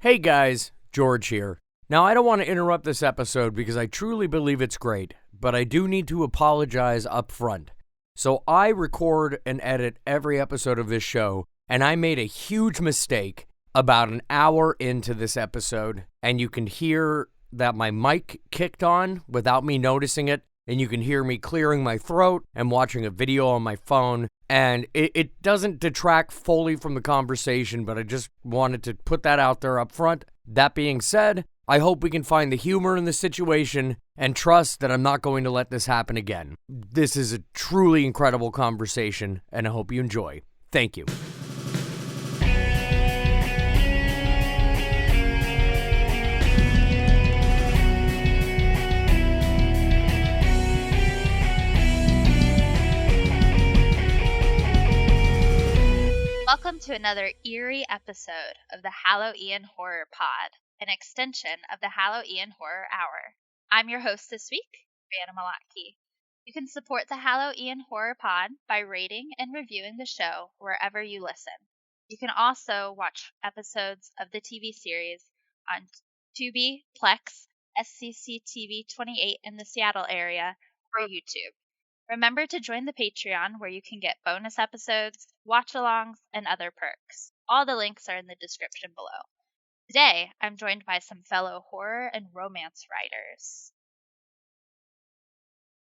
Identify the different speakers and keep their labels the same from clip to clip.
Speaker 1: Hey guys, George here. Now, I don't want to interrupt this episode because I truly believe it's great, but I do need to apologize up front. So, I record and edit every episode of this show, and I made a huge mistake about an hour into this episode, and you can hear that my mic kicked on without me noticing it, and you can hear me clearing my throat and watching a video on my phone. And it doesn't detract fully from the conversation, but I just wanted to put that out there up front. That being said, I hope we can find the humor in the situation and trust that I'm not going to let this happen again. This is a truly incredible conversation, and I hope you enjoy. Thank you.
Speaker 2: Welcome to another eerie episode of the Halloween Horror Pod, an extension of the Halloween Horror Hour. I'm your host this week, Brianna Malotke. You can support the Halloween Horror Pod by rating and reviewing the show wherever you listen. You can also watch episodes of the TV series on Tubi, Plex, SCCTV 28 in the Seattle area, or YouTube. Remember to join the Patreon where you can get bonus episodes, watch-alongs, and other perks. All the links are in the description below. Today, I'm joined by some fellow horror and romance writers.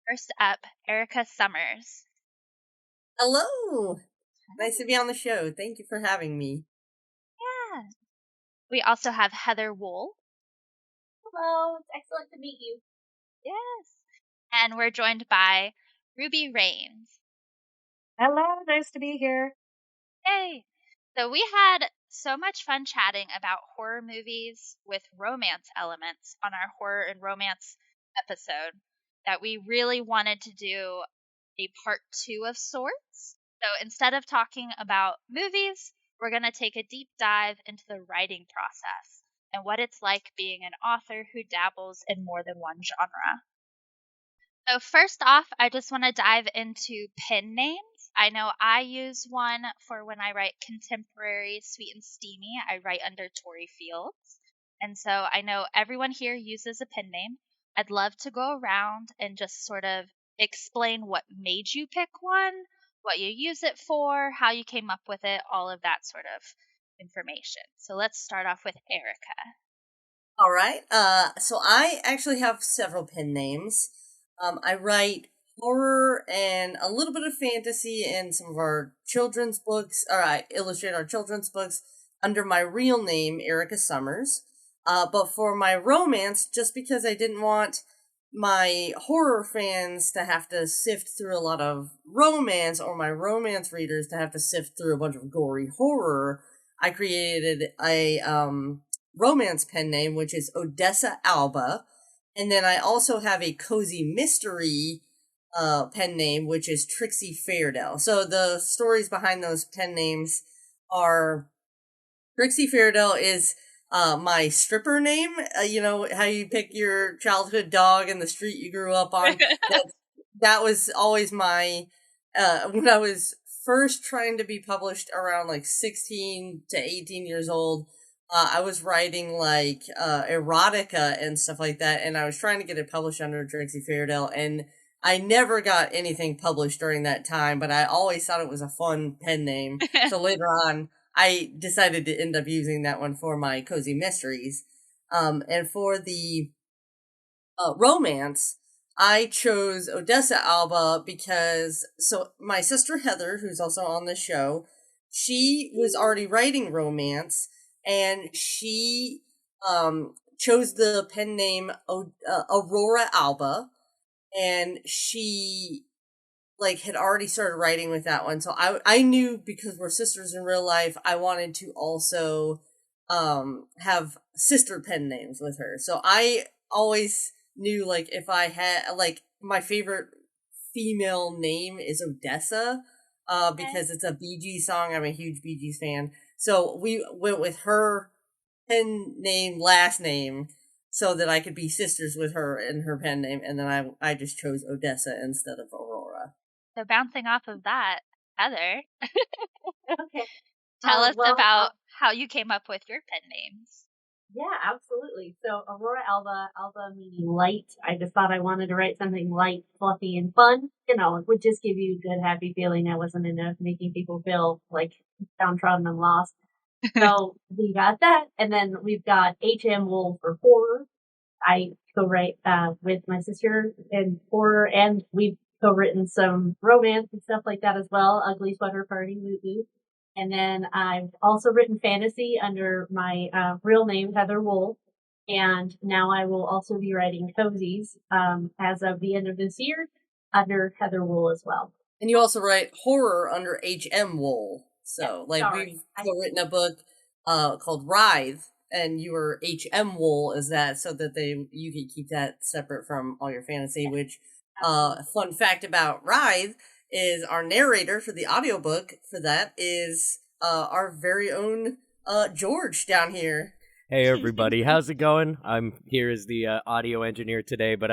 Speaker 2: First up, Erica Summers.
Speaker 3: Hello! Nice to be on the show. Thank you for having me.
Speaker 2: Yeah. We also have Heather Whol.
Speaker 4: Hello, it's excellent to meet you.
Speaker 2: Yes. And we're joined by Ruby Rains.
Speaker 5: Hello, nice to be here.
Speaker 2: Yay! So we had so much fun chatting about horror movies with romance elements on our horror and romance episode that we really wanted to do a part 2 of sorts. So instead of talking about movies, we're going to take a deep dive into the writing process and what it's like being an author who dabbles in more than one genre. So first off, I just want to dive into pen names. I know I use one for when I write contemporary, sweet and steamy. I write under Tori Fields. And so I know everyone here uses a pen name. I'd love to go around and just sort of explain what made you pick one, what you use it for, how you came up with it, all of that sort of information. So let's start off with Erica.
Speaker 3: All right. So I actually have several pen names. I write horror and a little bit of fantasy in some of our children's books, or I illustrate our children's books under my real name, Erica Summers. But for my romance, just because I didn't want my horror fans to have to sift through a lot of romance, or my romance readers to have to sift through a bunch of gory horror, I created a romance pen name, which is Odessa Alba. And then I also have a cozy mystery pen name, which is Trixie Fairdale. So the stories behind those pen names are Trixie Fairdale is my stripper name. You know, how you pick your childhood dog in the street you grew up on. that was always my, when I was first trying to be published around like 16 to 18 years old, I was writing like erotica and stuff like that, and I was trying to get it published under Trixie Fairdale, and I never got anything published during that time, but I always thought it was a fun pen name. So later on, I decided to end up using that one for my cozy mysteries. And for the romance, I chose Odessa Alba because, so my sister Heather, who's also on the show, she was already writing romance, and she chose the pen name Aurora Alba, and she like had already started writing with that one. So I knew, because we're sisters in real life, I wanted to also have sister pen names with her. So I always knew, like, if I had, like, my favorite female name is Odessa, because it's a Bee Gees song. I'm a huge Bee Gees fan. So we went with her pen name, last name, so that I could be sisters with her in her pen name, and then I just chose Odessa instead of Aurora.
Speaker 2: So bouncing off of that, Heather,
Speaker 4: Okay.
Speaker 2: tell us
Speaker 4: well,
Speaker 2: about how you came up with your pen names.
Speaker 4: Yeah, absolutely. So Aurora Alba, Alba meaning light. I just thought I wanted to write something light, fluffy, and fun. It would just give you a good, happy feeling. I wasn't into making people feel like downtrodden and lost. So we got that, and then we've got HM Whol for horror. I co-write with my sister in horror, and we've co-written some romance and stuff like that as well. Ugly Sweater Party, woo woo. And then I've also written fantasy under my real name, Heather Whol. And now I will also be writing cozies as of the end of this year under Heather Whol as well.
Speaker 3: And you also write horror under H.M. Whol. So,
Speaker 4: Sorry.
Speaker 3: we've written a book called Writhe, and you were H.M. Whol as that, so that you can keep that separate from all your fantasy. Which, fun fact about Writhe is our narrator for the audiobook for that is our very own George down here.
Speaker 1: Hey everybody, how's it going? I'm here as the audio engineer today, but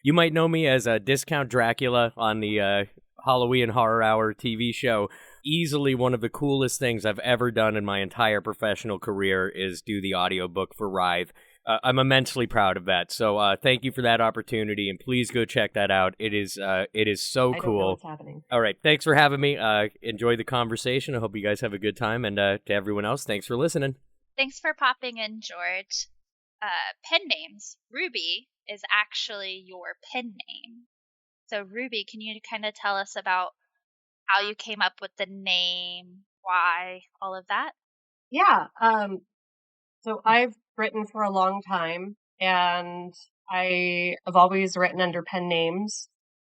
Speaker 1: you might know me as Discount Dracula on the Halloween Horror Hour TV show. Easily one of the coolest things I've ever done in my entire professional career is do the audiobook for Writhe. I'm immensely proud of that, so thank you for that opportunity, and please go check that out. It is so
Speaker 5: I don't know
Speaker 1: cool.
Speaker 5: what's happening.
Speaker 1: All right, thanks for having me. Enjoy the conversation. I hope you guys have a good time, and to everyone else, thanks for listening.
Speaker 2: Thanks for popping in, George. Pen names. Ruby is actually your pen name. So, Ruby, can you kind of tell us about how you came up with the name, why, all of that?
Speaker 5: Yeah. So I've written for a long time, and I have always written under pen names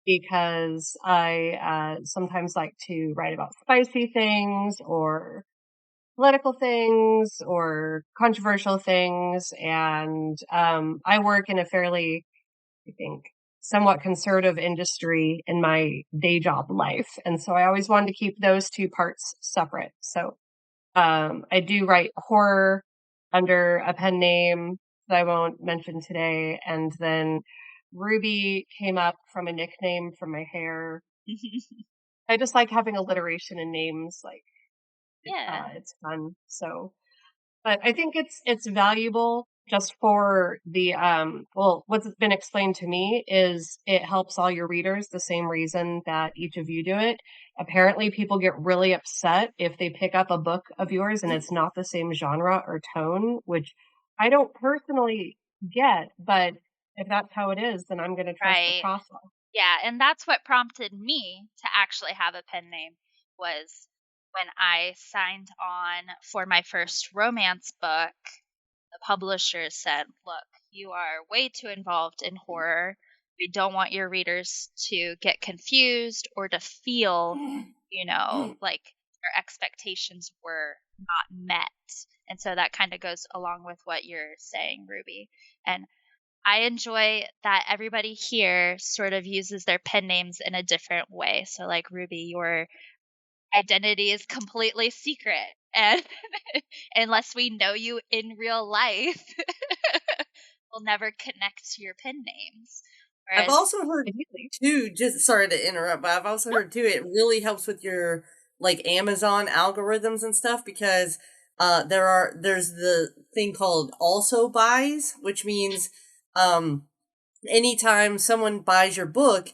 Speaker 5: because I sometimes like to write about spicy things or political things or controversial things. And I work in a fairly, I think, somewhat conservative industry in my day job life. And so I always wanted to keep those two parts separate. So I do write horror under a pen name that I won't mention today. And then Ruby came up from a nickname from my hair. I just like having alliteration in names. Like,
Speaker 2: Yeah.
Speaker 5: it's fun. So, but I think it's valuable just for the well, what's been explained to me is it helps all your readers the same reason that each of you do it. Apparently people get really upset if they pick up a book of yours and it's not the same genre or tone, which I don't personally get, but if that's how it is, then I'm going to trust the
Speaker 2: Right.
Speaker 5: process.
Speaker 2: Yeah, and that's what prompted me to actually have a pen name was when I signed on for my first romance book. The publisher said, "Look, you are way too involved in horror. We don't want your readers to get confused or to feel, like their expectations were not met." And so that kind of goes along with what you're saying, Ruby. And I enjoy that everybody here sort of uses their pen names in a different way. So, like Ruby, your identity is completely secret, and unless we know you in real life, we'll never connect to your pen names.
Speaker 3: I've
Speaker 2: Whereas,
Speaker 3: also heard too, just sorry to interrupt, but I've also heard too, it really helps with your like Amazon algorithms and stuff because there's the thing called also buys, which means anytime someone buys your book,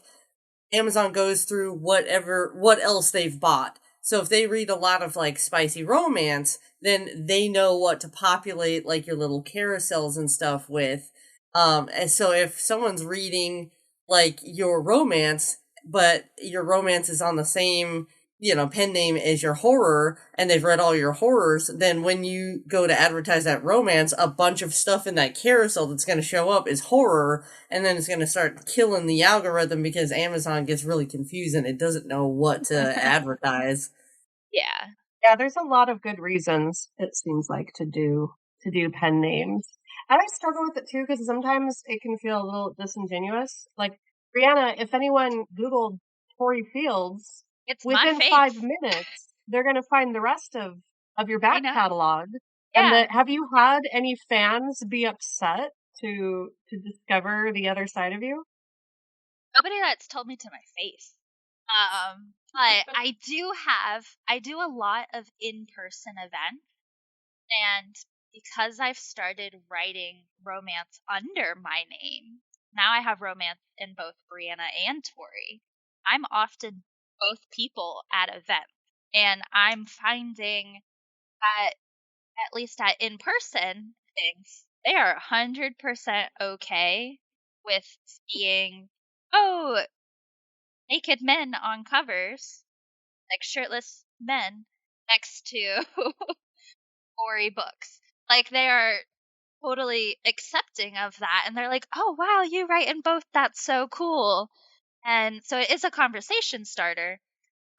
Speaker 3: Amazon goes through what else they've bought. So if they read a lot of like spicy romance, then they know what to populate like your little carousels and stuff with. And so if someone's reading like your romance, but your romance is on the same, pen name as your horror, and they've read all your horrors, then when you go to advertise that romance, a bunch of stuff in that carousel that's going to show up is horror, and then it's going to start killing the algorithm because Amazon gets really confused and it doesn't know what to advertise.
Speaker 2: yeah,
Speaker 5: Yeah, there's a lot of good reasons it seems like to do pen names. And I struggle with it too because sometimes it can feel a little disingenuous. Like Brianna, if anyone Googled Tori Fields,
Speaker 2: it's my
Speaker 5: within
Speaker 2: face.
Speaker 5: 5 minutes they're going to find the rest of your back
Speaker 2: know.
Speaker 5: catalog.
Speaker 2: Yeah.
Speaker 5: And have you had any fans be upset to discover the other side of you?
Speaker 2: Nobody that's told me to my face. But I do a lot of in-person events, and because I've started writing romance under my name, now I have romance in both Brianna and Tori. I'm often both people at events, and I'm finding that at least at in-person things, they are 100% okay with seeing, oh, naked men on covers, like shirtless men next to gory books. Like, they are totally accepting of that, and they're like, "Oh, wow, you write in both, that's so cool." And so it is a conversation starter,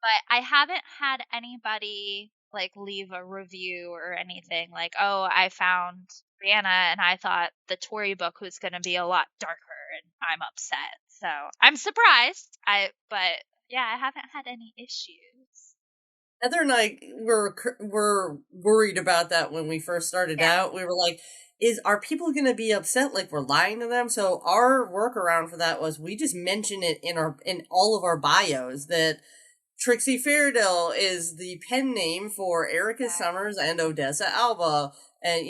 Speaker 2: but I haven't had anybody, like, leave a review or anything like, "Oh, I found Brianna and I thought the Tory book was gonna be a lot darker, and I'm upset." So, I'm surprised, but yeah, I haven't had any issues.
Speaker 3: Heather and I were worried about that when we first started
Speaker 2: Yeah.
Speaker 3: out. We were like, are people going to be upset like we're lying to them? So our workaround for that was we just mention it in all of our bios that Trixie Fairdale is the pen name for Erica
Speaker 2: Yeah.
Speaker 3: Summers and Odessa Alba. And,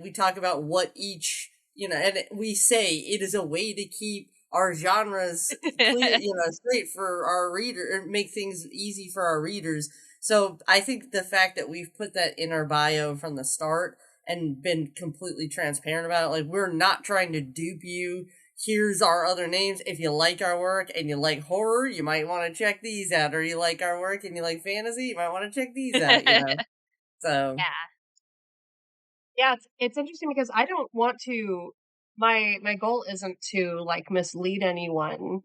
Speaker 3: we talk about what each, and we say it is a way to keep our genres clear, straight for our reader, and make things easy for our readers. So I think the fact that we've put that in our bio from the start and been completely transparent about it, like we're not trying to dupe you. Here's our other names. If you like our work and you like horror, you might want to check these out. Or you like our work and you like fantasy, you might want to check these out, So
Speaker 2: Yeah.
Speaker 5: Yeah, it's interesting because I don't want to. My goal isn't to like mislead anyone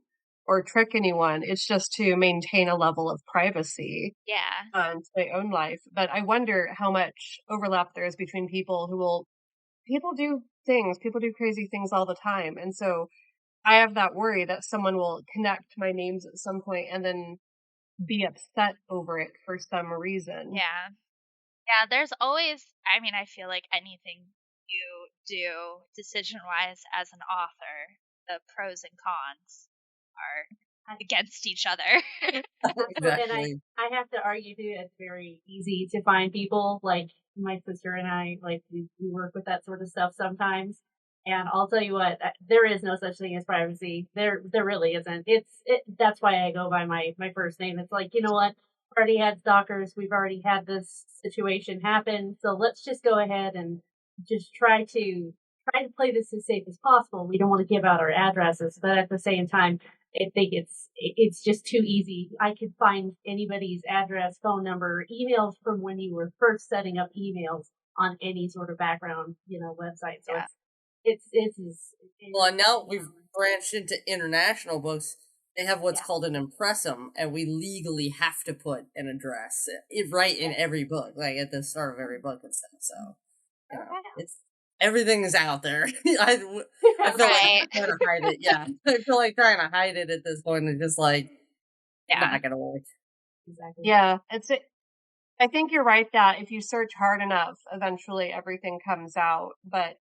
Speaker 5: or trick anyone. It's just to maintain a level of privacy
Speaker 2: Yeah.
Speaker 5: to my own life. But I wonder how much overlap there is between people who will. People do things. People do crazy things all the time, and so I have that worry that someone will connect my names at some point and then be upset over it for some reason.
Speaker 2: Yeah. Yeah, there's always, I mean, I feel like anything you do decision wise as an author, the pros and cons are against each other.
Speaker 4: Absolutely. And
Speaker 3: exactly.
Speaker 4: I have to argue too, it's very easy to find people like my sister and I, like we work with that sort of stuff sometimes. And I'll tell you what, there is no such thing as privacy. There really isn't. That's why I go by my first name. It's like, you know what? We've already had stalkers. We've already had this situation happen. So let's just go ahead and just try to play this as safe as possible. We don't want to give out our addresses, but at the same time, I think it's just too easy. I could find anybody's address, phone number, emails from when you were first setting up emails on any sort of background, website. So
Speaker 2: Yeah.
Speaker 3: Well, and now we've branched into international books. They have what's
Speaker 4: Yeah.
Speaker 3: called an impressum, and we legally have to put an address right in every book, like at the start of every book and stuff. So, it's everything is out there. I feel like
Speaker 2: Right.
Speaker 3: I'm trying to hide it. Yeah, I feel like trying to hide it at this point is just like
Speaker 2: Yeah.
Speaker 3: not gonna work.
Speaker 4: Exactly.
Speaker 5: Yeah, I think you're right that if you search hard enough, eventually everything comes out. But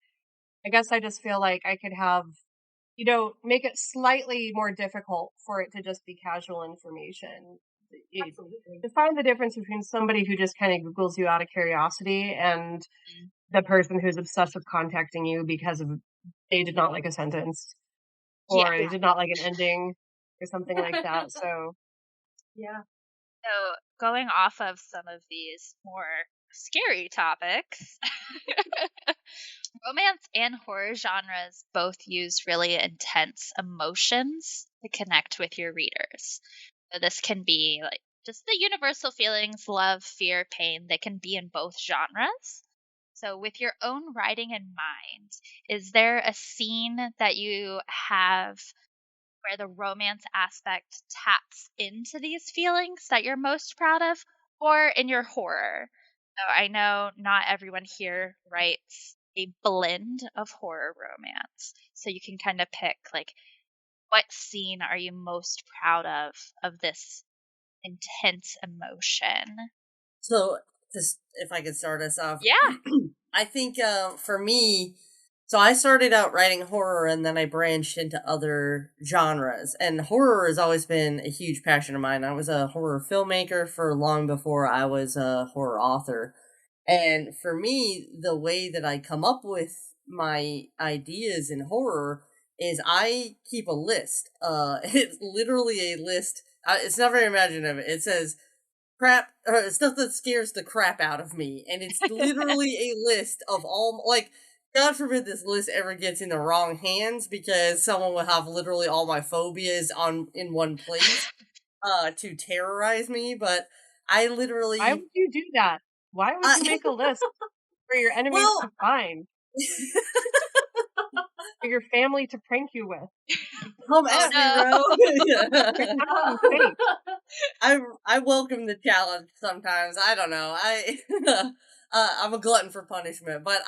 Speaker 5: I guess I just feel like I could have, make it slightly more difficult for it to just be casual information.
Speaker 4: Absolutely.
Speaker 5: To find the difference between somebody who just kind of Googles you out of curiosity and the person who's obsessed with contacting you because they did not like a sentence
Speaker 2: Yeah.
Speaker 5: or they did not like an ending or something like that. So
Speaker 4: Yeah.
Speaker 2: So, going off of some of these more scary topics, romance and horror genres both use really intense emotions to connect with your readers. So, this can be like just the universal feelings, love, fear, pain, that can be in both genres. So, with your own writing in mind, is there a scene that you have where the romance aspect taps into these feelings that you're most proud of, or in your horror? So I know not everyone here writes a blend of horror romance. So you can kind of pick like what scene are you most proud of this intense emotion?
Speaker 3: So, just if I could start us off,
Speaker 2: Yeah.
Speaker 3: I think for me, so I started out writing horror and then I branched into other genres. And horror has always been a huge passion of mine. I was a horror filmmaker for long before I was a horror author. And for me, the way that I come up with my ideas in horror is I keep a list. It's literally a list. It's not very imaginative. It says crap or stuff that scares the crap out of me, and it's literally a list of all, like, God forbid this list ever gets in the wrong hands, because someone will have literally all my phobias on in one place to terrorize me. But I
Speaker 5: Why
Speaker 3: literally
Speaker 5: would you do that? Why would you make a list for your enemies
Speaker 3: well
Speaker 5: to find, for your family to prank you with?
Speaker 3: come
Speaker 2: Oh
Speaker 3: at me,
Speaker 2: no.
Speaker 3: bro.
Speaker 5: You're tempting fate.
Speaker 3: I welcome the challenge sometimes. I don't know. I'm a glutton for punishment, but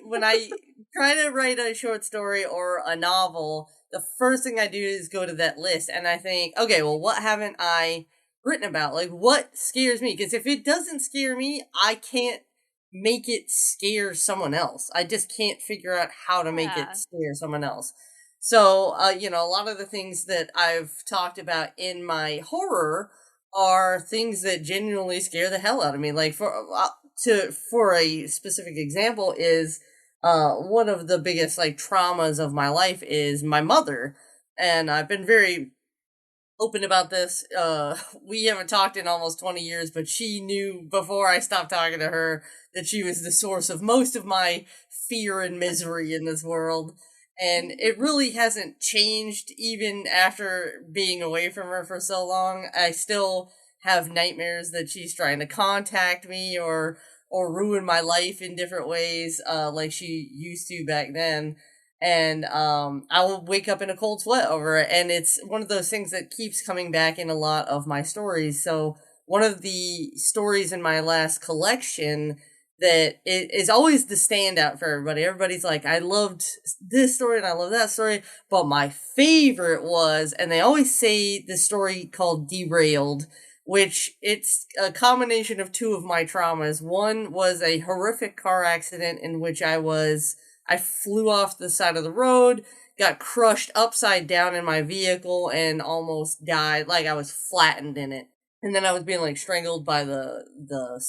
Speaker 3: when I try to write a short story or a novel, the first thing I do is go to that list and I think, okay, well, what haven't I written about? Like, what scares me? Because if it doesn't scare me, I can't make it scare someone else. I just can't figure out how to make it
Speaker 2: Yeah.
Speaker 3: scare someone else. So, a lot of the things that I've talked about in my horror are things that genuinely scare the hell out of me. Like for a specific example is one of the biggest like traumas of my life is my mother, and I've been very open about this. We haven't talked in almost 20 years, but she knew before I stopped talking to her that she was the source of most of my fear and misery in this world. And it really hasn't changed even after being away from her for so long. I still have nightmares that she's trying to contact me or ruin my life in different ways, like she used to back then. And I will wake up in a cold sweat over it, and it's one of those things that keeps coming back in a lot of my stories. So one of the stories in my last collection that is always the standout for everybody. Everybody's like, I loved this story and I love that story, but my favorite was, and they always say the story called Derailed, which it's a combination of two of my traumas. One was a horrific car accident in which I flew off the side of the road, got crushed upside down in my vehicle, and almost died. Like I was flattened in it. And then I was being like strangled by the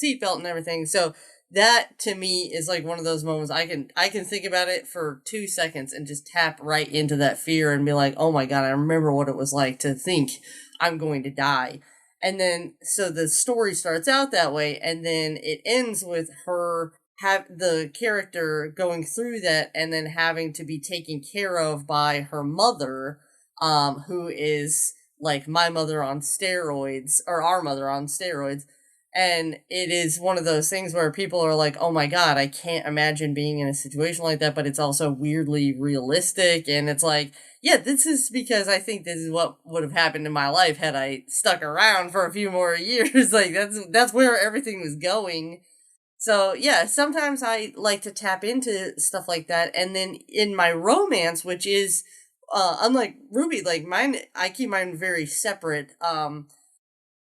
Speaker 3: seatbelt and everything. So that to me is like one of those moments I can think about it for 2 seconds and just tap right into that fear and be like, oh my god, I remember what it was like to think I'm going to die. And then so the story starts out that way, and then it ends with her have the character going through that and then having to be taken care of by her mother, who is like my mother on steroids, or our mother on steroids. And it is one of those things where people are like, oh my god, I can't imagine being in a situation like that, but it's also weirdly realistic. And it's like, yeah, this is because I think this is what would have happened in my life had I stuck around for a few more years. Like that's where everything was going. So yeah, sometimes I like to tap into stuff like that, and then in my romance, which is unlike Ruby, like mine, I keep mine very separate.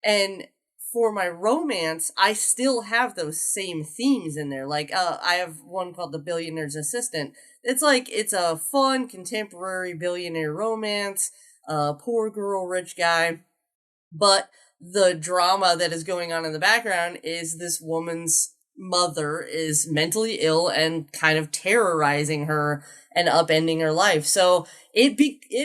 Speaker 3: And for my romance, I still have those same themes in there. Like I have one called The Billionaire's Assistant. It's like it's a fun contemporary billionaire romance. Poor girl, rich guy, but the drama that is going on in the background is this woman's mother is mentally ill and kind of terrorizing her and upending her life. So it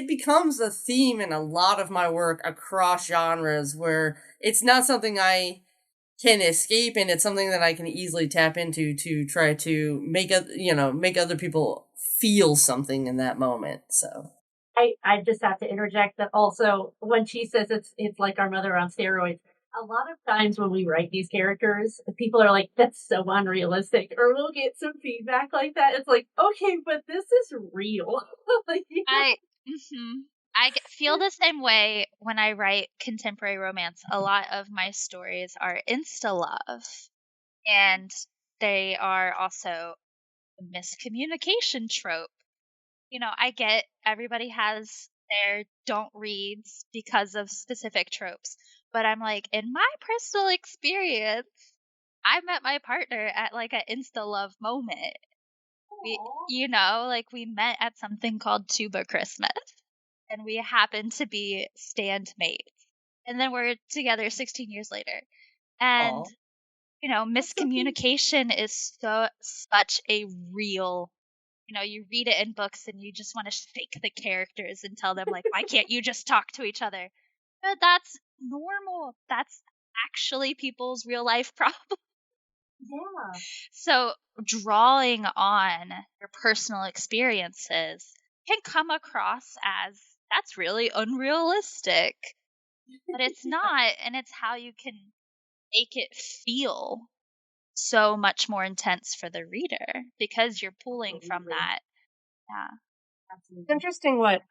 Speaker 3: becomes a theme in a lot of my work across genres, where it's not something I can escape, and it's something that I can easily tap into to try to make other people feel something in that moment. So
Speaker 4: I just have to interject that also when she says it's like our mother on steroids, a lot of times when we write these characters, people are like, that's so unrealistic, or we'll get some feedback like that. It's like, okay, but this is real. Like,
Speaker 2: Mhm. Feel the same way when I write contemporary romance. A lot of my stories are insta love, and they are also a miscommunication trope. I get everybody has their don't reads because of specific tropes, but I'm like, in my personal experience, I met my partner at like an insta love moment. We, like we met at something called Tuba Christmas, and we happened to be stand mates. And then we're together 16 years later. And
Speaker 3: oh,
Speaker 2: miscommunication is such a real, you read it in books and you just want to shake the characters and tell them, like, why can't you just talk to each other? But that's normal. That's actually people's real life problems.
Speaker 4: Yeah.
Speaker 2: So drawing on your personal experiences can come across as that's really unrealistic. But it's not, and it's how you can make it feel so much more intense for the reader because you're pulling from
Speaker 4: Absolutely.
Speaker 2: that. Yeah.
Speaker 5: It's
Speaker 4: Absolutely.
Speaker 5: interesting what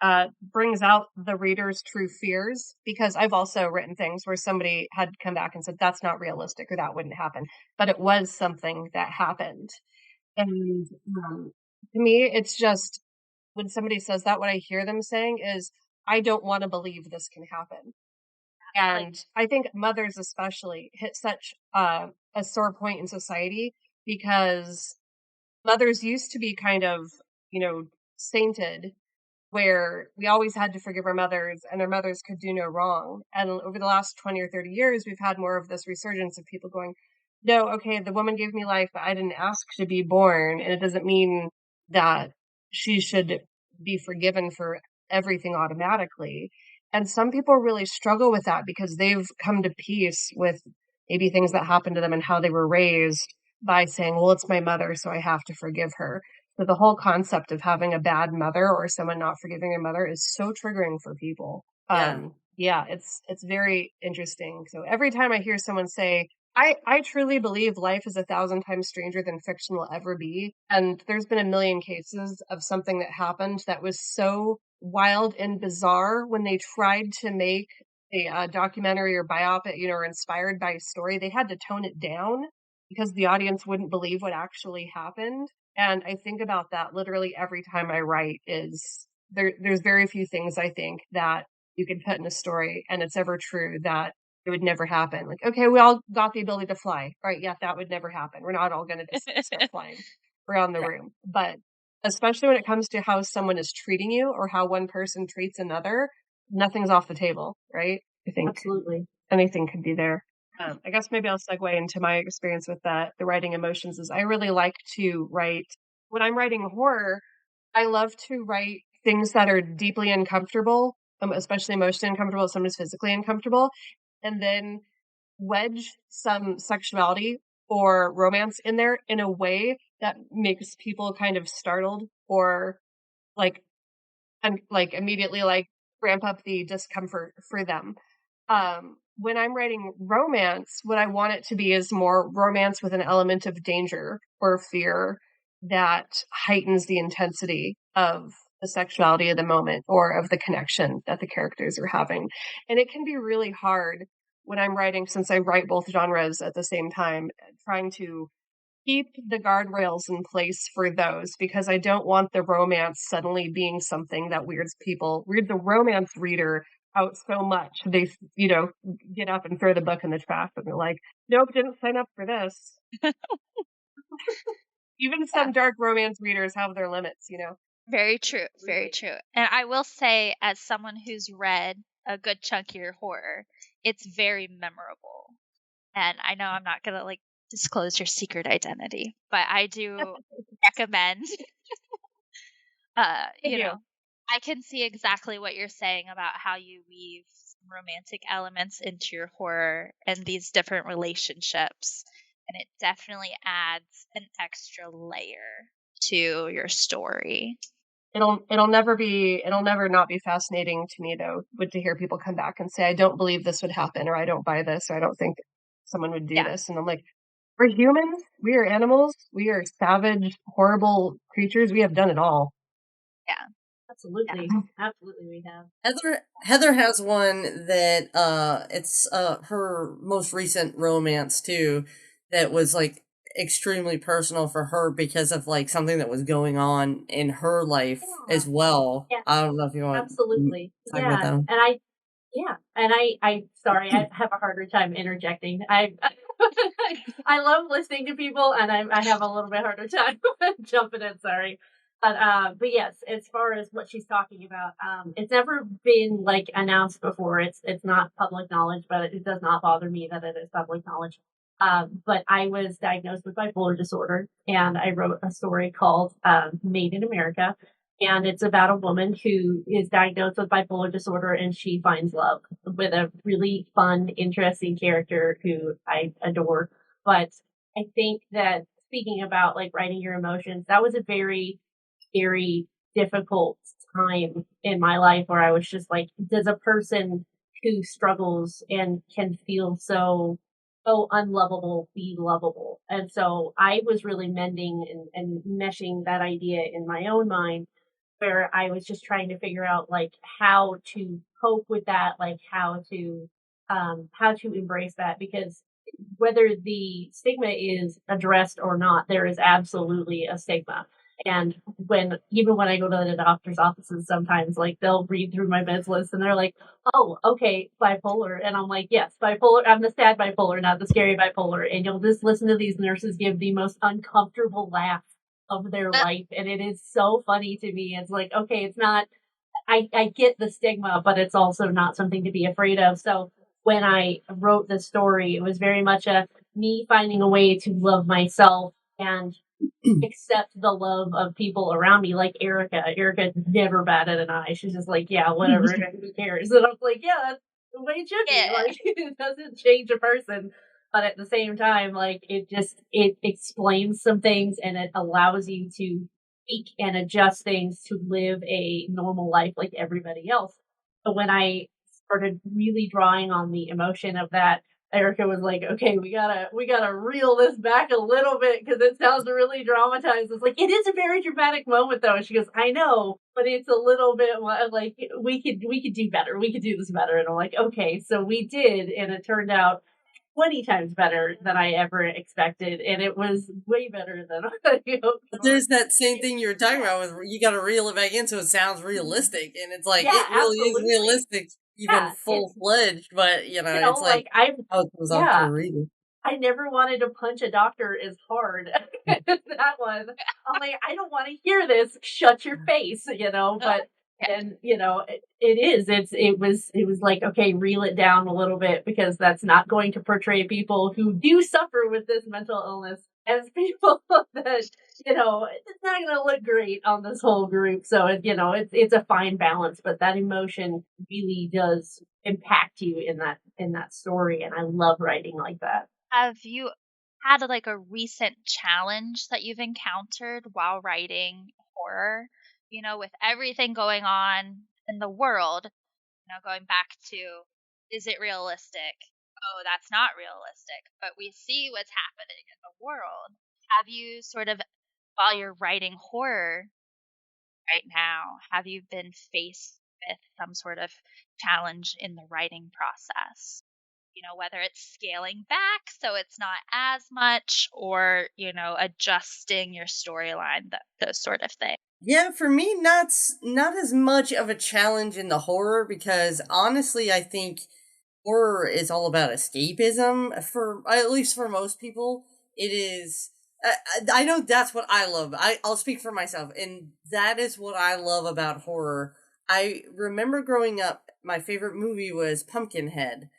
Speaker 5: brings out the reader's true fears, because I've also written things where somebody had come back and said, that's not realistic or that wouldn't happen. But it was something that happened. And to me, it's just when somebody says that, what I hear them saying is, I don't want to believe this can happen. And I think mothers especially hit such a sore point in society, because mothers used to be kind of, sainted, where we always had to forgive our mothers and our mothers could do no wrong. And over the last 20 or 30 years, we've had more of this resurgence of people going, no, okay, the woman gave me life, but I didn't ask to be born. And it doesn't mean that she should be forgiven for everything automatically. And some people really struggle with that because they've come to peace with maybe things that happened to them and how they were raised by saying, well, it's my mother, so I have to forgive her. So the whole concept of having a bad mother or someone not forgiving their mother is so triggering for people.
Speaker 3: Yeah.
Speaker 5: Yeah, it's very interesting. So every time I hear someone say, I truly believe life is 1,000 times stranger than fiction will ever be. And there's been a million cases of something that happened that was so wild and bizarre when they tried to make a documentary or biopic, or inspired by a story. They had to tone it down because the audience wouldn't believe what actually happened. And I think about that literally every time I write. There's very few things I think that you can put in a story and it's ever true that it would never happen. Like, okay, we all got the ability to fly. Right. Yeah, that would never happen. We're not all going to just start flying around the
Speaker 3: Right.
Speaker 5: room. But especially when it comes to how someone is treating you or how one person treats another, nothing's off the table. Right. I think
Speaker 4: Absolutely.
Speaker 5: anything could be there. I guess maybe I'll segue into my experience with the writing emotions. Is I really like to write when I'm writing horror. I love to write things that are deeply uncomfortable, especially emotionally uncomfortable, sometimes physically uncomfortable, and then wedge some sexuality or romance in there in a way that makes people kind of startled or like and like immediately like ramp up the discomfort for them. When I'm writing romance, what I want it to be is more romance with an element of danger or fear that heightens the intensity of the sexuality of the moment or of the connection that the characters are having. And it can be really hard when I'm writing, since I write both genres at the same time, trying to keep the guardrails in place for those, because I don't want the romance suddenly being something that weirds the romance reader out so much. They, get up and throw the book in the trash and they're like, nope, didn't sign up for this. Even some dark romance readers have their limits.
Speaker 2: Very true. Very true. And I will say, as someone who's read a good chunk of your horror, it's very memorable. And I know I'm not going to disclose your secret identity, but I do recommend,
Speaker 5: Thank you.
Speaker 2: I can see exactly what you're saying about how you weave some romantic elements into your horror and these different relationships. And it definitely adds an extra layer to your story.
Speaker 5: It'll never not be fascinating to me though, but to hear people come back and say, I don't believe this would happen, or I don't buy this, or I don't think someone would do
Speaker 2: Yeah.
Speaker 5: this. And I'm like, we're humans, we are animals, we are savage, horrible creatures. We have done it all.
Speaker 2: Yeah.
Speaker 4: Absolutely. Absolutely we have.
Speaker 3: Heather has one that it's her most recent romance too, that was like extremely personal for her because of like something that was going on in her life as well.
Speaker 4: Yeah.
Speaker 3: I don't know if you want
Speaker 4: Absolutely.
Speaker 3: to talk about that one.
Speaker 4: And I sorry, I have a harder time interjecting. I love listening to people, and I have a little bit harder time jumping in. Sorry, but yes, as far as what she's talking about, it's never been announced before. It's not public knowledge, but it does not bother me that it is public knowledge. But I was diagnosed with bipolar disorder, and I wrote a story called Made in America. And it's about a woman who is diagnosed with bipolar disorder and she finds love with a really fun, interesting character who I adore. But I think that speaking about like writing your emotions, that was a very, very difficult time in my life where I was just like, does a person who struggles and can feel so unlovable be lovable? And so I was really mending and meshing that idea in my own mind where I was just trying to figure out like how to cope with that, like how to embrace that because whether the stigma is addressed or not, there is absolutely a stigma. And even when I go to the doctor's offices, sometimes like they'll read through my meds list and they're like, "Oh, okay, bipolar," and I'm like, "Yes, bipolar. I'm the sad bipolar, not the scary bipolar." And you'll just listen to these nurses give the most uncomfortable laugh of their life, and it is so funny to me. It's like, okay, it's not. I get the stigma, but it's also not something to be afraid of. So when I wrote this story, it was very much a me finding a way to love myself and accept the love of people around me, like Erica. Erica never batted an eye. She's just like, yeah, whatever, who cares? And I'm like, yeah, that's the way it should be.
Speaker 2: Yeah.
Speaker 4: Like, it doesn't change a person, but at the same time, like, it explains some things and it allows you to tweak and adjust things to live a normal life like everybody else. But when I started really drawing on the emotion of that, Erica was like, "Okay, we gotta reel this back a little bit because it sounds really dramatized." It's like it is a very dramatic moment, though. And she goes, "I know, but it's a little bit like we could do better. We could do this better." And I'm like, "Okay." So we did, and it turned out 20 times better than I ever expected, and it was way better than I hoped
Speaker 3: But
Speaker 4: for.
Speaker 3: there's that same thing you were talking about with you got to reel it back in so it sounds realistic, and it's like
Speaker 4: Yeah,
Speaker 3: it really is
Speaker 4: absolutely.
Speaker 3: realistic, even
Speaker 4: Yeah,
Speaker 3: full fledged. But it's like
Speaker 4: like I
Speaker 3: how it comes off to a
Speaker 4: yeah,
Speaker 3: reader.
Speaker 4: I never wanted to punch a doctor as hard as that one. I'm like, I don't want to hear this. Shut your face, But
Speaker 2: Yeah.
Speaker 4: and it is. It was like okay, reel it down a little bit because that's not going to portray people who do suffer with this mental illness as people that it's not going to look great on this whole group. So it's a fine balance, but that emotion really does impact you in that story, and I love writing like that.
Speaker 2: Have you had like a recent challenge that you've encountered while writing horror? With everything going on in the world, going back to is it realistic? Oh, that's not realistic. But we see what's happening in the world. Have you sort of, while you're writing horror right now, have you been faced with some sort of challenge in the writing process? Whether it's scaling back so it's not as much or, adjusting your storyline, those sort of things.
Speaker 3: Yeah, for me, not as much of a challenge in the horror because honestly, I think horror is all about escapism for at least for most people. It is. I know that's what I love. I'll speak for myself, and that is what I love about horror. I remember growing up, my favorite movie was Pumpkinhead,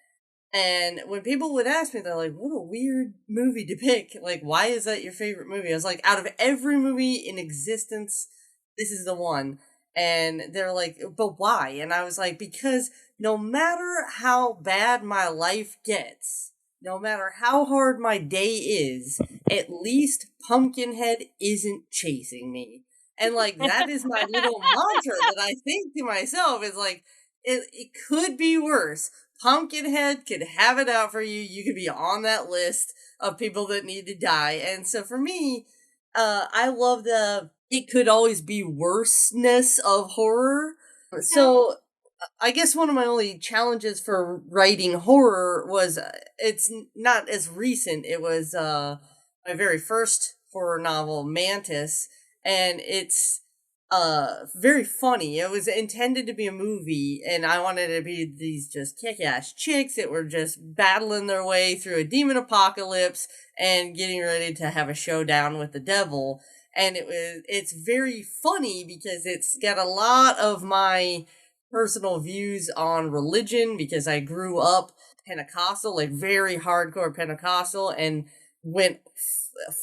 Speaker 3: and when people would ask me, they're like, "What a weird movie to pick! Like, why is that your favorite movie?" I was like, "Out of every movie in existence, this is the one." And they're like, "But why?" And I was like, "Because no matter how bad my life gets, no matter how hard my day is, at least Pumpkinhead isn't chasing me." And like that is my little mantra that I think to myself is like, it could be worse. Pumpkinhead could have it out for you. You could be on that list of people that need to die. And so for me, I love the it could always be worseness of horror. So I guess one of my only challenges for writing horror was it's not as recent. It was my very first horror novel, Mantis, and it's very funny. It was intended to be a movie, and I wanted it to be these just kick-ass chicks that were just battling their way through a demon apocalypse and getting ready to have a showdown with the devil. And it's very funny because it's got a lot of my personal views on religion because I grew up Pentecostal, like very hardcore Pentecostal, and went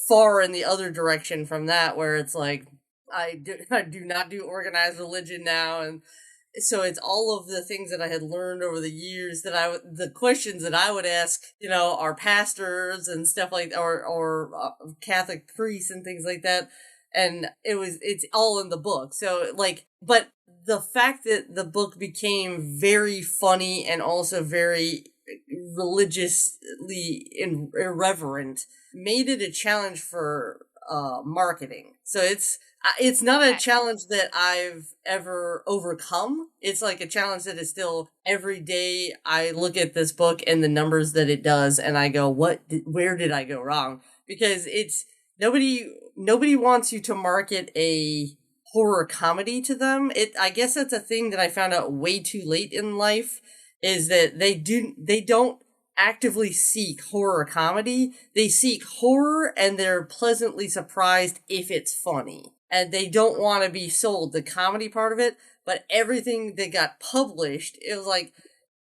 Speaker 3: far in the other direction from that, where it's like I do not do organized religion now, and so it's all of the things that I had learned over the years that the questions that I would ask, our pastors and stuff like, or Catholic priests and things like that, and it's all in the book. So like, but the fact that the book became very funny and also very religiously irreverent made it a challenge for marketing. So it's not a challenge that I've ever overcome. It's like a challenge that is still every day I look at this book and the numbers that it does and I go, where did I go wrong? Because it's nobody wants you to market a horror comedy to them. I guess that's a thing that I found out way too late in life, is that they don't actively seek horror comedy. They seek horror and they're pleasantly surprised if it's funny. And they don't want to be sold the comedy part of it, but everything that got published, it was like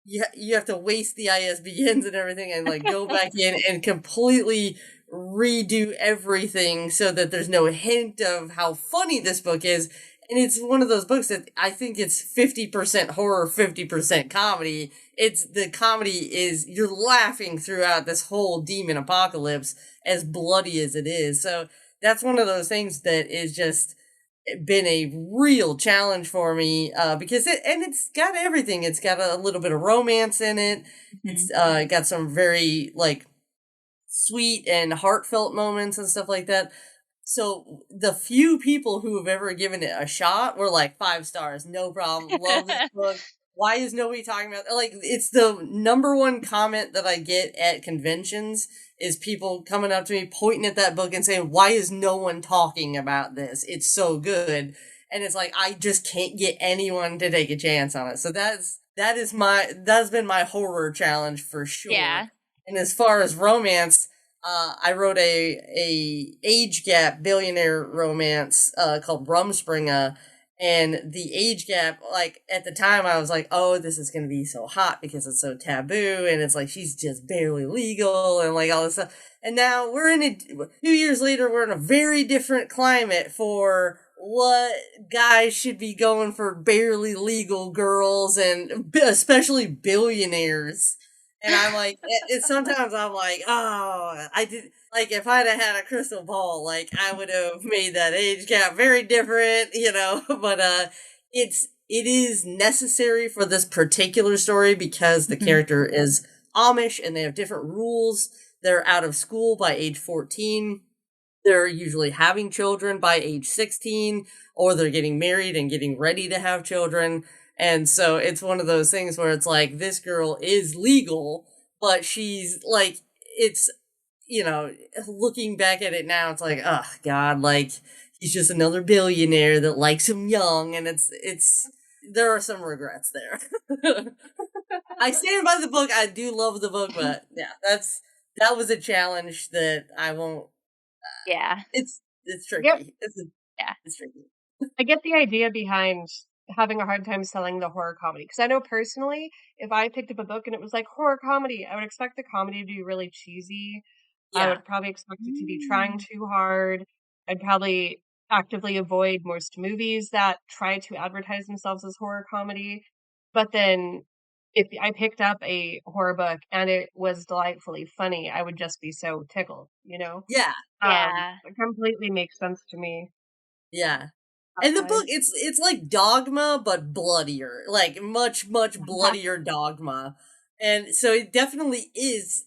Speaker 3: you have to waste the ISBNs and everything and like go back in and completely redo everything so that there's no hint of how funny this book is. And it's one of those books that I think it's 50% horror, 50% comedy. It's the comedy is you're laughing throughout this whole demon apocalypse, as bloody as it is. So that's one of those things that is just been a real challenge for me, because it's got everything. It's got a little bit of romance in it. It's got some very like sweet and heartfelt moments and stuff like that. So the few people who have ever given it a shot were like 5 stars, no problem, love this book. Why is nobody talking about it? Like, it's the number one comment that I get at conventions is people coming up to me, pointing at that book and saying, why is no one talking about this? It's so good. And it's like, I just can't get anyone to take a chance on it. So that's been my horror challenge for sure.
Speaker 2: Yeah.
Speaker 3: And as far as romance, I wrote a age gap billionaire romance called Rumspringa, and the age gap, like at the time, I was like, "Oh, this is gonna be so hot because it's so taboo," and it's like she's just barely legal and like all this stuff. And now we're in 2 years later, we're in a very different climate for what guys should be going for barely legal girls and especially billionaires. And I'm like, sometimes I'm like, oh, I did, like, if I'd have had a crystal ball, like, I would have made that age gap very different, but, it is necessary for this particular story because the character is Amish and they have different rules. They're out of school by age 14. They're usually having children by age 16, or they're getting married and getting ready to have children. And so it's one of those things where it's like, this girl is legal, but she's like, it's, looking back at it now, it's like, oh God, like, he's just another billionaire that likes him young. And there are some regrets there. I stand by the book. I do love the book, but yeah, that was a challenge that I won't.
Speaker 2: Yeah.
Speaker 3: It's tricky.
Speaker 5: Yep.
Speaker 3: It's tricky.
Speaker 5: I get the idea behind having a hard time selling the horror comedy. Because I know personally, if I picked up a book and it was like horror comedy, I would expect the comedy to be really cheesy. I would probably expect it to be trying too hard. I'd probably actively avoid most movies that try to advertise themselves as horror comedy. But then if I picked up a horror book and it was delightfully funny, I would just be so tickled,
Speaker 3: Yeah.
Speaker 5: It completely makes sense to me.
Speaker 3: Yeah. And the book, it's like Dogma, but bloodier, like much, much bloodier Dogma. And so it definitely is.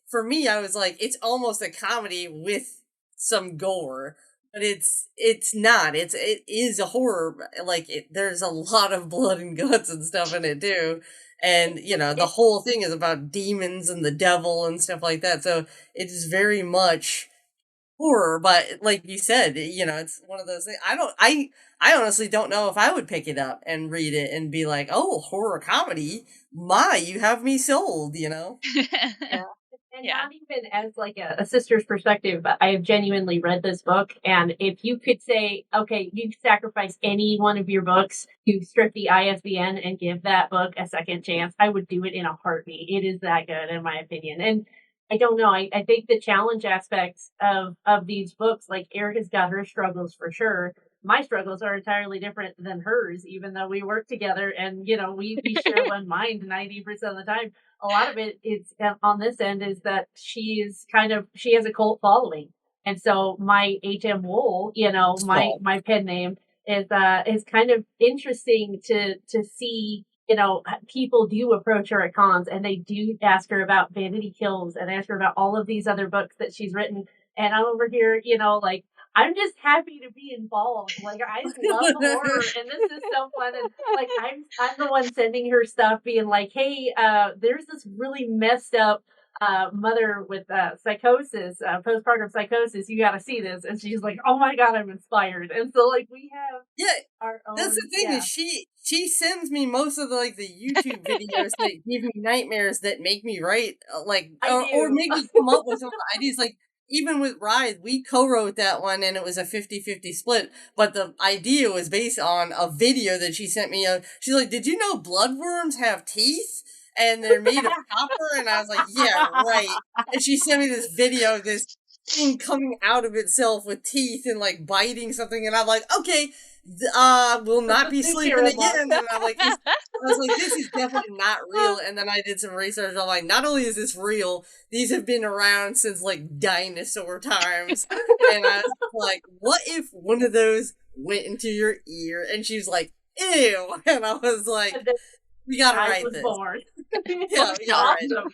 Speaker 3: For me, I was like, it's almost a comedy with some gore, but it's not. It is a horror. Like, there's a lot of blood and guts and stuff in it too. And, the whole thing is about demons and the devil and stuff like that. So it is very much horror, but like you said, it's one of those things. I honestly don't know if I would pick it up and read it and be like, oh, horror comedy. My, you have me sold,
Speaker 5: Yeah.
Speaker 4: And
Speaker 2: Yeah.
Speaker 4: not even as like a sister's perspective, but I have genuinely read this book. And if you could say, okay, you sacrifice any one of your books to strip the ISBN and give that book a second chance, I would do it in a heartbeat. It is that good, in my opinion. And I don't know. I think the challenge aspects of these books, like Erica's got her struggles for sure. My struggles are entirely different than hers, even though we work together and, we share one mind 90% of the time. A lot of it is on this end is that she has a cult following. And so my HM Whol, my pen name is kind of interesting to see, people do approach her at cons and they do ask her about Vanity Kills and ask her about all of these other books that she's written. And I'm over here, like, I'm just happy to be involved. Like, I love horror and this is so fun. And like, I'm the one sending her stuff being like, hey, there's this really messed up mother with psychosis, postpartum psychosis. You got to see this. And she's like, oh my God, I'm inspired. And so like we have our own.
Speaker 3: That's the thing is she sends me most of the YouTube videos that give me nightmares that make me write or make me come up with some ideas. Like even with Rise, we co-wrote that one and it was a 50-50 split, but the idea was based on a video that she sent me. She's like, did you know bloodworms have teeth? And they're made of copper? And I was like, yeah, right. And she sent me this video, this thing coming out of itself with teeth and like biting something, and I'm like, okay, will not be sleeping again. And I'm like, I was like, this is definitely not real. And then I did some research. I'm like, not only is this real, these have been around since like dinosaur times. And I was like, what if one of those went into your ear? And she's like, ew. And I was like, we gotta write this.
Speaker 4: Born.
Speaker 3: Yeah, we gotta write it.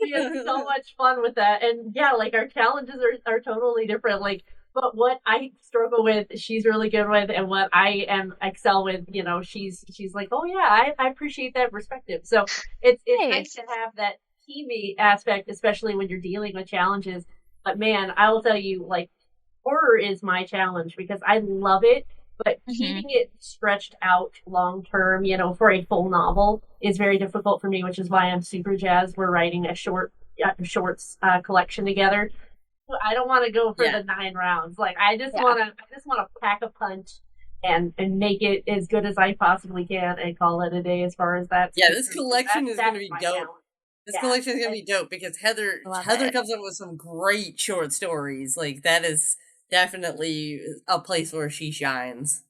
Speaker 4: We had so much fun with that. And yeah, like our challenges are totally different. Like, but what I struggle with, she's really good with, and what I excel with, she's like, oh yeah, I appreciate that perspective. So it's nice to have that teammate aspect, especially when you're dealing with challenges. But man, I will tell you, like, horror is my challenge because I love it. But keeping it stretched out long term, for a full novel is very difficult for me, which is why I'm super jazzed. We're writing a shorts collection together. I don't want to go for the 9 rounds. Like I just want to pack a punch and make it as good as I possibly can and call it a day as far as that.
Speaker 3: Yeah, this collection is going to be dope. This collection is going to be dope because Heather comes up with some great short stories. Like that is definitely a place where she shines.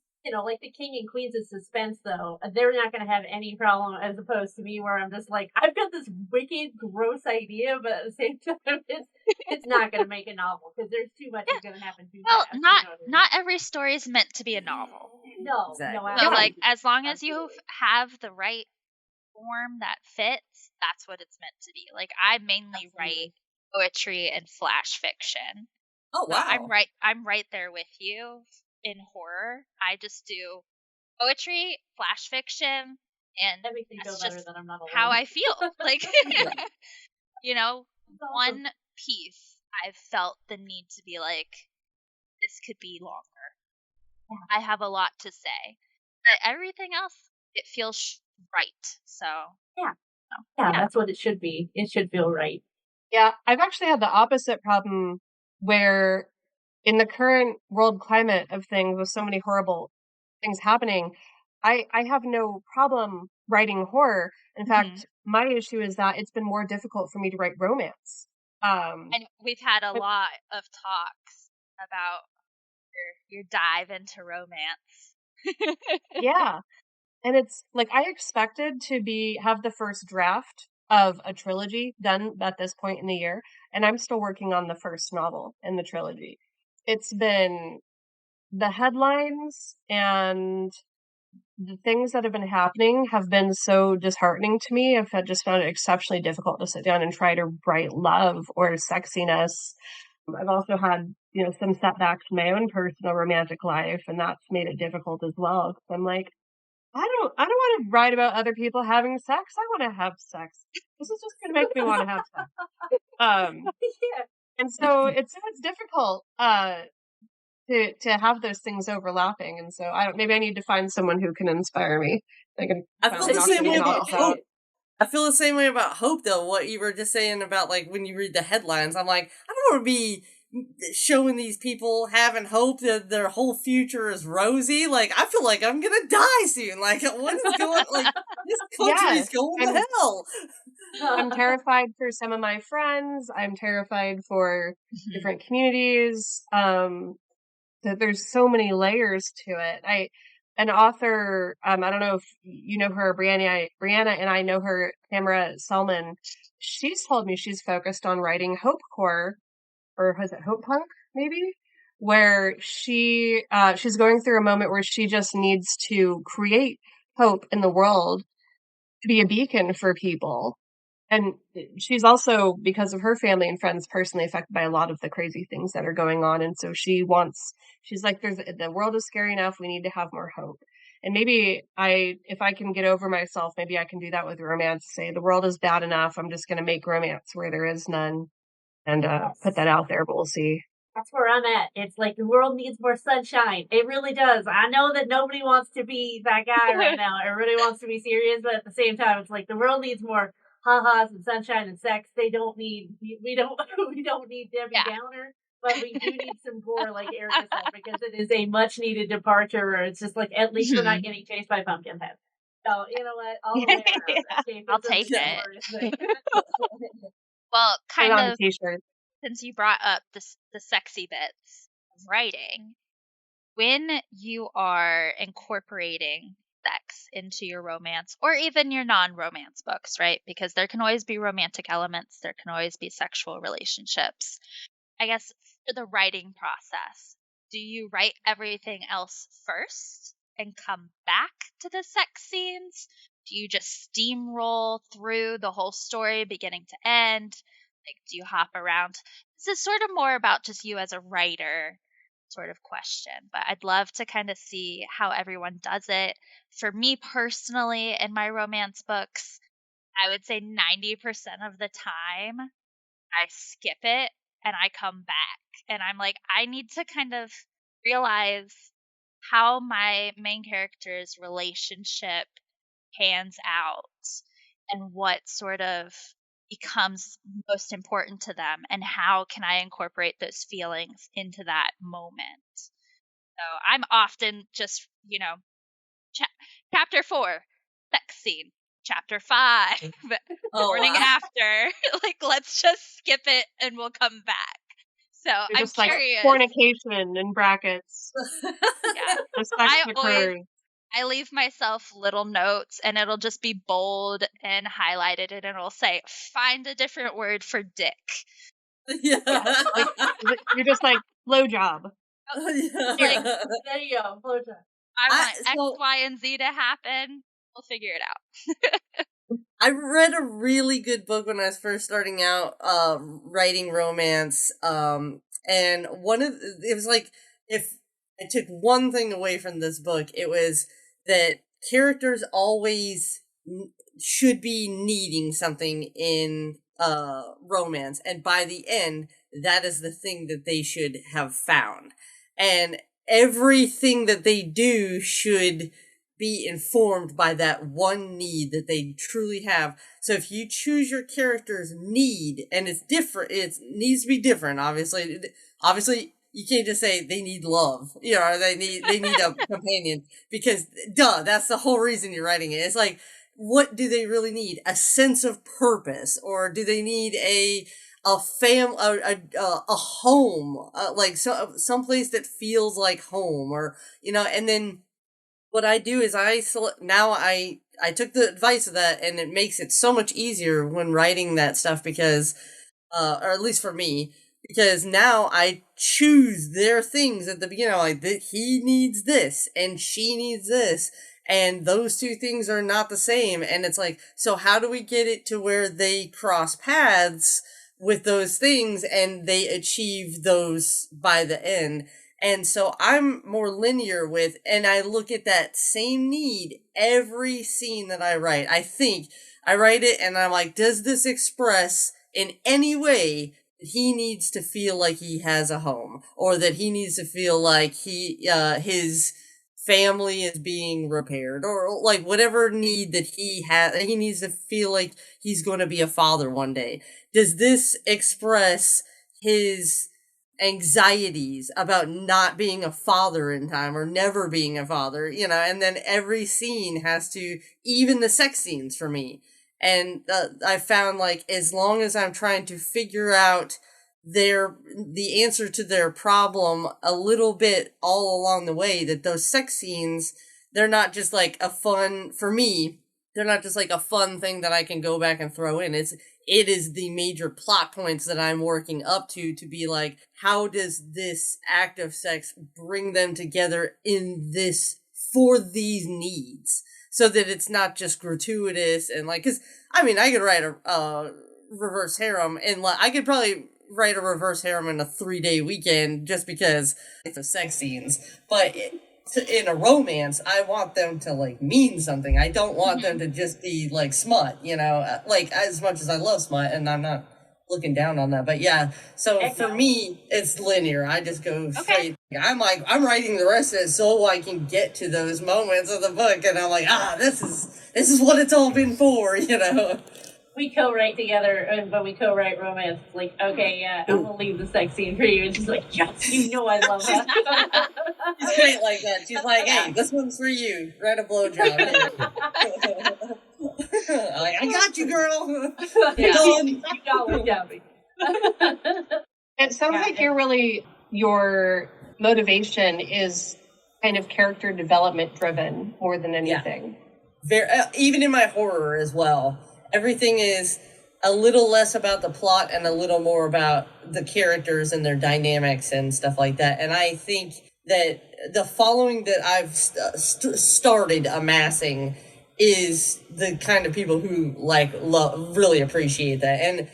Speaker 4: Like the King and Queens of Suspense, though, they're not going to have any problem as opposed to me where I'm just like, I've got this wicked, gross idea, but at the same time, it's not going to make a novel because there's too much is going to happen too fast.
Speaker 2: Not every story is meant to be a novel.
Speaker 4: No,
Speaker 3: exactly.
Speaker 2: So, like, as long as you have the right form that fits, that's what it's meant to be. Like, I mainly write poetry and flash fiction.
Speaker 3: Oh wow!
Speaker 2: So I'm right there with you in horror. I just do poetry, flash fiction, and
Speaker 4: that makes me feel better
Speaker 2: just
Speaker 4: than I'm not alone.
Speaker 2: how I feel. Like, one piece I've felt the need to be like, this could be longer. Yeah. I have a lot to say, but everything else it feels right. So
Speaker 4: yeah, that's what it should be. It should feel right.
Speaker 5: Yeah, I've actually had the opposite problem. Where in the current world climate of things with so many horrible things happening, I have no problem writing horror. In fact, my issue is that it's been more difficult for me to write romance.
Speaker 2: And we've had a lot of talks about your dive into romance.
Speaker 5: Yeah. And it's like I expected to have the first draft of a trilogy done at this point in the year, and I'm still working on the first novel in the trilogy. It's been the headlines and the things that have been happening have been so disheartening to me. I've just found it exceptionally difficult to sit down and try to write love or sexiness. I've also had, some setbacks in my own personal romantic life, and that's made it difficult as well. I'm like, I don't want to write about other people having sex. I want to have sex. This is just going to make me want to have sex. And so it's difficult to have those things overlapping. And so maybe I need to find someone who can inspire me.
Speaker 3: I feel the same way about I feel the same way about hope, though. What you were just saying about like when you read the headlines, I'm like, I don't want to be showing these people having hope that their whole future is rosy. Like, I feel like I'm gonna die soon. Like, what is going? Like, this country's
Speaker 5: Yes,
Speaker 3: going
Speaker 5: I'm
Speaker 3: to hell.
Speaker 5: I'm terrified for some of my friends. I'm terrified for
Speaker 2: Mhm.
Speaker 5: different communities. That there's so many layers to it. An author, I don't know if you know her, Brianna, and I know her, Tamara Selman. She's told me she's focused on writing hope core, or was it hope punk, maybe? Where she's going through a moment where she just needs to create hope in the world to be a beacon for people. And she's also, because of her family and friends, personally affected by a lot of the crazy things that are going on. And so she's like, the world is scary enough. We need to have more hope. And maybe if I can get over myself, maybe I can do that with romance. Say the world is bad enough. I'm just going to make romance where there is none, and put
Speaker 4: Yes.
Speaker 5: that out there. But we'll see.
Speaker 4: That's where I'm at. It's like the world needs more sunshine. It really does. I know that nobody wants to be that guy right now. Everybody wants to be serious, but at the same time, it's like the world needs more ha-has and sunshine and sex. They don't need, we don't, we don't need Debbie
Speaker 2: Yeah.
Speaker 4: Downer, but we do need some gore, like Erica said, because it is a much needed departure where it's just like, at least we're not getting chased by pumpkin heads. So, you know what? I'll wear
Speaker 2: I'll
Speaker 4: escapism
Speaker 2: take
Speaker 4: is the
Speaker 2: it.
Speaker 4: hardest thing.
Speaker 2: Well,
Speaker 5: Put it
Speaker 2: kind
Speaker 5: on a
Speaker 2: of,
Speaker 5: t-shirt.
Speaker 2: since you brought up the sexy bits of writing, when you are incorporating sex into your romance or even your non-romance books, right? Because there can always be romantic elements, there can always be sexual relationships. I guess for the writing process, do you write everything else first and come back to the sex scenes? Do you just steamroll through the whole story beginning to end? Like, do you hop around? This is sort of more about just you as a writer sort of question, but I'd love to kind of see how everyone does it. For me personally, in my romance books, I would say 90% of the time I skip it and I come back and I'm like, I need to kind of realize how my main character's relationship pans out and what sort of becomes most important to them and how can I incorporate those feelings into that moment. So I'm often just, chapter 4, sex scene. Chapter 5,
Speaker 3: Oh
Speaker 2: morning
Speaker 3: wow.
Speaker 2: after. Like, let's just skip it and we'll come back. So
Speaker 5: You're
Speaker 2: I'm
Speaker 5: just like
Speaker 2: curious.
Speaker 5: fornication in brackets.
Speaker 2: Yeah.
Speaker 5: The sex
Speaker 2: I always
Speaker 5: occurs.
Speaker 2: I leave myself little notes and it'll just be bold and highlighted and it'll say, find a different word for dick.
Speaker 3: Yeah.
Speaker 5: Like you're just like blowjob.
Speaker 2: Like,
Speaker 4: There you go, blowjob.
Speaker 2: I want X,
Speaker 3: So
Speaker 2: Y, and Z to happen. We'll figure it out.
Speaker 3: I read a really good book when I was first starting out writing romance. And it was like, if I took one thing away from this book, it was that characters always should be needing something in romance, and by the end, that is the thing that they should have found. And everything that they do should be informed by that one need that they truly have. So if you choose your character's need and it's different, it needs to be different. Obviously, you can't just say they need love, or they need a companion, because duh, that's the whole reason you're writing it. It's like, what do they really need? A sense of purpose, or do they need a home, like some place that feels like home, or and then what I do is I took the advice of that, and it makes it so much easier when writing that stuff, because or at least for me, because now I choose their things at the beginning. I'm like, he needs this and she needs this, and those two things are not the same, and it's like, so how do we get it to where they cross paths with those things and they achieve those by the end? And so I'm more linear with, and I look at that same need every scene that I write. I write it and I'm like, does this express in any way that he needs to feel like he has a home, or that he needs to feel like his family is being repaired, or like whatever need that he has, he needs to feel like he's going to be a father one day. Does this express his anxieties about not being a father in time, or never being a father, and then every scene has to, even the sex scenes for me. And I found, like, as long as I'm trying to figure out the answer to their problem a little bit all along the way, that those sex scenes, they're not just like a fun, for me, they're not just like a fun thing that I can go back and throw in. It is the major plot points that I'm working up to be like, how does this act of sex bring them together in this, for these needs, so that it's not just gratuitous. And like, because I mean, I could write a reverse harem, and like, I could probably write a reverse harem in a 3-day weekend just because it's the sex scenes. But in a romance, I want them to like mean something. I don't want them to just be like smut, like, as much as I love smut, and I'm not looking down on that, but yeah. So for me, it's linear. I just go straight. I'm like, I'm writing the rest of it so I can get to those moments of the book, and I'm like, this is what it's all been for,
Speaker 4: We co-write together, but we co-write romance. Like, okay, yeah, I'm gonna leave the sex scene for you. And she's like, yes, I love that.
Speaker 3: She's great like that. She's like, hey, this one's for you. Write a blowjob. Like, I got you, girl.
Speaker 4: You got one, Gabby.
Speaker 5: It sounds like your motivation is kind of character development driven more than anything.
Speaker 3: Very, even in my horror as well. Everything is a little less about the plot and a little more about the characters and their dynamics and stuff like that. And I think that the following that I've started amassing is the kind of people who like really appreciate that. And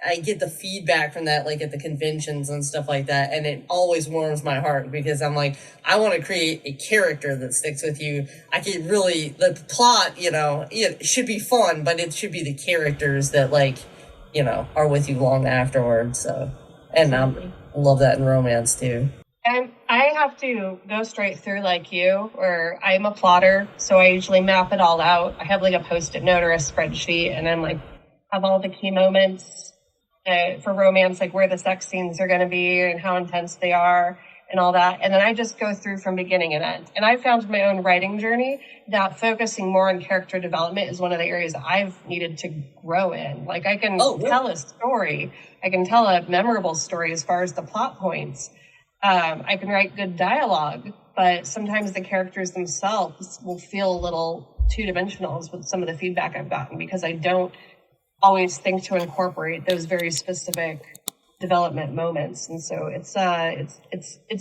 Speaker 3: I get the feedback from that, like at the conventions and stuff like that, and it always warms my heart, because I'm like, I want to create a character that sticks with you. I can really, the plot, it should be fun, but it should be the characters that like, are with you long afterwards. So, and I love that in romance too.
Speaker 5: And I have to go straight through like you, where I'm a plotter, so I usually map it all out. I have like a Post-it note or a spreadsheet, and I'm like, have all the key moments for romance, like where the sex scenes are going to be and how intense they are and all that. And then I just go through from beginning and end. And I found in my own writing journey that focusing more on character development is one of the areas I've needed to grow in. Like, I can tell a story. I can tell a memorable story as far as the plot points. I can write good dialogue, but sometimes the characters themselves will feel a little two-dimensional with some of the feedback I've gotten, because I don't always think to incorporate those very specific development moments. And so it's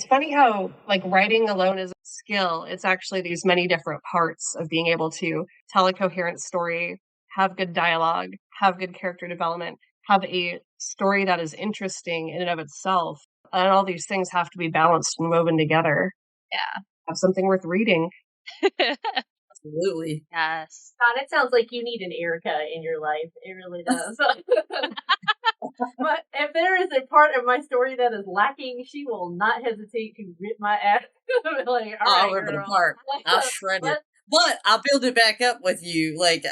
Speaker 5: funny how, like, writing alone is a skill. It's actually these many different parts of being able to tell a coherent story, have good dialogue, have good character development, have a story that is interesting in and of itself. And all these things have to be balanced and woven together.
Speaker 2: Yeah.
Speaker 5: Have something worth reading.
Speaker 3: Absolutely.
Speaker 2: Yes.
Speaker 4: God, it sounds like you need an Erica in your life. It really does. But if there is a part of my story that is lacking, she will not hesitate to rip my ass. Like, all right,
Speaker 3: I'll rip it
Speaker 4: girl.
Speaker 3: apart. I'll shred it. But I'll build it back up with you, like,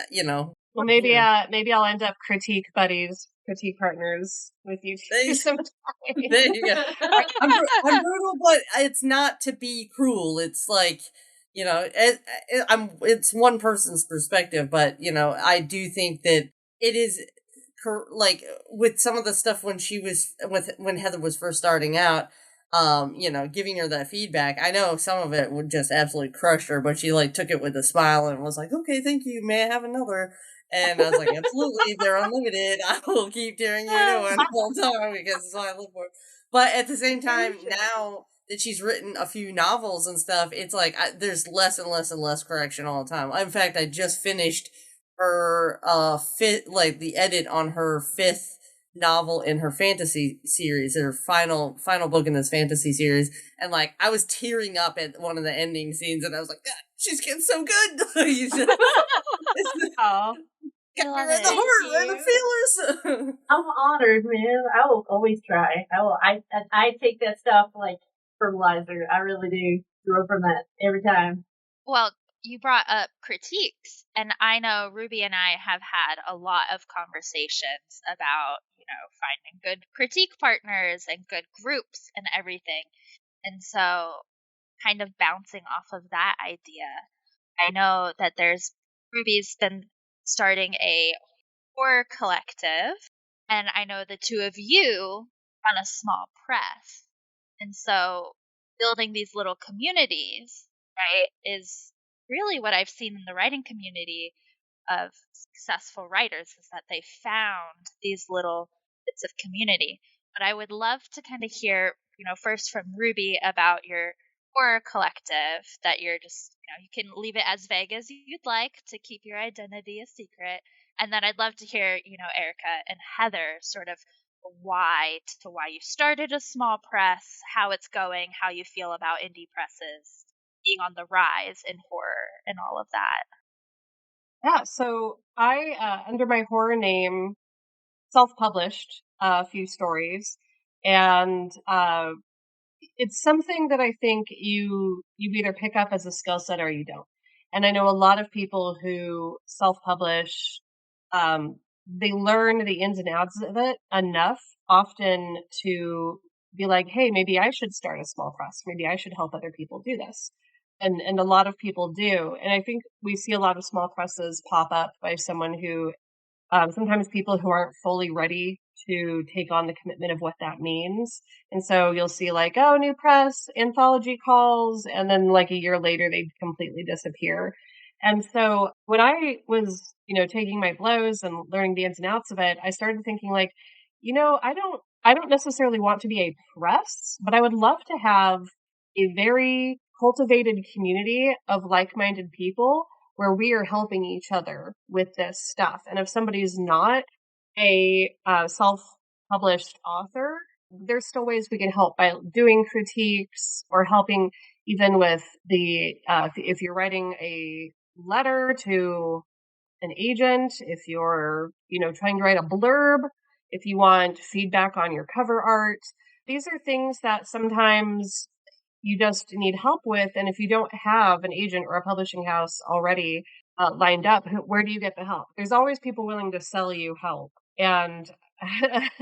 Speaker 5: Well, maybe I'll end up critique partners with you too sometime.
Speaker 3: There you go. I'm brutal, but it's not to be cruel. It's like, it's one person's perspective, but I do think that it is like with some of the stuff when Heather was first starting out, giving her that feedback. I know some of it would just absolutely crush her, but she like took it with a smile and was like, "Okay, thank you. May I have another?" And I was like, absolutely, they're unlimited. I will keep tearing you new one the whole time, because it's what I live for. But at the same time, now that she's written a few novels and stuff, it's like there's less and less and less correction all the time. In fact, I just finished her the edit on her 5th novel in her fantasy series, her final book in this fantasy series, and like I was tearing up at one of the ending scenes, and I was like, God, she's getting so good. You just,
Speaker 5: Oh.
Speaker 3: Get me right in the heart, right in the feelers.
Speaker 4: I'm honored, man. I will always try. I take that stuff like fertilizer. I really do. Draw from that every time.
Speaker 2: Well, you brought up critiques, and I know Ruby and I have had a lot of conversations about, finding good critique partners and good groups and everything. And so, kind of bouncing off of that idea, I know that Ruby's been starting a horror collective, and I know the two of you run a small press. And so building these little communities, right, is really what I've seen in the writing community of successful writers is that they found these little bits of community. But I would love to kind of hear, first from Ruby about your horror collective that you're just, you can leave it as vague as you'd like to keep your identity a secret. And then I'd love to hear, Erica and Heather sort of why you started a small press, how it's going, how you feel about indie presses being on the rise in horror and all of that.
Speaker 5: Yeah, so I, under my horror name, self-published a few stories, and it's something that I think you either pick up as a skill set or you don't. And I know a lot of people who self-publish, they learn the ins and outs of it enough often to be like, hey, maybe I should start a small press. Maybe I should help other people do this. And a lot of people do. And I think we see a lot of small presses pop up by someone who sometimes people who aren't fully ready to take on the commitment of what that means. And so you'll see like, oh, new press, anthology calls, and then like a year later, they completely disappear. And so when I was, taking my blows and learning the ins and outs of it, I started thinking like, I don't necessarily want to be a press, but I would love to have a very cultivated community of like-minded people where we are helping each other with this stuff. And if somebody's not a self-published author, there's still ways we can help by doing critiques or helping even with the, if you're writing a letter to an agent, if you're, trying to write a blurb, if you want feedback on your cover art. These are things that sometimes you just need help with. And if you don't have an agent or a publishing house already lined up, where do you get the help? There's always people willing to sell you help. And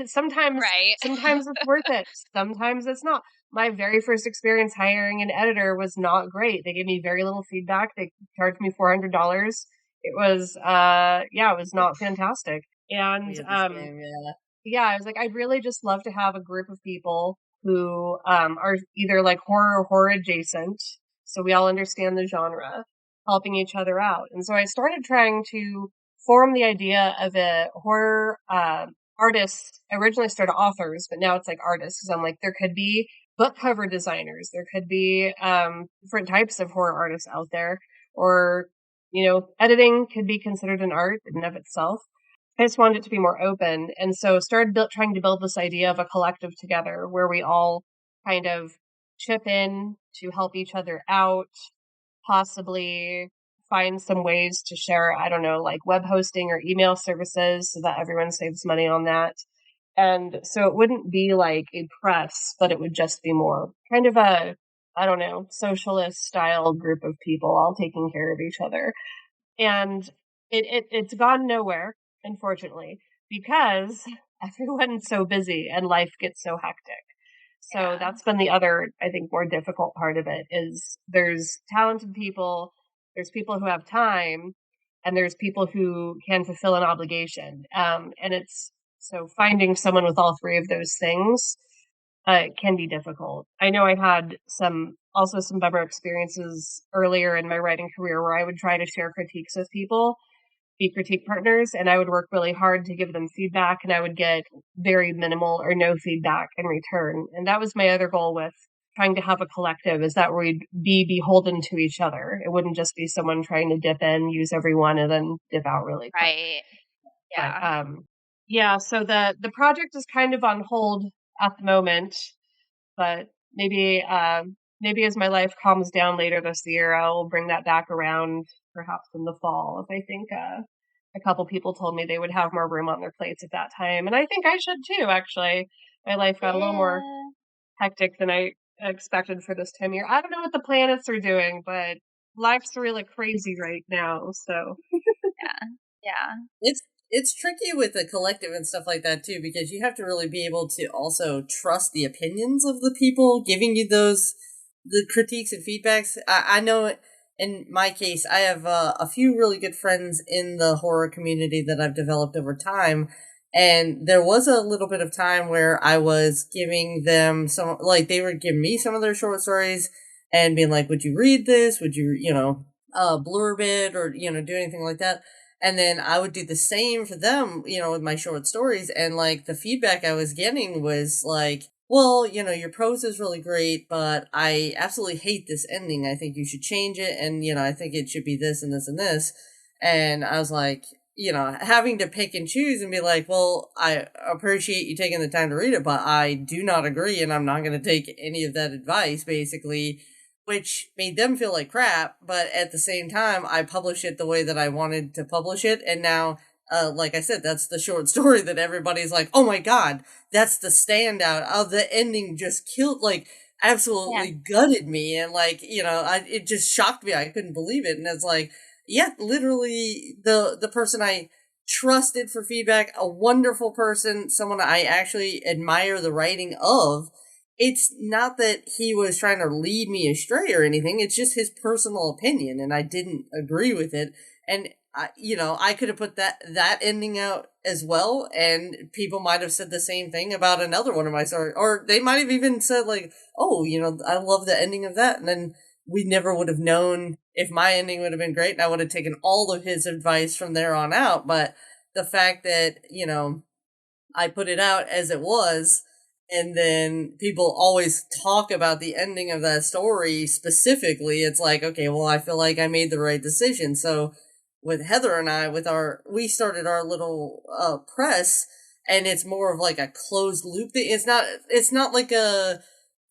Speaker 5: sometimes it's worth it. Sometimes it's not. My very first experience hiring an editor was not great. They gave me very little feedback. They charged me $400. It was, it was not fantastic. And, I was like, I'd really just love to have a group of people who are either like horror or horror adjacent, so we all understand the genre, helping each other out. And so I started trying to form the idea of a horror artist. I originally started authors, but now it's like artists, because I'm like, there could be book cover designers, there could be different types of horror artists out there, or, editing could be considered an art in and of itself. I just wanted it to be more open. And so started trying to build this idea of a collective together where we all kind of chip in to help each other out, possibly find some ways to share, I don't know, like web hosting or email services so that everyone saves money on that. And so it wouldn't be like a press, but it would just be more kind of a, I don't know, socialist style group of people all taking care of each other. And it's gone nowhere, unfortunately, because everyone's so busy and life gets so hectic. So that's been the other, I think, more difficult part of it is there's talented people, there's people who have time, and there's people who can fulfill an obligation. And it's so finding someone with all three of those things can be difficult. I know I had some bummer experiences earlier in my writing career where I would try to share critiques with people, be critique partners, and I would work really hard to give them feedback, and I would get very minimal or no feedback in return. And that was my other goal with trying to have a collective, is that we'd be beholden to each other. It wouldn't just be someone trying to dip in, use everyone, and then dip out really quick.
Speaker 2: Right.
Speaker 5: Yeah. But, so the project is kind of on hold at the moment, but maybe as my life calms down later this year, I'll bring that back around, perhaps in the fall. If I think a couple people told me they would have more room on their plates at that time, and I think I should too. Actually, my life got a little more hectic than I expected for this time of year. I don't know what the planets are doing, but life's really crazy right now. So
Speaker 2: Yeah.
Speaker 3: It's tricky with the collective and stuff like that too, because you have to really be able to also trust the opinions of the people giving you the critiques and feedbacks. I know in my case, I have a few really good friends in the horror community that I've developed over time. And there was a little bit of time where I was giving them some, like, they were giving me some of their short stories and being like, would you read this? Would you, blurb it or, do anything like that? And then I would do the same for them, with my short stories. And like the feedback I was getting was like, well, your prose is really great, but I absolutely hate this ending. I think you should change it. And, I think it should be this and this and this. And I was like, having to pick and choose and be like, well, I appreciate you taking the time to read it, but I do not agree. And I'm not going to take any of that advice, basically, which made them feel like crap. But at the same time, I published it the way that I wanted to publish it. And now, like I said, that's the short story that everybody's like, oh my God, that's the standout. Oh, the ending just killed, like, absolutely gutted me. And like, it just shocked me. I couldn't believe it. And it's like, yeah, literally the person I trusted for feedback, a wonderful person, someone I actually admire the writing of. It's not that he was trying to lead me astray or anything. It's just his personal opinion, and I didn't agree with it. And I could have put that ending out as well, and people might have said the same thing about another one of my stories, or they might have even said like, "Oh, I love the ending of that," and then we never would have known if my ending would have been great, and I would have taken all of his advice from there on out. But the fact that I put it out as it was, and then people always talk about the ending of that story specifically. It's like, okay, well, I feel like I made the right decision. So with Heather and I, we started our little press, and it's more of like a closed loop thing. It's not like a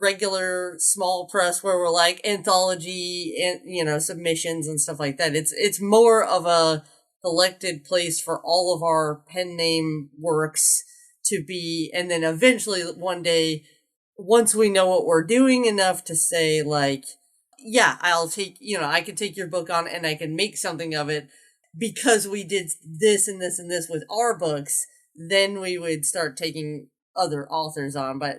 Speaker 3: regular small press where we're like anthology and submissions and stuff like that. It's more of a collected place for all of our pen name works to be, and then eventually one day, once we know what we're doing enough to say like, yeah, I'll take, I can take your book on and I can make something of it because we did this and this and this with our books, then we would start taking other authors on. But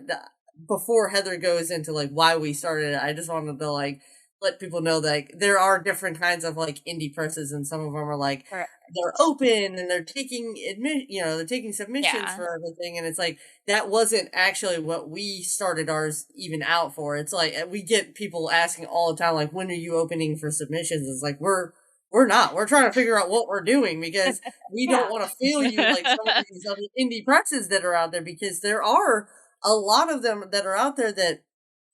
Speaker 3: before Heather goes into like why we started it, I just wanted to like let people know that like, there are different kinds of like indie presses, and some of them are like they're open and they're taking they're taking submissions for everything, and it's like that wasn't actually what we started ours even out for. It's like we get people asking all the time like, when are you opening for submissions? It's like we're not. We're trying to figure out what we're doing because we don't want to fail you like some of these other indie presses that are out there, because there are a lot of them that are out there that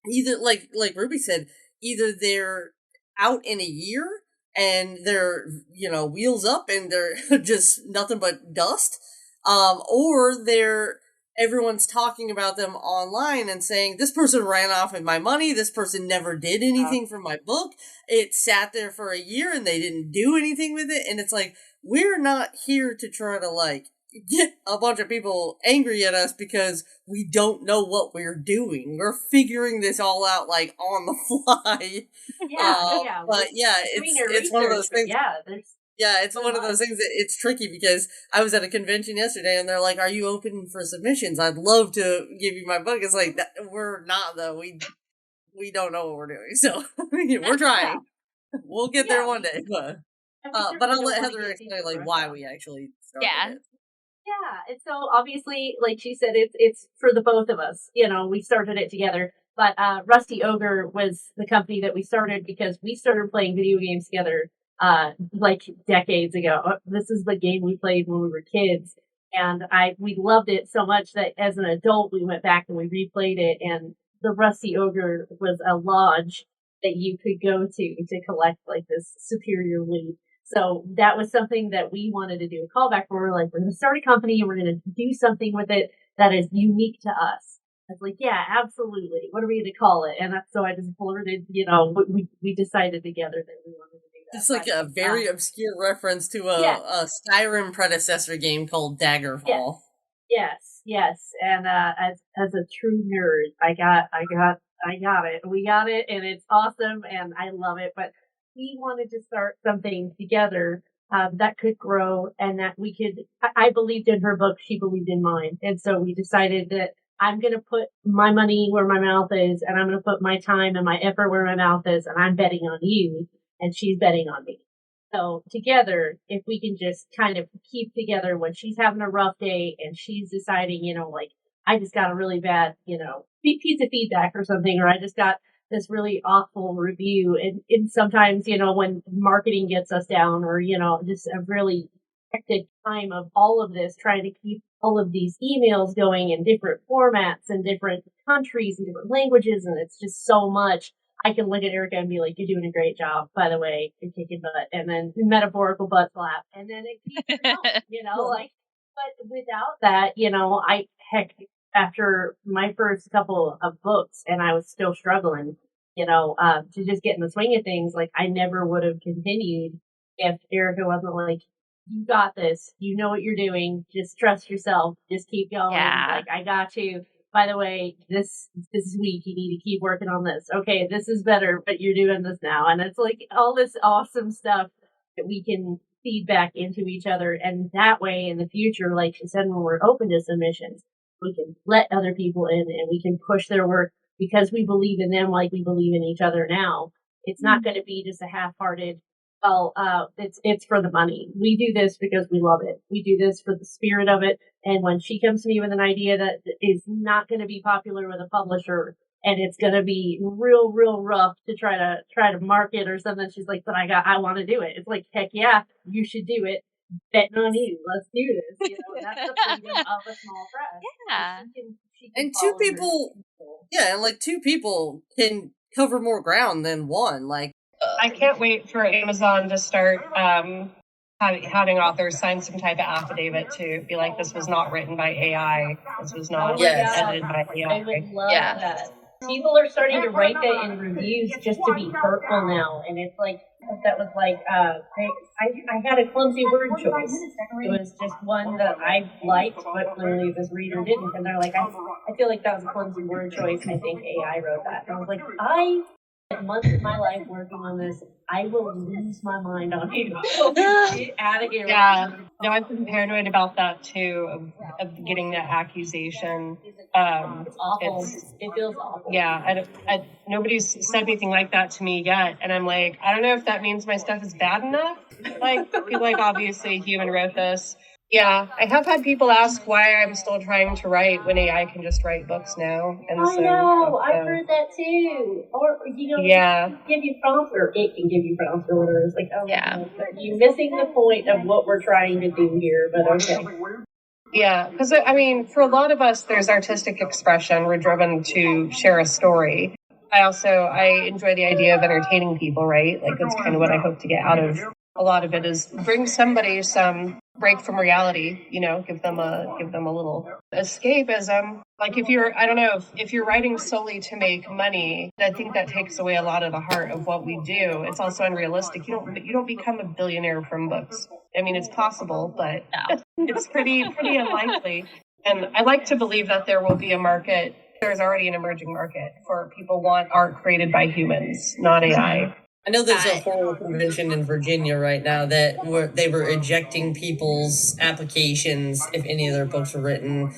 Speaker 3: either like Ruby said, either they're out in a year and they're wheels up and they're just nothing but dust, or everyone's talking about them online and saying this person ran off with my money, this person never did anything for my book, it sat there for a year and they didn't do anything with it. And it's like, we're not here to try to like get a bunch of people angry at us because we don't know what we're doing. We're figuring this all out like on the fly. But yeah, it's one of those things. It's one of those things that it's tricky because I was at a convention yesterday and they're like, "Are you open for submissions? I'd love to give you my book." It's like we're not though. We don't know what we're doing, so we're trying. We'll get there one day, but I'll let Heather explain like why we actually started it.
Speaker 4: Yeah, and so obviously, like she said, it's for the both of us. We started it together. But Rusty Ogre was the company that we started because we started playing video games together like decades ago. This is the game we played when we were kids, and we loved it so much that as an adult we went back and we replayed it. And the Rusty Ogre was a lodge that you could go to collect like this superior loot. So that was something that we wanted to do a callback for. We're like, we're going to start a company and we're going to do something with it that is unique to us. I was like, yeah, absolutely. What are we going to call it? And so I just blurted, we decided together that we wanted to do that.
Speaker 3: It's like a very obscure reference to a Skyrim predecessor game called Daggerfall.
Speaker 4: Yes. And as a true nerd, I got I got it. We got it, and it's awesome, and I love it. But we wanted to start something together that could grow, and that we could. I believed in her book; she believed in mine, and so we decided that I'm going to put my money where my mouth is, and I'm going to put my time and my effort where my mouth is, and I'm betting on you, and she's betting on me. So together, if we can just kind of keep together when she's having a rough day and she's deciding, like, I just got a really bad, piece of feedback or something, or I just got this really awful review. And sometimes, when marketing gets us down, or, just a really hectic time of all of this, trying to keep all of these emails going in different formats and different countries and different languages. And it's just so much. I can look at Erica and be like, you're doing a great job, by the way, you're kicking butt, and then metaphorical butt slap, and then it keeps going, but without that, after my first couple of books, and I was still struggling, to just get in the swing of things, like, I never would have continued if Erica wasn't like, you got this, you know what you're doing, just trust yourself, just keep going, like, I got you. By the way, this week you need to keep working on this. Okay, this is better, but you're doing this now. And it's like all this awesome stuff that we can feed back into each other. And that way in the future, like she said, when we're open to submissions, we can let other people in and we can push their work because we believe in them like we believe in each other now. It's not going to be just a half-hearted, it's for the money. We do this because we love it. We do this for the spirit of it. And when she comes to me with an idea that is not going to be popular with a publisher, and it's going to be real, real rough to try to market or something, she's like, but I want to do it. It's like, heck yeah, you should do it. Betting on you. Let's do this. That's the freedom of a small press.
Speaker 2: Yeah.
Speaker 4: She can
Speaker 3: And two people, and like two people can cover more ground than one. Like,
Speaker 5: I can't wait for Amazon to start having authors sign some type of affidavit to be like, this was not written by AI. This was not edited by AI.
Speaker 4: I would love that. People are starting to write that in reviews just to be hurtful now. And it's like, that was like, I had a clumsy word choice. It was just one that I liked, but clearly this reader didn't. And they're like, I feel like that was a clumsy word choice. I think AI wrote that. And I was like, months of my life working on this, I will lose my mind on you. Get out of here.
Speaker 5: Yeah, no, I've been paranoid about that too, of getting that accusation.
Speaker 4: It's awful. It feels awful.
Speaker 5: Yeah, nobody's said anything like that to me yet, and I'm like, I don't know if that means my stuff is bad enough. Like, obviously a human wrote this. Yeah, I have had people ask why I'm still trying to write when AI can just write books now. And
Speaker 4: I know, I've heard that too. Or,
Speaker 5: yeah.
Speaker 4: give you prompts, or it can give you prompts or whatever. It's like, oh, yeah. You're missing the point of what we're trying to do here, but okay.
Speaker 5: Yeah, because, I mean, for a lot of us, there's artistic expression. We're driven to share a story. I enjoy the idea of entertaining people, right? Like, that's kind of what I hope to get out of a lot of it, is bring somebody some break from reality, give them a little escapism. Like, if you're writing solely to make money, I think that takes away a lot of the heart of what we do. It's also unrealistic. You don't become a billionaire from books. I mean, it's possible, but it's pretty unlikely. And I like to believe that there will be a market. There's already an emerging market for people want art created by humans, not AI.
Speaker 3: I know there's a whole convention in Virginia right now that they were ejecting people's applications if any of their books were written,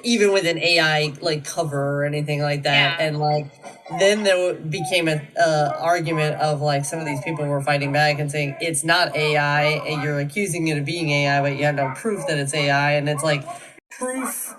Speaker 3: even with an AI like cover or anything like that. Yeah. And like then there became an argument of like some of these people were fighting back and saying it's not AI, and you're accusing it of being AI, but you have no proof that it's AI. And it's like proof.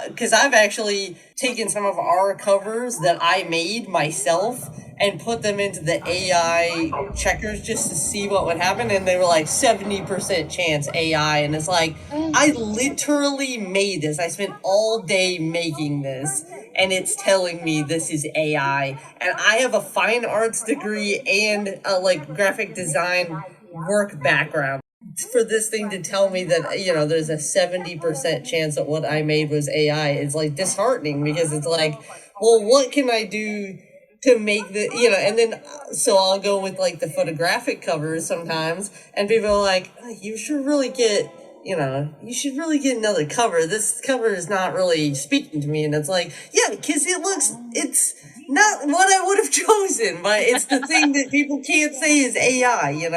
Speaker 3: Because I've actually taken some of our covers that I made myself and put them into the AI checkers just to see what would happen, and they were like 70% chance AI, and it's like, I literally made this. I spent all day making this, and it's telling me this is AI, and I have a fine arts degree and a like graphic design work background. For this thing to tell me that, there's a 70% chance that what I made was AI, it's like disheartening, because it's like, well, what can I do to make the, and then, so I'll go with like the photographic covers sometimes, and people are like, oh, you should really get, you should really get another cover. This cover is not really speaking to me. And it's like, yeah, because it's not what I would have chosen, but it's the thing that people can't say is AI, and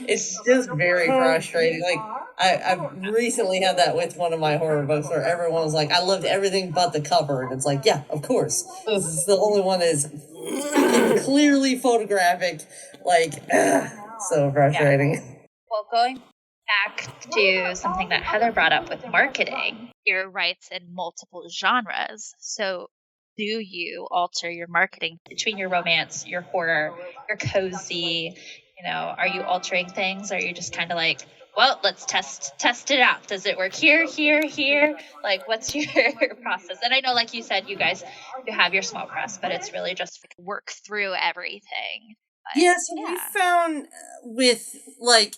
Speaker 3: it's just very frustrating. Like, I've recently had that with one of my horror books where everyone was like, I loved everything but the cover. And it's like, yeah, of course. This is the only one that is clearly photographic. Like, so frustrating.
Speaker 2: Well, going back to something that Heather brought up with marketing, your writes in multiple genres. So do you alter your marketing between your romance, your horror, your cozy? Are you altering things? Or are you just kind of like, well, let's test it out. Does it work here? Like, what's your process? And I know, like you said, you have your small press, but it's really just work through everything. But,
Speaker 3: yeah, so we found with, like,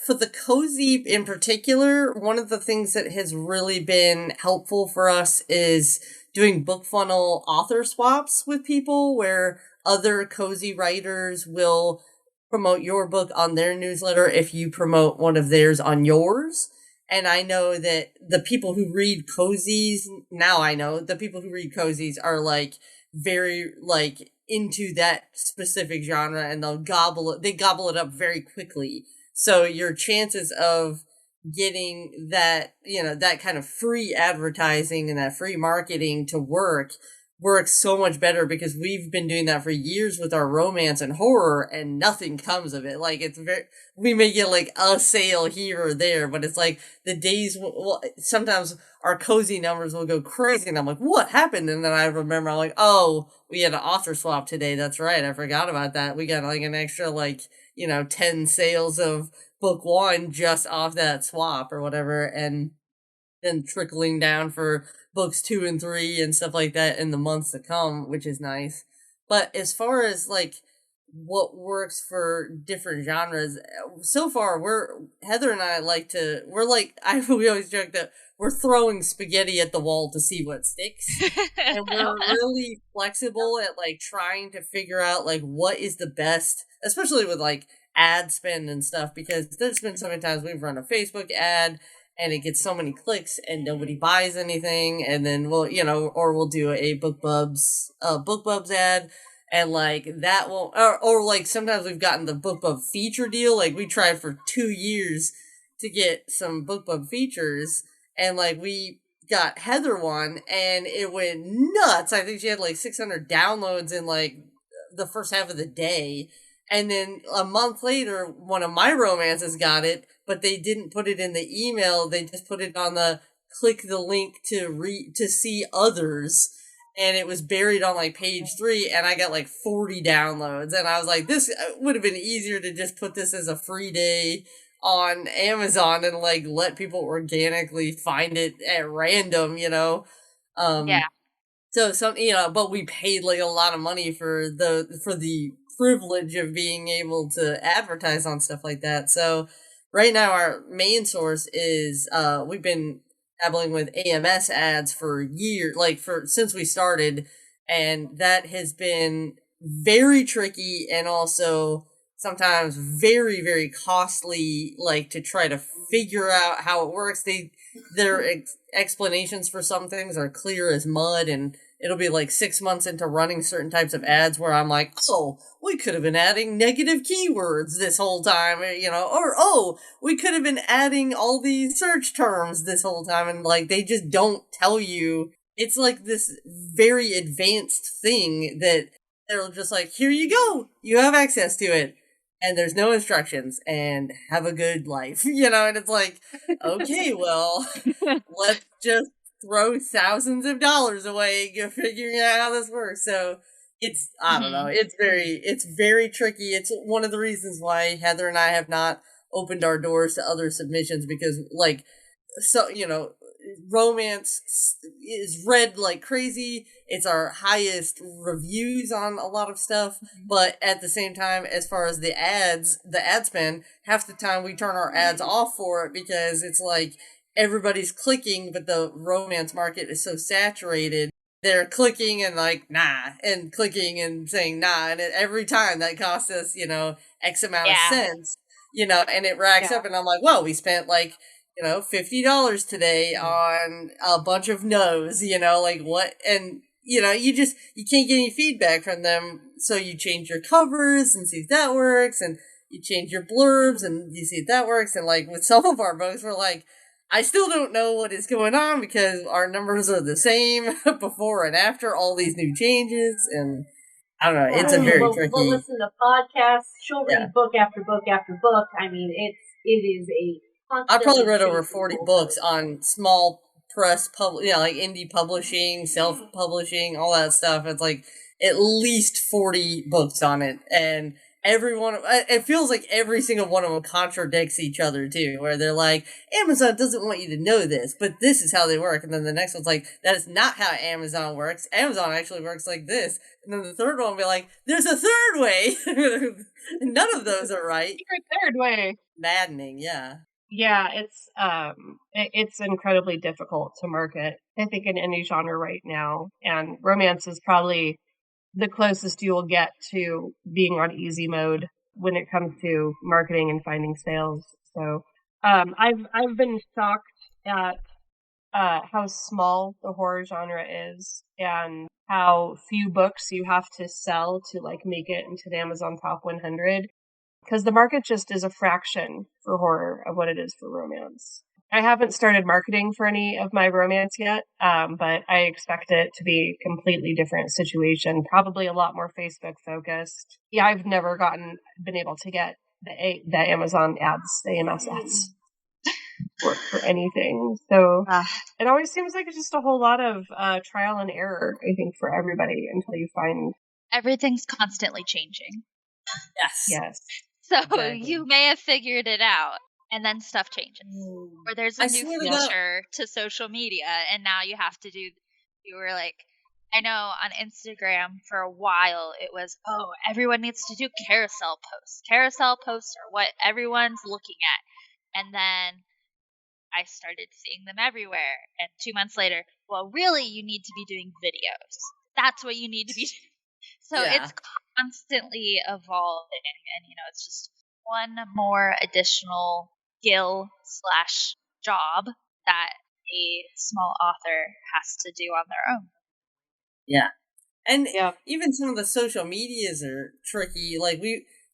Speaker 3: for the cozy in particular, one of the things that has really been helpful for us is doing book funnel author swaps with people where other cozy writers will promote your book on their newsletter if you promote one of theirs on yours. And I know that the people who read cozies, now I know the people who read cozies are like very like into that specific genre, and they gobble it up very quickly. So your chances of getting that, that kind of free advertising and that free marketing to works so much better, because we've been doing that for years with our romance and horror and nothing comes of it. Like, we may get like a sale here or there, but it's like the days, sometimes our cozy numbers will go crazy and I'm like, what happened? And then I remember, I'm like, oh, we had an author swap today. That's right. I forgot about that. We got like an extra 10 sales of book one just off that swap or whatever, and then trickling down for books 2 and 3 and stuff like that in the months to come, which is nice. But as far as like what works for different genres, so far Heather and I we always joke that we're throwing spaghetti at the wall to see what sticks. And we're really flexible at like trying to figure out like what is the best, especially with like ad spend and stuff, because there's been so many times we've run a Facebook ad and it gets so many clicks and nobody buys anything, and then we'll do a BookBubs ad, and like that will, or like sometimes we've gotten the BookBub feature deal. Like, we tried for 2 years to get some BookBub features, and like we got Heather one and it went nuts. I think she had like 600 downloads in like the first half of the day. And then a month later, one of my romances got it, but they didn't put it in the email. They just put it on the click the link to see others. And it was buried on like page 3, and I got like 40 downloads. And I was like, this would have been easier to just put this as a free day on Amazon and like let people organically find it at random,
Speaker 2: Yeah.
Speaker 3: So but we paid like a lot of money for the privilege of being able to advertise on stuff like that. So right now our main source is we've been dabbling with AMS ads for years, since we started, and that has been very tricky and also sometimes very, very costly, like to try to figure out how it works. Their explanations for some things are clear as mud, and it'll be like 6 months into running certain types of ads where I'm like, oh, we could have been adding negative keywords this whole time, or, oh, we could have been adding all these search terms this whole time. And like, they just don't tell you. It's like this very advanced thing that they're just like, here you go. You have access to it. And there's no instructions, and have a good life, and it's like, okay, well, let's just throw thousands of dollars away figuring out how this works. So I don't know, it's very tricky. It's one of the reasons why Heather and I have not opened our doors to other submissions, because romance is read like crazy. It's our highest reviews on a lot of stuff, but at the same time, as far as the ad spend, half the time we turn our ads off for it, because it's like everybody's clicking, but the romance market is so saturated. They're clicking and like, nah, and clicking and saying nah, and every time that costs us, X amount of cents. and it racks
Speaker 5: Yeah.
Speaker 3: up, and I'm like, well, we spent like, $50 today on a bunch of no's, like what, and you can't get any feedback from them, so you change your covers and see if that works, and you change your blurbs and you see if that works, and like with some of our books, we're like, I still don't know what is going on because our numbers are the same before and after all these new changes, and I don't know, it's a very tricky.
Speaker 4: We'll listen to podcasts. She'll read book after book after book. I mean, it is a
Speaker 3: I probably read over
Speaker 4: changing
Speaker 3: 40
Speaker 4: goalpost.
Speaker 3: books on small press like indie publishing, self-publishing, all that stuff. It's like at least 40 books on it, and it feels like every single one of them contradicts each other too, where they're like, Amazon doesn't want you to know this, but this is how they work, and then the next one's like, that is not how Amazon works. Amazon actually works like this, and then the third one will be like, there's a third way. None of those are right.
Speaker 5: Third way.
Speaker 3: Maddening, yeah.
Speaker 5: Yeah, it's incredibly difficult to market, I think, in any genre right now, and romance is probably the closest you will get to being on easy mode when it comes to marketing and finding sales. So, I've been shocked at how small the horror genre is and how few books you have to sell to like make it into the Amazon Top 100. Because the market just is a fraction for horror of what it is for romance. I haven't started marketing for any of my romance yet, but I expect it to be a completely different situation, probably a lot more Facebook focused. Yeah, I've never been able to get the Amazon ads, the AMS ads work for anything. So it always seems like it's just a whole lot of trial and error, I think, for everybody until you find...
Speaker 2: Everything's constantly changing.
Speaker 3: Yes.
Speaker 2: So
Speaker 3: Exactly.
Speaker 2: you may have figured it out, and then stuff changes. Or there's a
Speaker 3: I
Speaker 2: new
Speaker 3: swear to God.
Speaker 2: feature to social media, and now you have to do. You were like, I know on Instagram for a while it was, everyone needs to do carousel posts. Carousel posts are what everyone's looking at, and then I started seeing them everywhere. And 2 months later, well, really, you need to be doing videos. That's what you need to be doing. So it's constantly evolving, and it's just one more additional skill / job that a small author has to do on their own.
Speaker 3: Yeah. And even some of the social medias are tricky. Like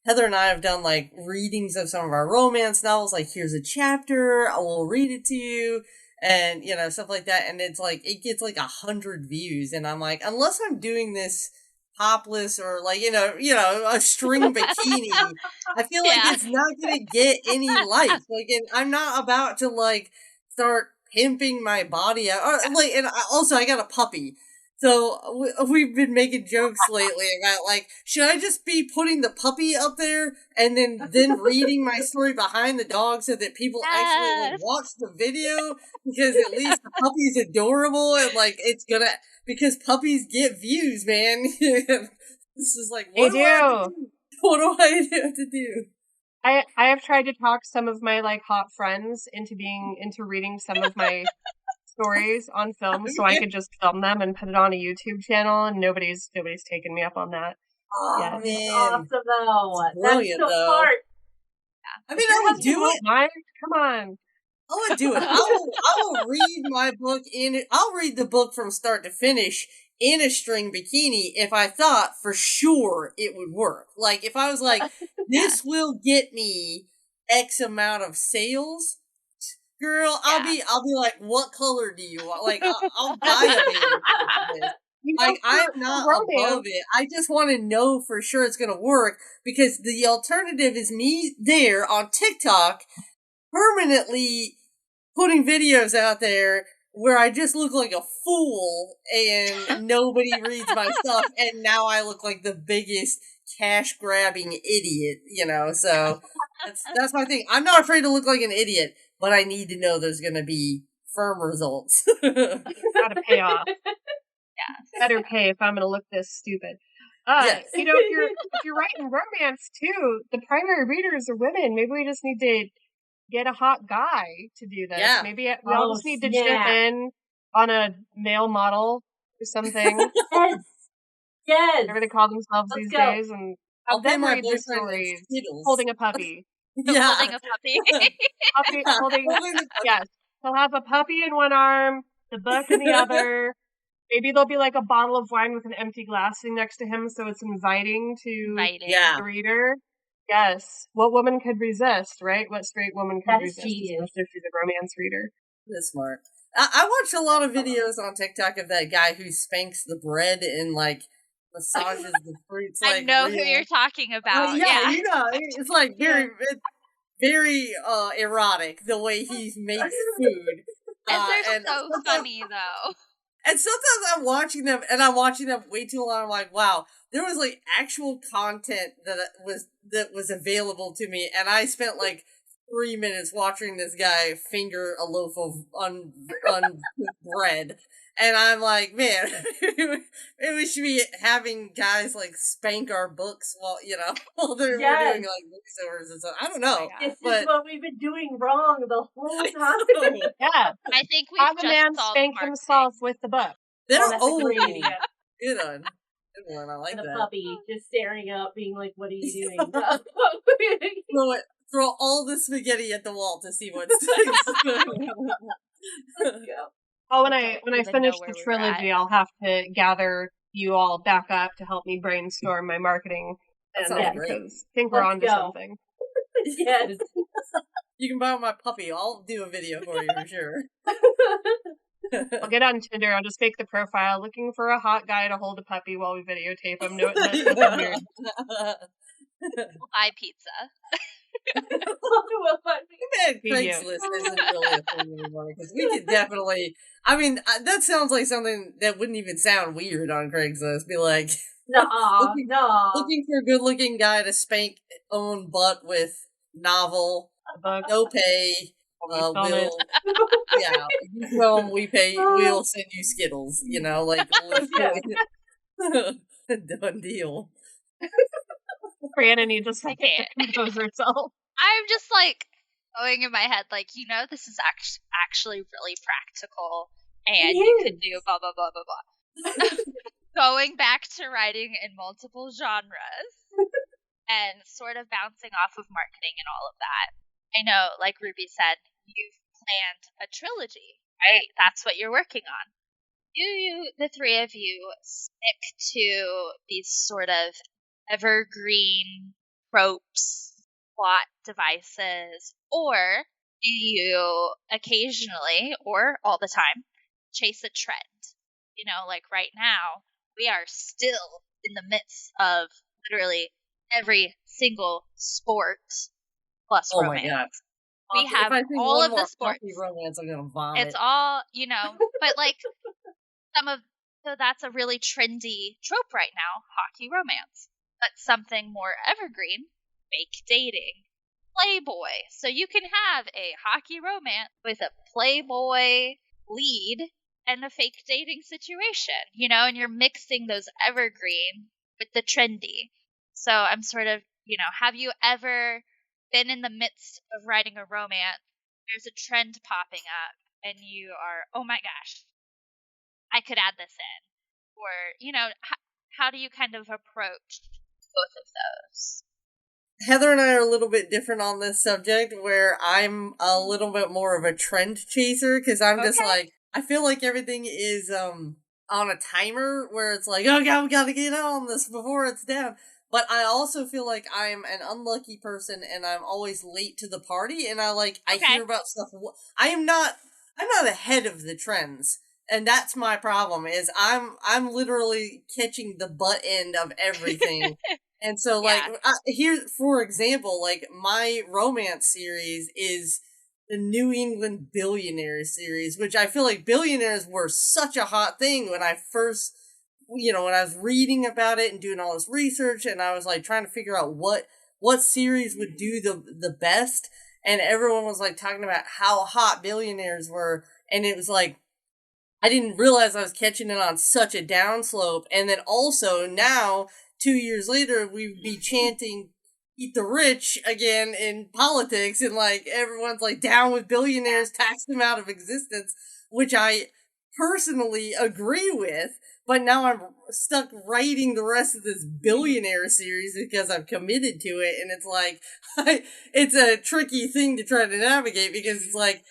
Speaker 3: Heather and I have done like readings of some of our romance novels, like here's a chapter, I will read it to you, and stuff like that, and it's like it gets like 100 views, and I'm like, unless I'm doing this topless or like a string bikini, I feel like it's not gonna get any likes. Like, and I'm not about to like start pimping my body out. Or, like, and I got a puppy. So we've been making jokes lately about like, should I just be putting the puppy up there and then reading my story behind the dog so that people actually like watch the video, because at least the puppy's adorable and like it's gonna, because puppies get views, man. This is like, what do I have to do? What do I have to do?
Speaker 5: I have tried to talk some of my like hot friends into reading some of my stories on film, so I could just film them and put it on a YouTube channel, and nobody's taken me up on that.
Speaker 3: Oh
Speaker 5: yet.
Speaker 3: man,
Speaker 4: awesome though.
Speaker 3: Brilliant,
Speaker 4: That's so
Speaker 3: though.
Speaker 4: smart.
Speaker 3: I mean, I would do it.
Speaker 5: Mike, come on.
Speaker 3: I would do it. I will read my book I'll read the book from start to finish in a string bikini if I thought for sure it would work. Like if I was like, this will get me X amount of sales. Girl, I'll be like, what color do you want? Like, I'll buy a banner for this. Like, I'm not above it. I just want to know for sure it's going to work, because the alternative is me there on TikTok permanently putting videos out there where I just look like a fool and nobody reads my stuff, and now I look like the biggest cash grabbing idiot, so that's my thing. I'm not afraid to look like an idiot, but I need to know there's going to be firm results.
Speaker 5: Gotta pay off. Yeah, better pay if I'm going to look this stupid.
Speaker 3: Yes.
Speaker 5: If you're writing romance too, the primary readers are women. Maybe we just need to get a hot guy to do this.
Speaker 3: Yeah.
Speaker 5: Maybe we all just need to chip in on a male model or something.
Speaker 4: Yes.
Speaker 5: Whatever they call themselves these days, and
Speaker 3: I'll
Speaker 5: have
Speaker 3: pay
Speaker 5: them
Speaker 3: my
Speaker 5: read the
Speaker 3: boyfriend
Speaker 5: stories
Speaker 3: Skittles.
Speaker 5: holding a puppy.
Speaker 3: Yeah.
Speaker 2: Holding a puppy.
Speaker 5: Puppy holding,
Speaker 3: Holding the-
Speaker 5: yes. He'll have a puppy in one arm, the book in the other. Maybe there'll be like a bottle of wine with an empty glass sitting next to him, so it's inviting to
Speaker 2: Inviting.
Speaker 3: Yeah.
Speaker 5: the reader. Yes. What woman could resist, right? What straight woman could
Speaker 4: That's
Speaker 5: resist,
Speaker 4: genius.
Speaker 5: especially if she's a romance reader?
Speaker 3: That's smart. I watch a lot of videos on TikTok of that guy who spanks the bread and like massages the fruits.
Speaker 2: I
Speaker 3: Like
Speaker 2: know who
Speaker 3: real-
Speaker 2: you're talking about.
Speaker 3: yeah,
Speaker 2: Yeah.
Speaker 3: you know, it's like very erotic the way he makes food.
Speaker 2: And they're so
Speaker 3: sometimes-
Speaker 2: funny though.
Speaker 3: And sometimes I'm watching them, and I'm watching them way too long. I'm like, wow, there was like actual content that was available to me, and I spent like 3 minutes watching this guy finger a loaf of uncooked bread, and I'm like, man, maybe we should be having guys like spank our books while while we're
Speaker 4: Yes.
Speaker 3: doing like voiceovers and stuff. I don't know.
Speaker 2: God.
Speaker 4: This is
Speaker 3: But-
Speaker 4: what we've been doing wrong the whole time.
Speaker 5: Yeah.
Speaker 2: I think we've
Speaker 5: Have a
Speaker 2: just
Speaker 5: man
Speaker 2: solved
Speaker 5: spank
Speaker 2: marketing.
Speaker 5: himself with the book.
Speaker 3: They
Speaker 4: Oh,
Speaker 3: don't.
Speaker 4: that's a great
Speaker 3: Oh,
Speaker 4: idea.
Speaker 3: good one. Good one. I like
Speaker 4: And a
Speaker 3: that.
Speaker 4: puppy just staring up, being like, "What are you doing?"
Speaker 3: Throw all the spaghetti at the wall to see what sticks.
Speaker 5: Oh, when
Speaker 2: I
Speaker 5: I
Speaker 2: don't even
Speaker 5: finish
Speaker 2: know where
Speaker 5: the
Speaker 2: we were at.
Speaker 5: trilogy, I'll have to gather you all back up to help me brainstorm my marketing.
Speaker 3: That
Speaker 5: And
Speaker 3: sounds great.
Speaker 5: because I think we're
Speaker 4: Let's
Speaker 5: onto
Speaker 4: go.
Speaker 5: something.
Speaker 4: Yes.
Speaker 3: You can buy my puppy. I'll do a video for you for sure.
Speaker 5: I'll get on Tinder. I'll just make the profile looking for a hot guy to hold a puppy while we videotape him. No, nothing weird.
Speaker 2: Buy pizza.
Speaker 3: Man,
Speaker 5: Video.
Speaker 3: Craigslist isn't really a thing anymore because we could definitely. I mean, that sounds like something that wouldn't even sound weird on Craigslist. Be like,
Speaker 4: No, no.
Speaker 3: looking for a good-looking guy to spank own butt with novel,
Speaker 5: The book.
Speaker 3: no pay.
Speaker 5: We film it.
Speaker 3: Yeah, you film, we pay, we'll send you Skittles. Like done deal.
Speaker 5: Brianna needs a
Speaker 2: I
Speaker 5: second
Speaker 2: can't.
Speaker 5: to compose herself.
Speaker 2: I'm just like going in my head, like, this is actually really practical, and you could do blah blah blah blah blah. Going back to writing in multiple genres and sort of bouncing off of marketing and all of that. I know, like Ruby said, you've planned a trilogy, right? That's what you're working on. Do you, the three of you, stick to these sort of evergreen tropes, plot devices, or do you occasionally, or all the time, chase a trend? Like right now, we are still in the midst of literally every single sport plus
Speaker 3: Oh
Speaker 2: romance.
Speaker 3: my god!
Speaker 2: We have
Speaker 3: if I think
Speaker 2: all
Speaker 3: one
Speaker 2: of the
Speaker 3: more
Speaker 2: sports.
Speaker 3: puppy romance, I'm gonna vomit.
Speaker 2: It's all, but like so that's a really trendy trope right now, hockey romance. But something more evergreen, fake dating, Playboy. So you can have a hockey romance with a Playboy lead and a fake dating situation, and you're mixing those evergreen with the trendy. So I'm sort of, have you ever been in the midst of writing a romance? There's a trend popping up, and you are, oh my gosh, I could add this in. Or, how do you kind of approach both of those?
Speaker 3: Heather and I are a little bit different on this subject, where I'm a little bit more of a trend chaser because I'm just
Speaker 2: Okay.
Speaker 3: like, I feel like everything is on a timer where it's like, oh god, we gotta get on this before it's down. But I also feel like I'm an unlucky person and I'm always late to the party, and I
Speaker 2: Okay.
Speaker 3: hear about stuff. I'm not ahead of the trends. And that's my problem is I'm literally catching the butt end of everything. And so here, for example, like my romance series is the New England Billionaires series, which I feel like billionaires were such a hot thing when I first, when I was reading about it and doing all this research, and I was like trying to figure out what series would do the best, and everyone was like talking about how hot billionaires were, and it was like, I didn't realize I was catching it on such a downslope. And then also now, 2 years later, we'd be chanting "Eat the Rich" again in politics, and like everyone's like down with billionaires, tax them out of existence, which I personally agree with, but now I'm stuck writing the rest of this billionaire series because I'm committed to it, and it's like, it's a tricky thing to try to navigate because it's like,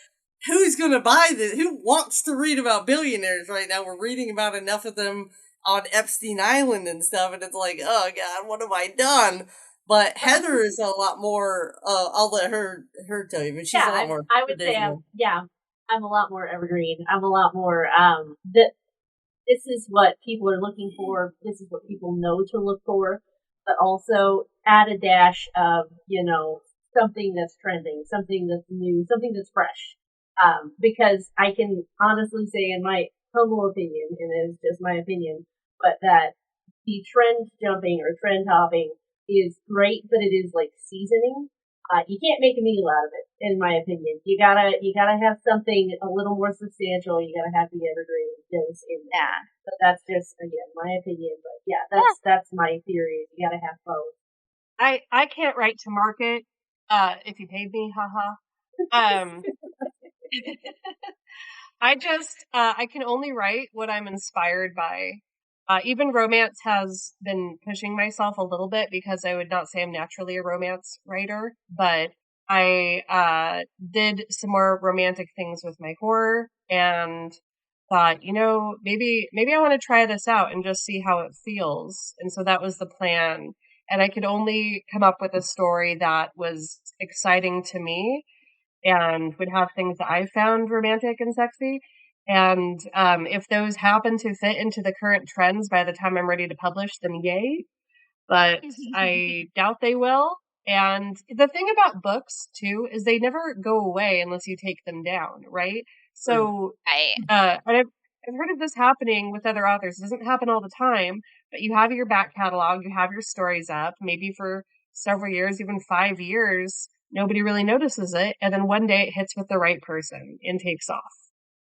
Speaker 3: who's gonna buy this? Who wants to read about billionaires right now? We're reading about enough of them on Epstein Island and stuff, and it's like, oh god, what have I done? But Heather is a lot more. I'll let her tell you, but she's a lot more.
Speaker 4: I would say, I'm a lot more evergreen. I'm a lot more that this is what people are looking for. This is what people know to look for, but also add a dash of something that's trending, something that's new, something that's fresh. Because I can honestly say, in my humble opinion, and it is just my opinion, but that the trend jumping or trend hopping is great, but it is like seasoning. You can't make a meal out of it, in my opinion. You gotta have something a little more substantial. You gotta have the evergreen dose in there.
Speaker 2: Yeah.
Speaker 4: But that's just, again, my opinion. But yeah, that's my theory. You gotta have both.
Speaker 5: I can't write to market. If you paid me, haha. I can only write what I'm inspired by. Even romance has been pushing myself a little bit because I would not say I'm naturally a romance writer, but I did some more romantic things with my horror and thought, maybe I want to try this out and just see how it feels. And so that was the plan. And I could only come up with a story that was exciting to me and would have things that I found romantic and sexy. And if those happen to fit into the current trends by the time I'm ready to publish, then yay. But I doubt they will. And the thing about books, too, is they never go away unless you take them down, right? So, and I've heard of this happening with other authors. It doesn't happen all the time, but you have your back catalog, you have your stories up, maybe for several years, even 5 years. Nobody really notices it, and then one day it hits with the right person and takes off.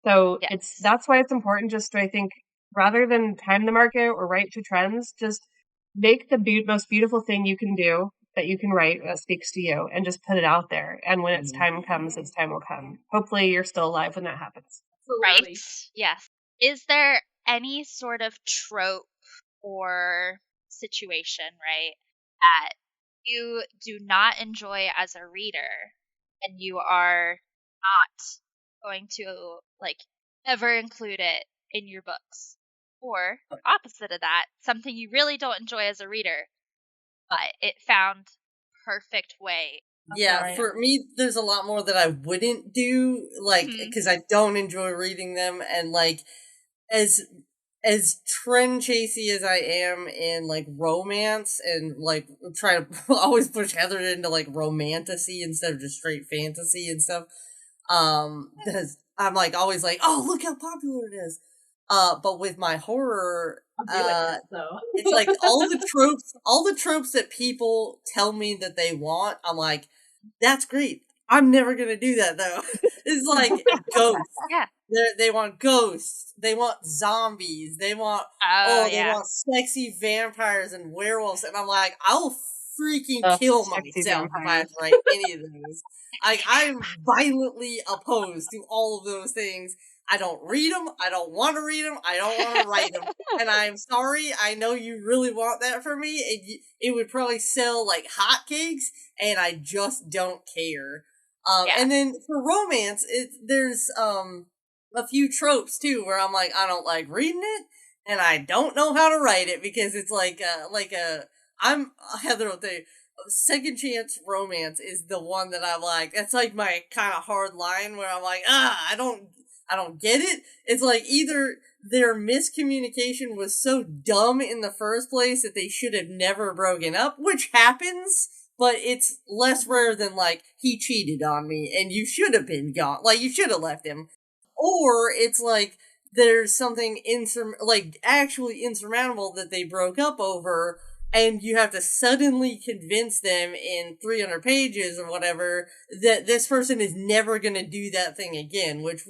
Speaker 5: So that's why it's important just to, I think, rather than time the market or write to trends, just make the most beautiful thing you can do that you can write that speaks to you and just put it out there. And when its time comes, its time will come. Hopefully you're still alive when that happens.
Speaker 2: Right. Yes. Is there any sort of trope or situation, right, that you do not enjoy as a reader and you are not going to ever include it in your books? Or opposite of that, something you really don't enjoy as a reader, but it found perfect way.
Speaker 3: Yeah, for me, there's a lot more that I wouldn't do, because I don't enjoy reading them, and as trend chasey as I am in romance and try to always push Heather into romantasy instead of just straight fantasy and stuff. Because I'm always oh, look how popular it is. But with my horror, it's all the tropes that people tell me that they want. I'm that's great. I'm never gonna do that though. It's ghosts.
Speaker 2: Yeah.
Speaker 3: They want ghosts. They want zombies. They want they want sexy vampires and werewolves. And I'm I'll freaking kill myself if I have to write any of those. I'm violently opposed to all of those things. I don't read them. I don't want to read them. I don't want to write them. And I'm sorry. I know you really want that for me. It would probably sell like hotcakes, and I just don't care. And then for romance, there's a few tropes too, where I'm I don't like reading it, and I don't know how to write it because it's I'm Heather will tell you, second chance romance is the one that I like. That's my kind of hard line where I'm I don't get it. It's either their miscommunication was so dumb in the first place that they should have never broken up, which happens, but it's less rare than he cheated on me and you should have been gone. You should have left him. Or it's there's something actually insurmountable that they broke up over, and you have to suddenly convince them in 300 pages or whatever that this person is never going to do that thing again, which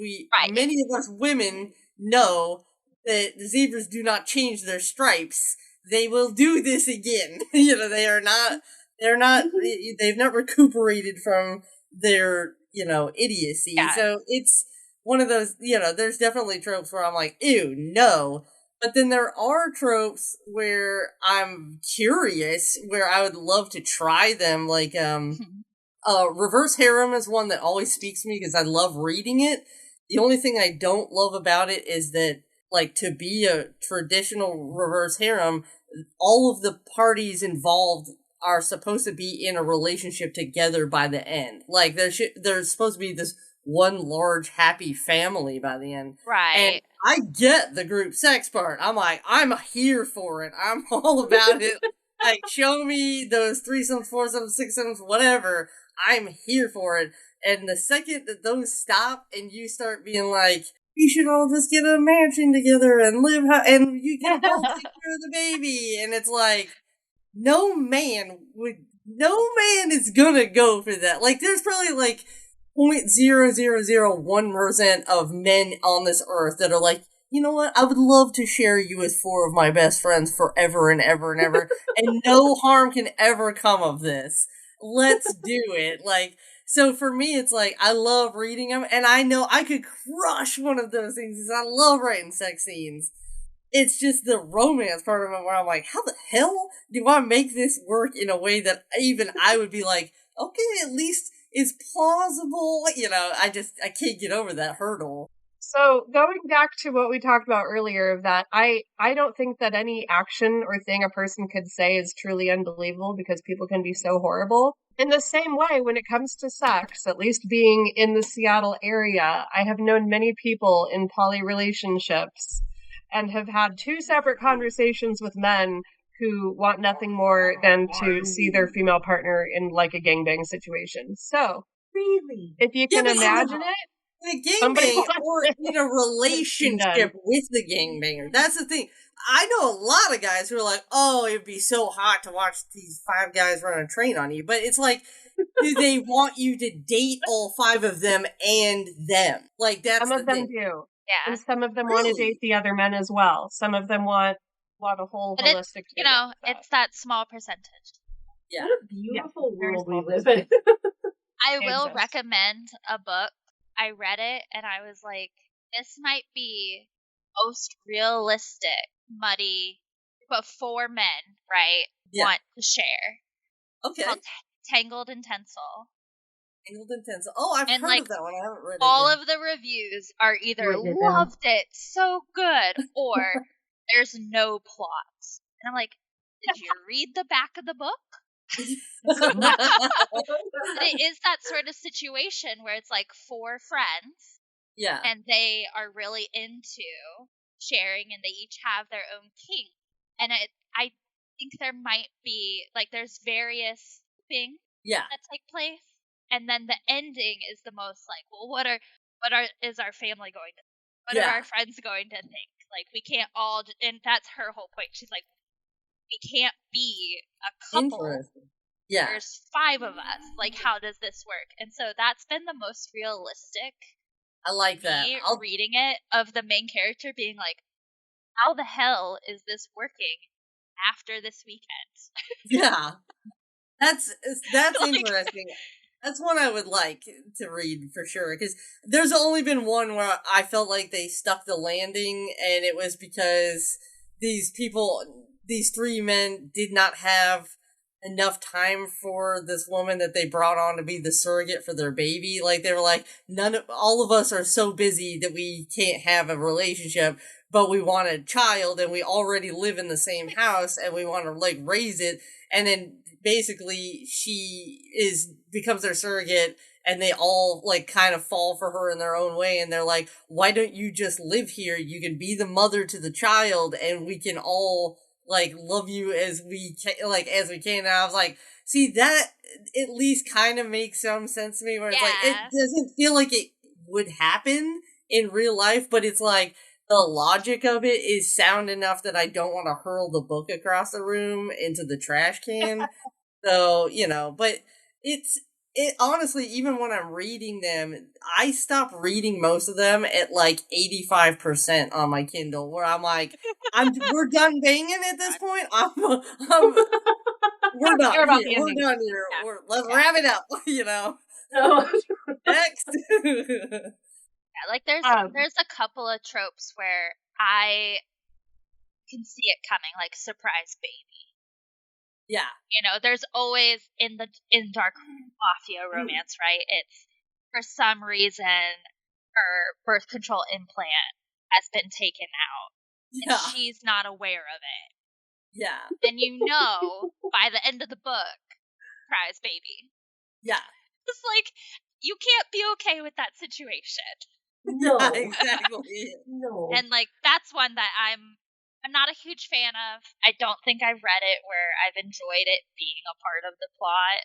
Speaker 3: many of us women know that the zebras do not change their stripes. They will do this again. They've not recuperated from their, idiocy. Yeah. So one of those, there's definitely tropes where I'm like, ew, no. But then there are tropes where I'm curious, where I would love to try them. Like, reverse harem is one that always speaks to me because I love reading it. The only thing I don't love about it is that, like, to be a traditional reverse harem, all of the parties involved are supposed to be in a relationship together by the end. Like, there's supposed to be this one large happy family by the end.
Speaker 2: Right.
Speaker 3: And I get the group sex part. I'm like, I'm here for it. I'm all about it. Like, show me those threesomes, foursomes, sixsomes, whatever. I'm here for it. And the second that those stop and you start being like, you should all just get a mansion together and live, and you can all take care of the baby. And it's like, no man is gonna go for that. Like, there's probably like 0.0001% of men on this earth that are like, you know what? I would love to share you with 4 of my best friends forever and ever and ever, and no harm can ever come of this. Let's do it. Like, so for me, it's like, I love reading them, and I know I could crush one of those things because I love writing sex scenes. It's just the romance part of it where I'm like, how the hell do I make this work in a way that even I would be like, okay, at least it's plausible. I can't get over that hurdle.
Speaker 5: So going back to what we talked about earlier, of that I don't think that any action or thing a person could say is truly unbelievable because people can be so horrible. In the same way, when it comes to sex, at least being in the Seattle area, I have known many people in poly relationships and have had 2 separate conversations with men who want nothing more than to see their female partner in like a gangbang situation. So,
Speaker 4: Really?
Speaker 5: if you can imagine it,
Speaker 3: in a gangbang or in a relationship with the gangbanger. That's the thing. I know a lot of guys who are like, oh, it'd be so hot to watch these 5 guys run a train on you. But it's like, do they want you to date all 5 of them and them? Like, that's
Speaker 5: some of them do.
Speaker 2: Yeah.
Speaker 5: And some of them want to date the other men as well. Some of them want a whole
Speaker 2: but
Speaker 5: holistic.
Speaker 2: It's that small percentage.
Speaker 3: Yeah.
Speaker 4: What a beautiful world we live in.
Speaker 2: I will recommend a book. I read it and I was like, this might be most realistic, muddy, but 4 men, right, want to share.
Speaker 3: Okay.
Speaker 2: It's called Tangled and Tinsel.
Speaker 3: Tangled and Tinsel. Oh, I've heard of that one. I haven't read it
Speaker 2: all
Speaker 3: yet.
Speaker 2: of the reviews are either loved it, so good, or there's no plot. And I'm like, did you read the back of the book? It is that sort of situation where it's like 4 friends.
Speaker 3: Yeah.
Speaker 2: And they are really into sharing and they each have their own kink. And I think there might be, like, there's various things that take place. And then the ending is the most like, well, what is our family going to think? What are our friends going to think? Like, we can't all, and that's her whole point. She's like, we can't be a couple.
Speaker 3: Interesting. Yeah.
Speaker 2: There's 5 of us. Like, how does this work? And so that's been the most realistic.
Speaker 3: I like that.
Speaker 2: Reading it, of the main character being like, how the hell is this working after this weekend?
Speaker 3: Yeah. That's like, interesting. That's one I would like to read for sure, because there's only been one where I felt like they stuck the landing, and it was because these 3 men did not have enough time for this woman that they brought on to be the surrogate for their baby. Like, they were like, all of us are so busy that we can't have a relationship, but we want a child, and we already live in the same house, and we want to, like, raise it. And then basically she becomes their surrogate, and they all, like, kind of fall for her in their own way, and they're like, why don't you just live here? You can be the mother to the child, and we can all, like, love you as we can. And I was like, see, that at least kind of makes some sense to me, where it's like, it doesn't feel like it would happen in real life, but it's like, the logic of it is sound enough that I don't want to hurl the book across the room into the trash can. So, but it honestly, even when I'm reading them, I stop reading most of them at like 85% on my Kindle, where I'm like, we're done banging at this point. We're done. We're done here.
Speaker 2: Yeah.
Speaker 3: Let's wrap it up.
Speaker 5: No.
Speaker 3: Next.
Speaker 2: Yeah, like there's
Speaker 5: Um,
Speaker 2: a couple of tropes where I can see it coming, like surprise baby.
Speaker 3: Yeah.
Speaker 2: You know, there's always in dark mafia romance, right? It's for some reason her birth control implant has been taken out and
Speaker 3: Yeah.
Speaker 2: she's not aware of it.
Speaker 3: Yeah.
Speaker 2: And you know by the end of the book, surprise baby.
Speaker 3: Yeah.
Speaker 2: It's like you can't be okay with that situation.
Speaker 4: No.
Speaker 3: Yeah, exactly.
Speaker 4: No.
Speaker 2: And like that's one that I'm not a huge fan of. I don't think I've read it where I've enjoyed it being a part of the plot,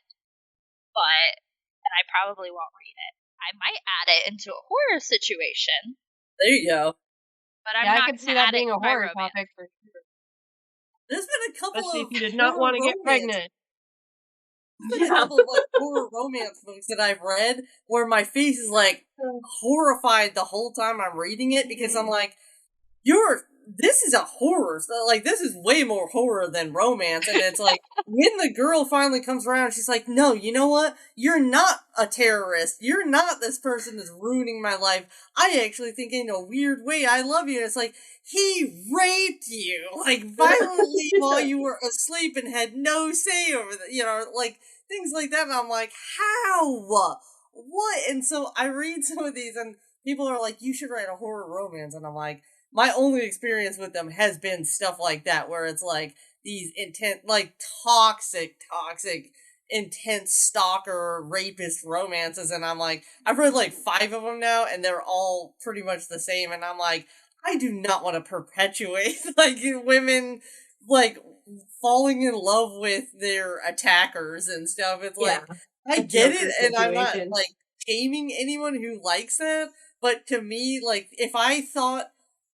Speaker 2: and I probably won't read it. I might add it into a horror situation,
Speaker 3: There you go.
Speaker 2: but I'm
Speaker 5: yeah, I
Speaker 2: not
Speaker 5: could
Speaker 2: going
Speaker 5: see
Speaker 2: to
Speaker 5: that
Speaker 2: add it
Speaker 5: being
Speaker 2: to
Speaker 5: a
Speaker 2: my
Speaker 5: horror
Speaker 2: romance.
Speaker 5: topic for sure.
Speaker 3: There's been a couple
Speaker 5: Especially
Speaker 3: of
Speaker 5: if you did not
Speaker 3: horror
Speaker 5: want to get
Speaker 3: romance-
Speaker 5: pregnant.
Speaker 3: There's been a couple of like horror romance books that I've read where my face is like horrified the whole time I'm reading it because I'm like, this is a horror. So, like, this is way more horror than romance. And it's like, when the girl finally comes around, she's like, no, you know what? You're not a terrorist. You're not this person that's ruining my life. I actually think in a weird way, I love you. And it's like, he raped you, like, violently while you were asleep and had no say over the, like, things like that. And I'm like, how? What? And so I read some of these and people are like, you should write a horror romance. And I'm like, my only experience with them has been stuff like that, where it's like these intense, like toxic, intense stalker, rapist romances. And I'm like, I've read like 5 of them now, and they're all pretty much the same. And I'm like, I do not want to perpetuate like women like falling in love with their attackers and stuff. It's like, I get it, and I'm not like shaming anyone who likes that. But to me, like, if I thought,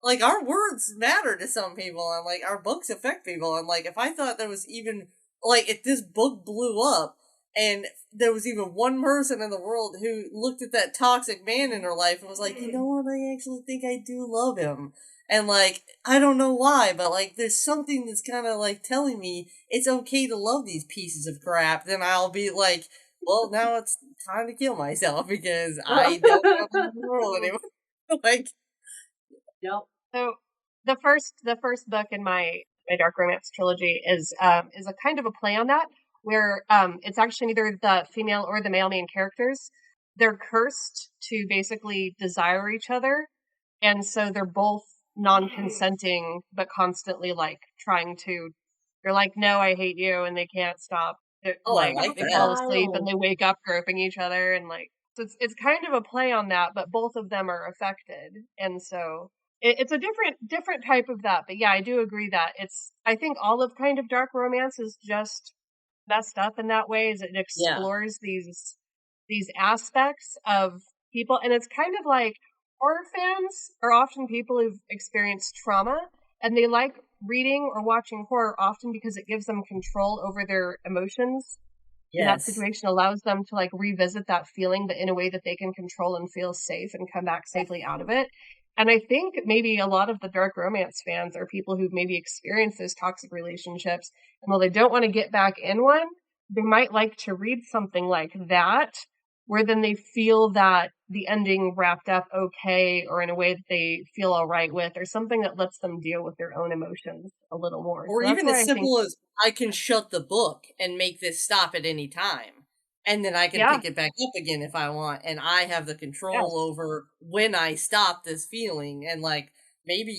Speaker 3: like, our words matter to some people, and like our books affect people, and like if I thought there was even like if this book blew up and there was even one person in the world who looked at that toxic man in her life and was like, you know what, I actually think I do love him. And like, I don't know why, but like there's something that's kind of like telling me it's okay to love these pieces of crap, then I'll be like, well, now it's time to kill myself because I don't want to live in the world anymore. Like,
Speaker 4: Nope.
Speaker 5: So the first book in my dark romance trilogy is a kind of a play on that, where it's actually neither the female or the male main characters. They're cursed to basically desire each other, and so they're both non-consenting, but constantly like trying to. They're like, "No, I hate you," and they can't stop. It,
Speaker 3: oh, I like
Speaker 5: they
Speaker 3: that.
Speaker 5: fall asleep and they wake up groping each other, and like so it's kind of a play on that, but both of them are affected, and so it's a different type of that. But yeah, I do agree that I think all of kind of dark romance is just messed up in that way, is it explores these aspects of people, and it's kind of like horror fans are often people who've experienced trauma, and they like reading or watching horror often because it gives them control over their emotions. And that situation allows them to like revisit that feeling, but in a way that they can control and feel safe and come back safely out of it. And I think maybe a lot of the dark romance fans are people who've maybe experienced those toxic relationships. And while they don't want to get back in one, they might like to read something like that, where then they feel that the ending wrapped up okay, or in a way that they feel all right with, or something that lets them deal with their own emotions a little more.
Speaker 3: Or
Speaker 5: so
Speaker 3: even as simple as, I can shut the book and make this stop at any time. And then I can pick it back up again if I want. And I have the control over when I stop this feeling. And like, maybe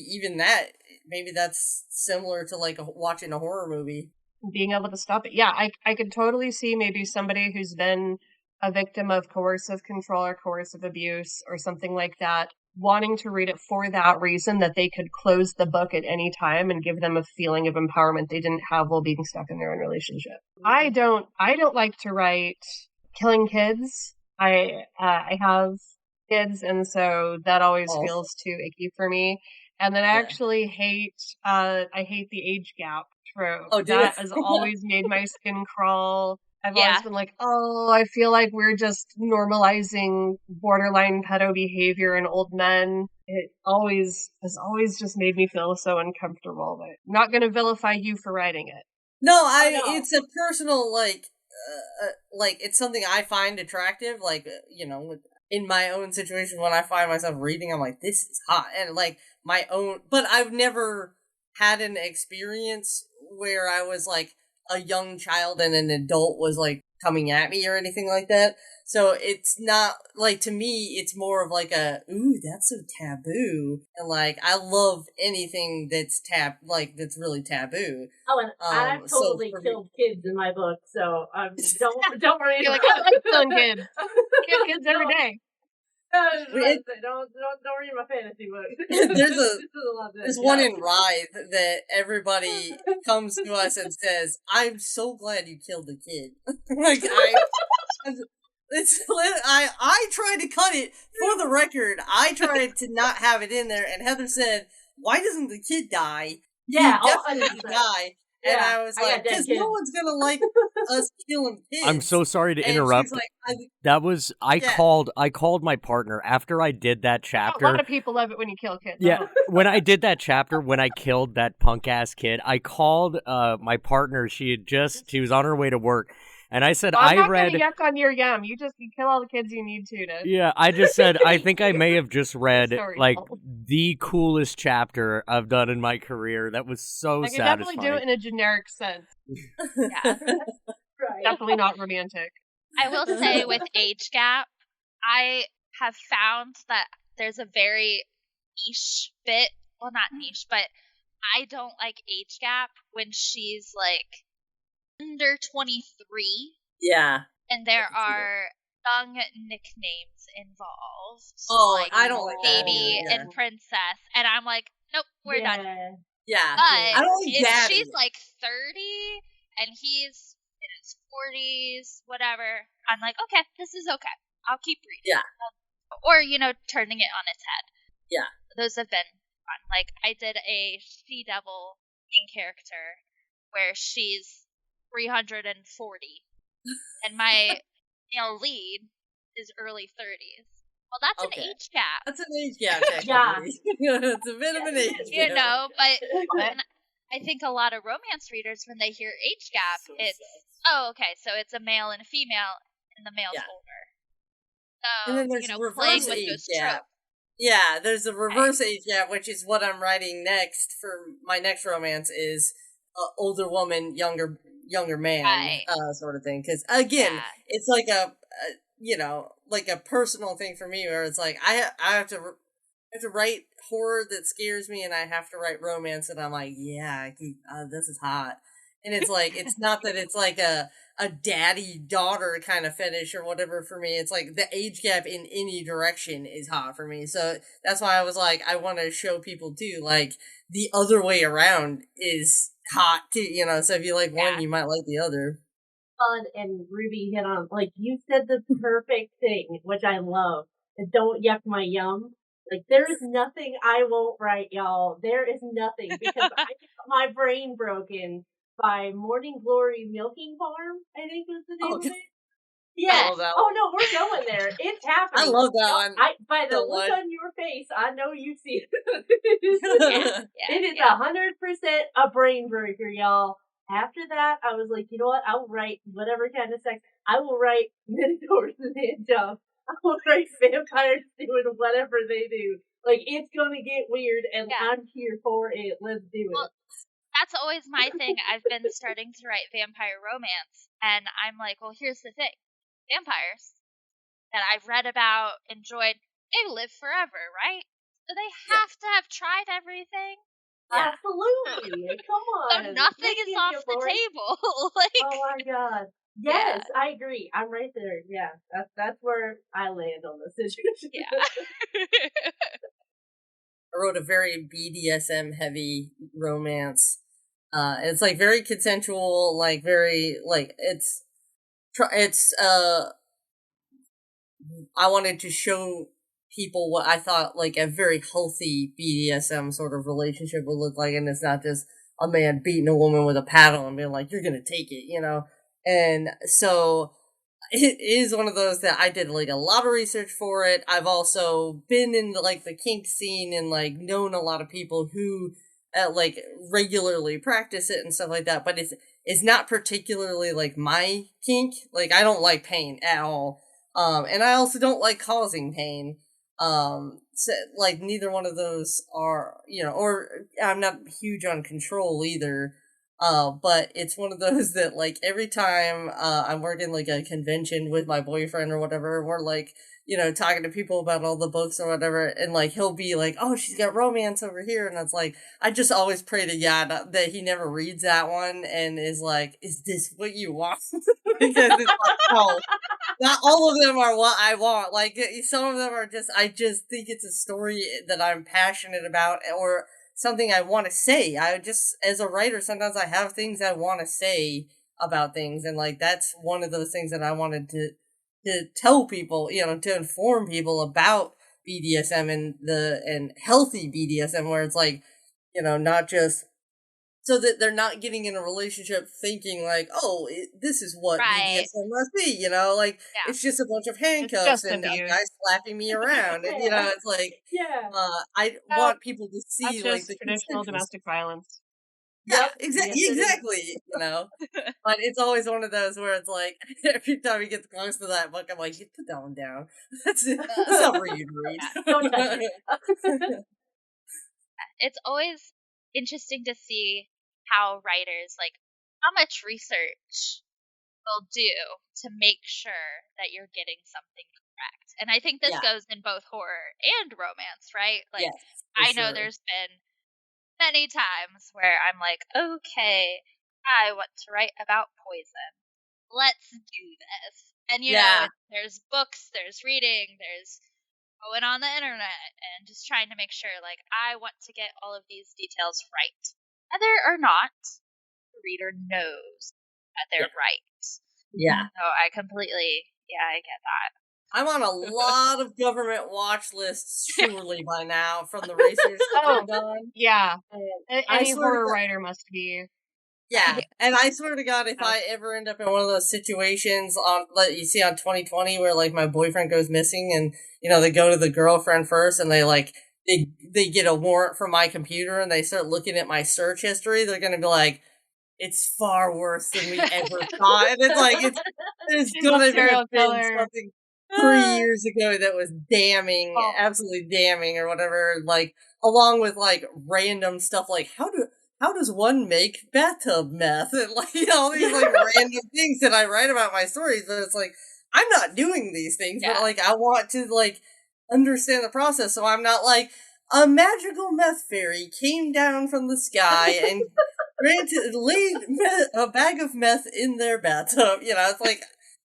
Speaker 3: that's similar to like watching a horror movie.
Speaker 5: Being able to stop it. Yeah, I could totally see maybe somebody who's been a victim of coercive control or coercive abuse or something like that, wanting to read it for that reason, that they could close the book at any time and give them a feeling of empowerment they didn't have while being stuck in their own relationship. I don't like to write killing kids. I have kids, and so that always feels too icky for me. And then I actually hate the age gap trope. That has always made my skin crawl. I've always been like, oh, I feel like we're just normalizing borderline pedo behavior in old men. It has always just made me feel so uncomfortable. But I'm not going to vilify you for writing it.
Speaker 3: No, it's a personal, like, it's something I find attractive. Like, in my own situation, when I find myself reading, I'm like, this is hot. And like my own, but I've never had an experience where I was like a young child and an adult was like coming at me or anything like that. So it's not like, to me, it's more of like a, ooh, that's so taboo. And like, I love anything that's that's really taboo.
Speaker 4: Oh, and I've
Speaker 3: So
Speaker 4: totally
Speaker 3: for me,
Speaker 4: killed kids in my book, so don't worry
Speaker 5: You're like,
Speaker 4: about
Speaker 5: I like killing kids. Kill kids every day.
Speaker 4: Don't read my fantasy book.
Speaker 3: there's one in Writhe that everybody comes to us and says, "I'm so glad you killed the kid." Like I tried to cut it for the record. I tried to not have it in there, and Heather said, "Why doesn't the kid die?"
Speaker 4: Yeah,
Speaker 3: He definitely die. And
Speaker 4: Yeah,
Speaker 3: I was
Speaker 4: I got
Speaker 3: like,
Speaker 4: dead
Speaker 3: because
Speaker 4: kids.
Speaker 3: no one's gonna like us killing kids.
Speaker 1: I'm so sorry to
Speaker 3: And
Speaker 1: interrupt.
Speaker 3: she's like,
Speaker 1: That was I
Speaker 3: Yeah.
Speaker 1: called my partner after I did that
Speaker 5: A
Speaker 1: chapter.
Speaker 5: lot of people love it when you kill kids.
Speaker 1: Yeah, when I did that chapter, when I killed that punk ass kid, I called my partner. She was on her way to work, and I said,
Speaker 5: I'm
Speaker 1: I
Speaker 5: not
Speaker 1: read.
Speaker 5: gonna yuck on your yum. You kill all the kids you need to.
Speaker 1: Yeah, I just said I think I may have just read
Speaker 5: Story
Speaker 1: like
Speaker 5: told.
Speaker 1: the coolest chapter I've done in my career. That was so
Speaker 5: I can
Speaker 1: satisfying.
Speaker 5: definitely do it in a generic sense.
Speaker 2: Yeah.
Speaker 4: Right.
Speaker 5: Definitely not romantic.
Speaker 2: I will say with age gap, I have found that there's a very niche bit. Well, not niche, but I don't like age gap when she's like under 23
Speaker 3: yeah.
Speaker 2: and there
Speaker 3: can see that.
Speaker 2: are young nicknames involved.
Speaker 3: Oh,
Speaker 2: like
Speaker 3: I don't like that
Speaker 2: baby
Speaker 3: either, yeah.
Speaker 2: and princess. And I'm like, nope, we're done.
Speaker 3: Yeah.
Speaker 2: But
Speaker 3: I don't like
Speaker 2: if
Speaker 3: daddy.
Speaker 2: she's like 30 and he's in his 40s, whatever, I'm like, okay, this is okay. I'll keep reading.
Speaker 3: Yeah.
Speaker 2: Or, turning it on its head.
Speaker 3: Yeah.
Speaker 2: Those have been fun. Like, I did a She Devil main character where she's 340. And my lead is early 30s. Well, that's
Speaker 3: Okay.
Speaker 2: an age gap.
Speaker 3: That's an age gap,
Speaker 4: Yeah.
Speaker 3: technically. It's a bit of an age gap.
Speaker 2: But and I think a lot of romance readers, when they hear age gap,
Speaker 3: So
Speaker 2: it's,
Speaker 3: sad.
Speaker 2: oh, okay, so it's a male and a female, and the male's
Speaker 3: Yeah.
Speaker 2: older.
Speaker 3: And
Speaker 2: So,
Speaker 3: then there's
Speaker 2: playing
Speaker 3: reverse
Speaker 2: with
Speaker 3: age
Speaker 2: those
Speaker 3: gap.
Speaker 2: tropes.
Speaker 3: Yeah, there's a reverse age gap, which is what I'm writing next for my next romance is older woman, younger man,
Speaker 2: Right.
Speaker 3: sort of thing. Because again,
Speaker 2: Yeah.
Speaker 3: it's like like a personal thing for me, where it's like I have to write horror that scares me, and I have to write romance, and I'm like, yeah, this is hot. And it's like, it's not that it's like a daddy daughter kind of fetish or whatever for me. It's like the age gap in any direction is hot for me. So that's why I was like, I want to show people too, like the other way around is hot too, so if you like one, you might like the other.
Speaker 4: Fun, and Ruby hit on, like, you said the perfect thing, which I love. Don't yuck my yum. Like, there is nothing I won't write, y'all. There is nothing, because I got my brain broken by Morning Glory Milking Farm, I think was the name of it. Yeah.
Speaker 3: love that
Speaker 4: Oh no, we're going there. It's happening.
Speaker 3: I love that one.
Speaker 4: By the
Speaker 3: so
Speaker 4: look
Speaker 3: much.
Speaker 4: on your face, I know you've seen it.
Speaker 2: Yeah,
Speaker 4: It is 100% a brain breaker, y'all. After that, I was like, you know what? I will write whatever kind of sex. I will write minotaurs and handjobs. I will write vampires doing whatever they do. Like, it's gonna get weird, and I'm here for it. Let's do it.
Speaker 2: Well, that's always my thing. I've been starting to write vampire romance, and I'm like, well, here's the thing. Vampires that I've read about, enjoyed, they live forever, right? So they have to have tried everything.
Speaker 3: Yeah.
Speaker 4: Absolutely. Come on.
Speaker 2: So nothing is off the table. Like,
Speaker 4: oh my god. Yes, I agree. I'm right there. Yeah, that's where I land on this situation.
Speaker 2: Yeah.
Speaker 3: I wrote a very BDSM heavy romance. It's like very consensual, like very like it's I wanted to show people what I thought like a very healthy BDSM sort of relationship would look like, and it's not just a man beating a woman with a paddle and being like, you're gonna take it, And so it is one of those that I did like a lot of research for it. I've also been in like the kink scene and like known a lot of people who like regularly practice it and stuff like that, but it's not particularly like my kink. Like I don't like pain at all. And I also don't like causing pain. So, like, neither one of those are, or I'm not huge on control either. But it's one of those that, like, every time I'm working like a convention with my boyfriend or whatever, we're like, talking to people about all the books or whatever, and like he'll be like, "Oh, she's got romance over here," and it's like I just always pray to God that he never reads that one and is like, "Is this what you want?" Because it's like, no, not all of them are what I want. Like some of them are just I just think it's a story that I'm passionate about or something I want to say. I just as a writer sometimes I have things I want to say about things and like that's one of those things that I wanted to tell people, to inform people about BDSM and healthy BDSM where it's like, not just so that they're not getting in a relationship thinking like, oh, this is what
Speaker 2: Right.
Speaker 3: BDSM must be, like
Speaker 2: Yeah.
Speaker 3: it's just a bunch of
Speaker 5: It's
Speaker 3: handcuffs
Speaker 5: just
Speaker 3: and a
Speaker 5: abuse.
Speaker 3: guy slapping me around, and
Speaker 4: Yeah.
Speaker 3: it's like,
Speaker 4: Yeah.
Speaker 3: I
Speaker 5: No,
Speaker 3: want people to
Speaker 5: that's
Speaker 3: see like
Speaker 5: just
Speaker 3: the
Speaker 5: traditional
Speaker 3: consensual.
Speaker 5: domestic violence.
Speaker 3: Yeah,
Speaker 4: Yep.
Speaker 3: exactly,
Speaker 4: Yes, it is.
Speaker 3: exactly. But it's always one of those where it's like every time he gets close to that book, I'm like, you put that one down. That's it. That's not for you to read.
Speaker 4: Don't touch it.
Speaker 2: It's always interesting to see how writers, like, how much research will do to make sure that you're getting something correct. And I think this
Speaker 3: Yeah.
Speaker 2: goes in both horror and romance, right? Like,
Speaker 3: Yes, for
Speaker 2: I know
Speaker 3: sure.
Speaker 2: there's been many times where I'm like, okay, I want to write about poison. Let's do this. And,
Speaker 3: Yeah.
Speaker 2: there's books, there's reading, there's going on the internet and just trying to make sure, like, I want to get all of these details right. Whether or not the reader knows that
Speaker 3: Yeah.
Speaker 2: they're right.
Speaker 3: Yeah.
Speaker 2: So I completely, I get that.
Speaker 3: I'm on a lot of government watch lists, surely by now, from the research that
Speaker 5: Oh,
Speaker 3: I've done.
Speaker 5: yeah.
Speaker 3: And I
Speaker 5: Any
Speaker 3: swear to
Speaker 5: horror
Speaker 3: God,
Speaker 5: writer must be.
Speaker 3: yeah, and I swear to God, if
Speaker 5: Uh,
Speaker 3: I ever end up in one of those situations on like you see on 2020 where like my boyfriend goes missing and they go to the girlfriend first and they get a warrant from my computer and they start looking at my search history, they're gonna be like, it's far worse than we ever thought. And it's like there's
Speaker 5: She's a
Speaker 3: gonna have
Speaker 5: serial
Speaker 3: been
Speaker 5: killer.
Speaker 3: something 3 years ago that was damning,
Speaker 5: Oh,
Speaker 3: absolutely damning or whatever, like along with like random stuff like how does one make bathtub meth and like all these like random things that I write about my stories, but it's like I'm not doing these things, but
Speaker 2: Yeah.
Speaker 3: like I want to like understand the process so I'm not like a magical meth fairy came down from the sky and laid a bag of meth in their bathtub. It's like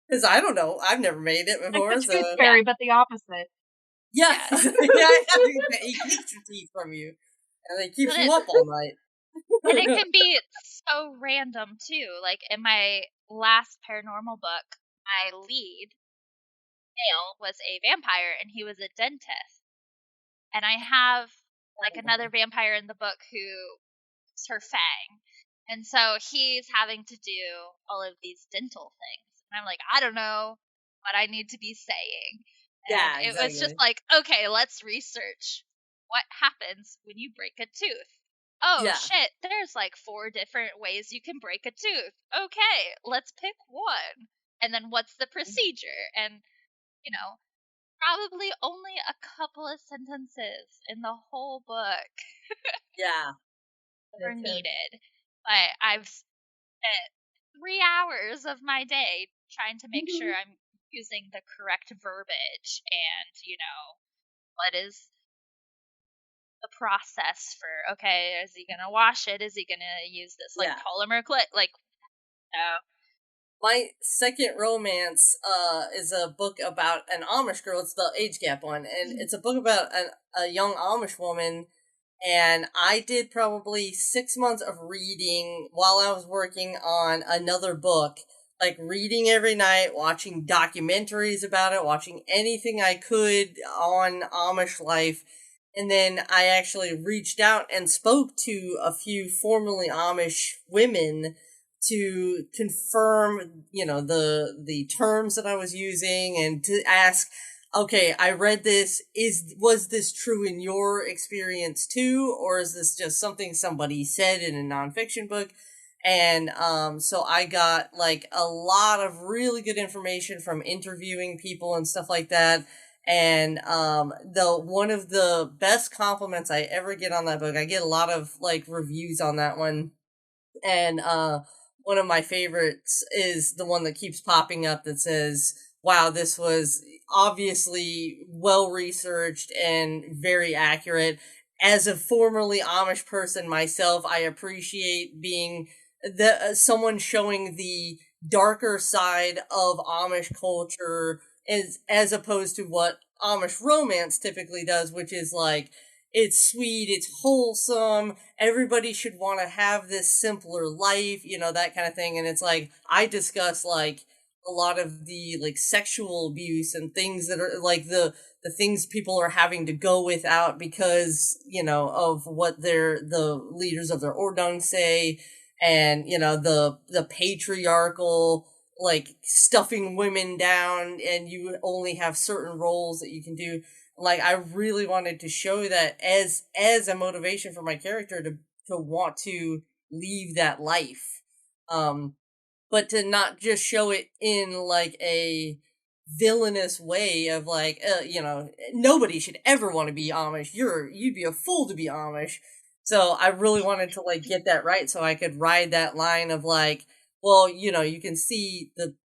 Speaker 3: because I don't know, I've never made it
Speaker 5: like
Speaker 3: before,
Speaker 5: the
Speaker 3: so
Speaker 5: tooth fairy, but the opposite.
Speaker 3: yeah,
Speaker 2: Yeah.
Speaker 3: yeah, he takes your teeth from you and he keeps
Speaker 2: But
Speaker 3: you up all night.
Speaker 2: and it can be so random too. Like in my last paranormal book, my lead male was a vampire and he was a dentist. And I have like another vampire in the book who is her fang. And so he's having to do all of these dental things. And I'm like, I don't know what I need to be saying. And
Speaker 3: Yeah,
Speaker 2: it was just
Speaker 3: exactly.
Speaker 2: like, okay, let's research what happens when you break a tooth. Oh
Speaker 3: Yeah,
Speaker 2: shit, there's like 4 different ways you can break a tooth. Okay, let's pick one. And then what's the procedure? And, you know, probably only a couple of sentences in the whole book
Speaker 3: yeah,
Speaker 2: are needed. But I've spent 3 hours of my day trying to make sure I'm using the correct verbiage and, what is the process for, okay, is he gonna wash it? Is he gonna use this like
Speaker 3: yeah.
Speaker 2: polymer clip? Like, no.
Speaker 3: My second romance is a book about an Amish girl. It's the age gap one, and it's a book about a young Amish woman. And I did probably 6 months of reading while I was working on another book, like reading every night, watching documentaries about it, watching anything I could on Amish life. And then I actually reached out and spoke to a few formerly Amish women to confirm, the terms that I was using and to ask, okay, I read this. Was this true in your experience too, or is this just something somebody said in a nonfiction book? And so I got like a lot of really good information from interviewing people and stuff like that. And the one of the best compliments I ever get on that book, I get a lot of like reviews on that one. And one of my favorites is the one that keeps popping up that says, wow, this was obviously well researched and very accurate. As a formerly Amish person myself, I appreciate being someone showing the darker side of Amish culture as opposed to what Amish romance typically does, which is like it's sweet, it's wholesome, everybody should want to have this simpler life, that kind of thing. And it's like I discuss like a lot of the like sexual abuse and things that are like the things people are having to go without because of what the leaders of their ordung say, and the patriarchal like stuffing women down and you only have certain roles that you can do. Like I really wanted to show that as a motivation for my character to want to leave that life, but to not just show it in like a villainous way of like nobody should ever want to be Amish. You'd be a fool to be Amish. So I really wanted to like get that right so I could ride that line of like, well, you can see the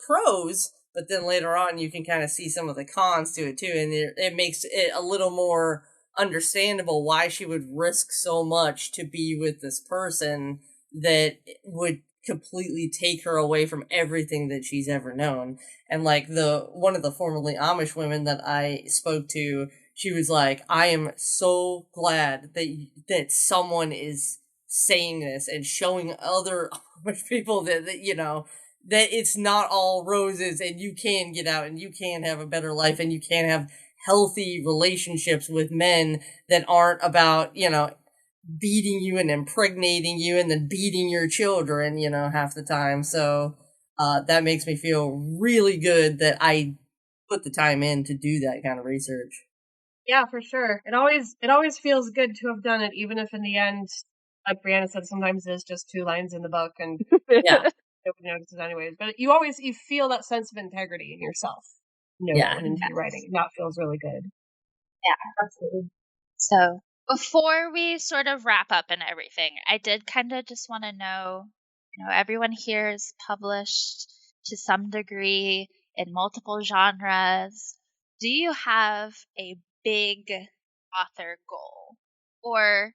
Speaker 3: pros, but then later on you can kind of see some of the cons to it too, and it makes it a little more understandable why she would risk so much to be with this person that would completely take her away from everything that she's ever known. And like the one of the formerly Amish women that I spoke to, she was like, I am so glad that someone is saying this and showing other Amish people that it's not all roses and you can get out and you can have a better life and you can have healthy relationships with men that aren't about, beating you and impregnating you and then beating your children, half the time. So that makes me feel really good that I put the time in to do that kind of research.
Speaker 5: Yeah, for sure. It always feels good to have done it, even if in the end, like Brianna said, sometimes there's just 2 lines in the book and
Speaker 3: Yeah.
Speaker 5: nobody notices anyways. But you feel that sense of integrity in yourself.
Speaker 3: Yeah.
Speaker 5: Going into your writing. And that feels really good.
Speaker 4: Absolutely.
Speaker 2: So before we sort of wrap up and everything, I did kind of just want to know, everyone here is published to some degree in multiple genres. Do you have a big author goal? Or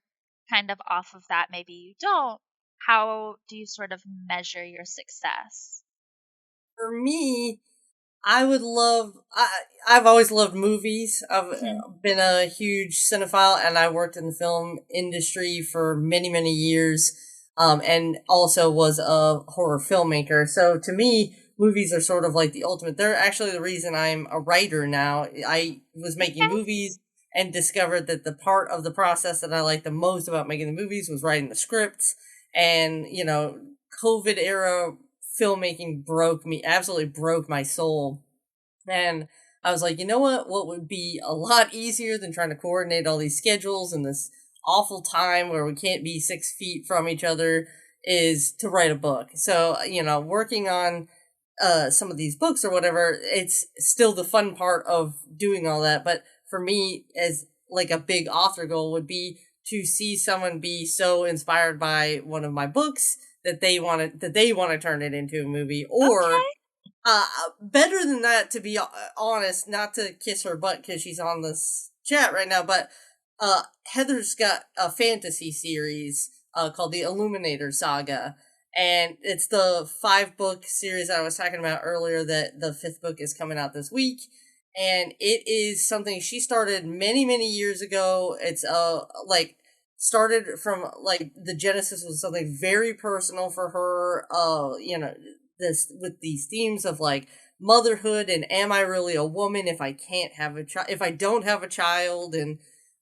Speaker 2: kind of off of that, maybe you don't. How do you sort of measure your success?
Speaker 3: For me, I've always loved movies. I've been a huge cinephile and I worked in the film industry for many, many years. And also was a horror filmmaker. So to me, movies are sort of like the ultimate. They're actually the reason I'm a writer now. I was making
Speaker 2: Okay.
Speaker 3: movies and discovered that the part of the process that I liked the most about making the movies was writing the scripts. And, COVID era filmmaking absolutely broke my soul. And I was like, you know what would be a lot easier than trying to coordinate all these schedules in this awful time where we can't be 6 feet from each other is to write a book. So, working on some of these books or whatever, it's still the fun part of doing all that. But for me, as like a big author goal would be to see someone be so inspired by one of my books that they want to turn it into a movie, or
Speaker 2: Okay.
Speaker 3: better than that, to be honest, not to kiss her butt because she's on this chat right now, but Heather's got a fantasy series called the Illuminator Saga, and it's the 5-book series I was talking about earlier. That the 5th book is coming out this week, and it is something she started many, many years ago. It's like started from like the genesis was something very personal for her. This with these themes of like motherhood and am I really a woman if I can't have a child, if I don't have a child, and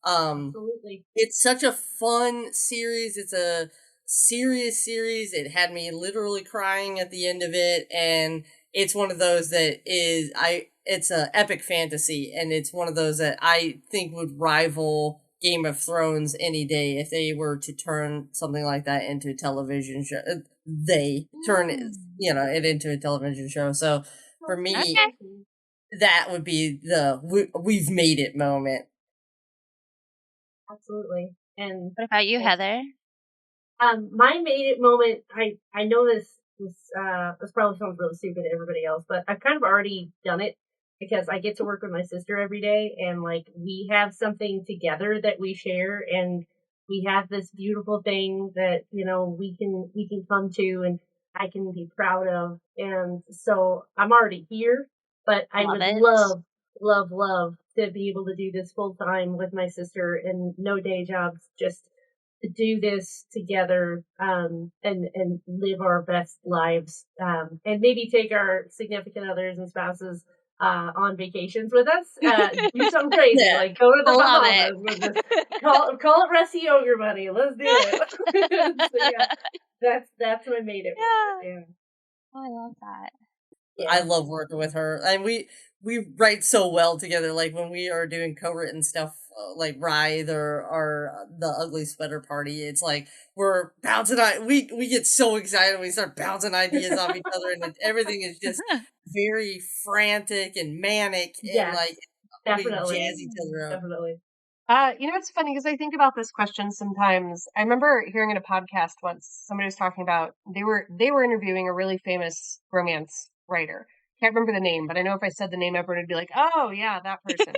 Speaker 4: Absolutely.
Speaker 3: it's such a fun series. It's a serious series. It had me literally crying at the end of it, and it's one of those that it's a epic fantasy, and it's one of those that I think would rival Game of Thrones any day if they were to turn something like that into a television show. They turn it, it into a television show. So for me,
Speaker 2: Okay.
Speaker 3: that would be the we've made it moment.
Speaker 4: Absolutely. And
Speaker 2: What about you, Heather?
Speaker 4: my made it moment, I know this probably sounds really stupid to everybody else, but I've kind of already done it because I get to work with my sister every day, and like we have something together that we share, and we have this beautiful thing that we can come to, and I can be proud of, and so I'm already here, but I
Speaker 2: Love
Speaker 4: would
Speaker 2: it.
Speaker 4: love to be able to do this full time with my sister and no day jobs, just to do this together, and live our best lives, and maybe take our significant others and spouses on vacations with us, do something crazy,
Speaker 3: Yeah.
Speaker 4: like go to the
Speaker 2: Love
Speaker 4: Bahamas
Speaker 2: it.
Speaker 4: with us. Call it Rusty Ogre money. Let's do it. So yeah, that's my made it.
Speaker 2: Yeah. Oh, I love that.
Speaker 3: I love working with her, and we write so well together. Like when we are doing co-written stuff, like Writhe or the Ugly Sweater Party, it's like we're bouncing. We get so excited. We start bouncing ideas off each other, and everything is just very frantic and manic, and like
Speaker 4: definitely,
Speaker 3: we jazz each other up.
Speaker 4: definitely.
Speaker 5: It's funny because I think about this question sometimes. I remember hearing in a podcast once somebody was talking about they were interviewing a really famous romance writer. Can't remember the name, but I know if I said the name, everyone would be like, "Oh yeah, that person."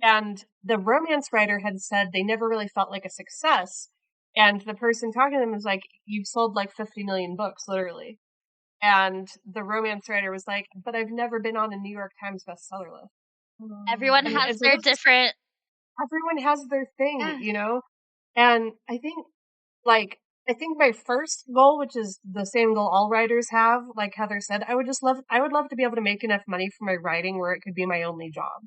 Speaker 5: And the romance writer had said they never really felt like a success, and the person talking to them was like, "You've sold like 50 million books, literally." And the romance writer was like, "But I've never been on a New York Times bestseller list."
Speaker 2: Everyone
Speaker 5: And
Speaker 2: has
Speaker 5: it's
Speaker 2: their
Speaker 5: like,
Speaker 2: different.
Speaker 5: everyone has their thing,
Speaker 2: Yeah.
Speaker 5: And I think my first goal, which is the same goal all writers have, like Heather said, I would love to be able to make enough money for my writing where it could be my only job.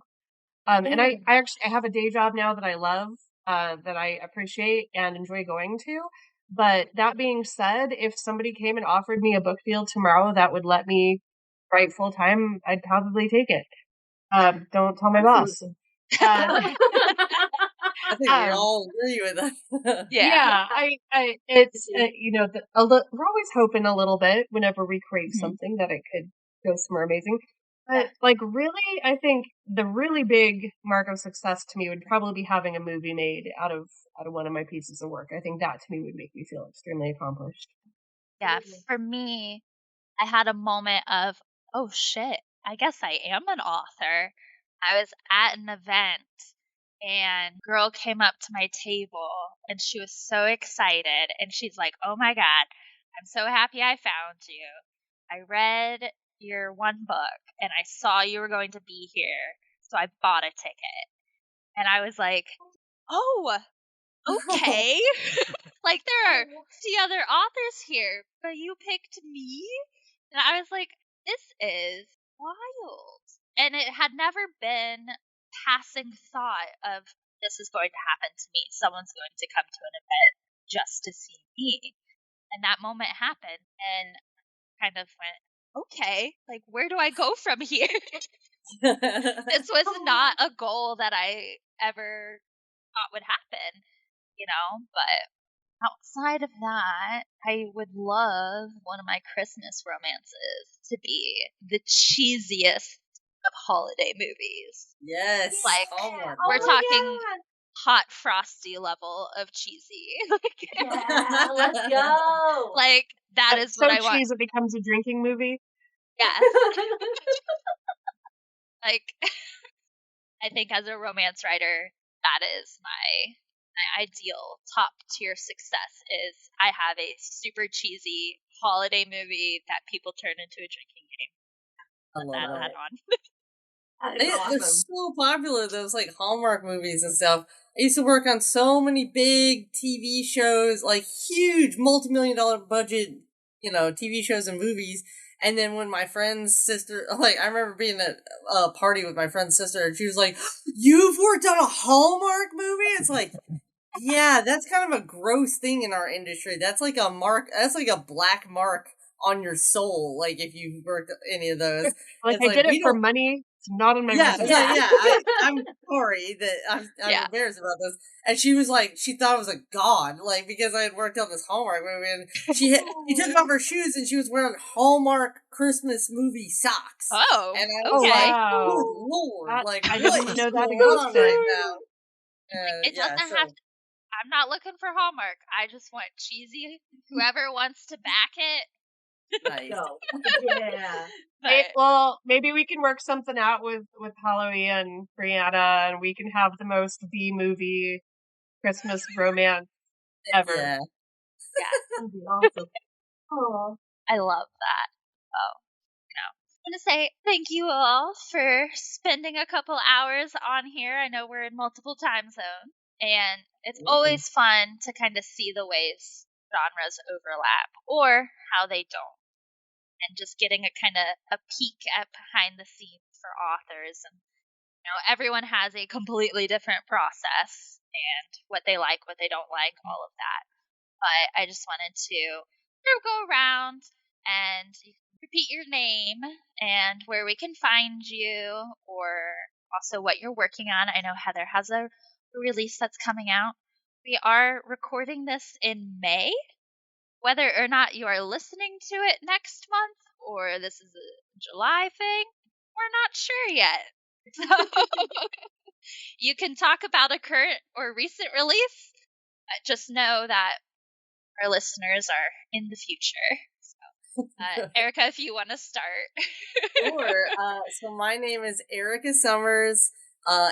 Speaker 5: And I actually I have a day job now that I love, that I appreciate and enjoy going to. But that being said, if somebody came and offered me a book deal tomorrow that would let me write full time, I'd probably take it. Don't tell my boss.
Speaker 3: I think we all agree with that.
Speaker 2: Yeah.
Speaker 5: It's we're always hoping a little bit whenever we crave something that it could go somewhere amazing. But like really, I think the really big mark of success to me would probably be having a movie made out of one of my pieces of work. I think that to me would make me feel extremely accomplished.
Speaker 2: Yeah. For me, I had a moment of, oh shit, I guess I am an author. I was at an event and a girl came up to my table and she was so excited and she's like, "Oh my god, I'm so happy I found you. I read your one book and I saw you were going to be here, so I bought a ticket." And I was like, "Oh, okay." Like there are 50 other authors here, but you picked me? And I was like, this is wild. And it had never been passing thought of this is going to happen to me. Someone's going to come to an event just to see me. And that moment happened and kind of went, okay, like where do I go from here? This was not a goal that I ever thought would happen, but outside of that, I would love one of my Christmas romances to be the cheesiest of holiday movies.
Speaker 3: Yes.
Speaker 2: Like,
Speaker 3: Hallmark.
Speaker 2: we're talking hot frosty level of cheesy.
Speaker 4: Yeah, let's go.
Speaker 2: Like, that is what I want.
Speaker 5: Cheese it becomes a drinking movie.
Speaker 2: Yes. Like, I think as a romance writer, that is my ideal top tier success is I have a super cheesy holiday movie that people turn into a drinking game.
Speaker 3: I love
Speaker 2: That
Speaker 3: it.
Speaker 2: on.
Speaker 3: They're so popular, those like Hallmark movies and stuff. I used to work on so many big TV shows, like huge multi-million-dollar budget, TV shows and movies. And then when my friend's sister, like I remember being at a party with my friend's sister, and she was like, "You've worked on a Hallmark movie?" It's like, yeah, that's kind of a gross thing in our industry. That's like a mark. That's like a black mark on your soul. Like if you worked any of those,
Speaker 5: Like
Speaker 3: it's
Speaker 5: I did
Speaker 3: we
Speaker 5: it for
Speaker 3: don't.
Speaker 5: money. It's not in my
Speaker 3: Yeah,
Speaker 5: business.
Speaker 3: I'm sorry that I'm
Speaker 2: Yeah.
Speaker 3: embarrassed about this. And she was like, she thought I was a god, like because I had worked on this Hallmark movie. And he took off her shoes and she was wearing Hallmark Christmas movie socks.
Speaker 2: Oh,
Speaker 3: And I was
Speaker 2: okay.
Speaker 3: like,
Speaker 5: Wow.
Speaker 3: good lord, like
Speaker 5: I
Speaker 3: what
Speaker 5: didn't
Speaker 3: is
Speaker 5: know that
Speaker 3: going on right
Speaker 5: existed.
Speaker 3: now?
Speaker 2: It doesn't have to, I'm not looking for Hallmark. I just want cheesy. Whoever wants to back it.
Speaker 3: Nice.
Speaker 4: Go. Yeah.
Speaker 5: Hey,
Speaker 2: But
Speaker 5: well, maybe we can work something out with Halloween and Brianna, and we can have the most B-movie Christmas romance ever.
Speaker 3: Yeah.
Speaker 4: That'd be awesome. Oh.
Speaker 2: I love that. Oh, I want to say thank you all for spending a couple hours on here. I know we're in multiple time zones, and it's always fun to kind of see the ways genres overlap or how they don't. And just getting a kind of a peek at behind the scenes for authors, and everyone has a completely different process and what they like, what they don't like, all of that. But I just wanted to go around and you can repeat your name and where we can find you, or also what you're working on. I know Heather has a release that's coming out. We are recording this in May. Whether or not you are listening to it next month or this is a July thing, we're not sure yet. So you can talk about a current or recent release. Just know that our listeners are in the future. So, Erica, if you want to start.
Speaker 3: Sure. So my name is Erica Summers.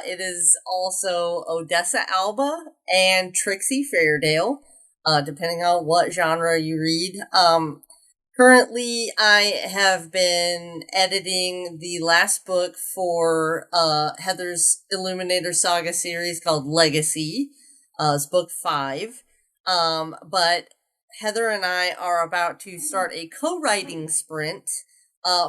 Speaker 3: It is also Odessa Alba and Trixie Fairdale, depending on what genre you read. Currently, I have been editing the last book for Heather's Illuminator Saga series called Legacy. It's book 5. But Heather and I are about to start a co-writing sprint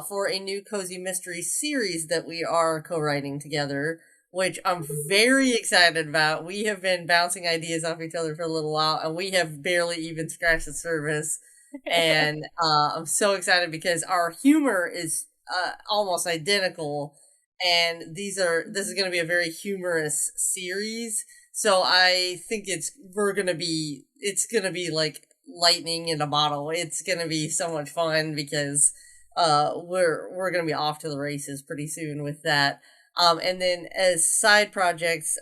Speaker 3: for a new cozy mystery series that we are co-writing together, which I'm very excited about. We have been bouncing ideas off each other for a little while, and we have barely even scratched the surface. And I'm so excited because our humor is almost identical, and this is going to be a very humorous series. So I think it's gonna be like lightning in a bottle. It's gonna be so much fun because we're gonna be off to the races pretty soon with that. And then as side projects,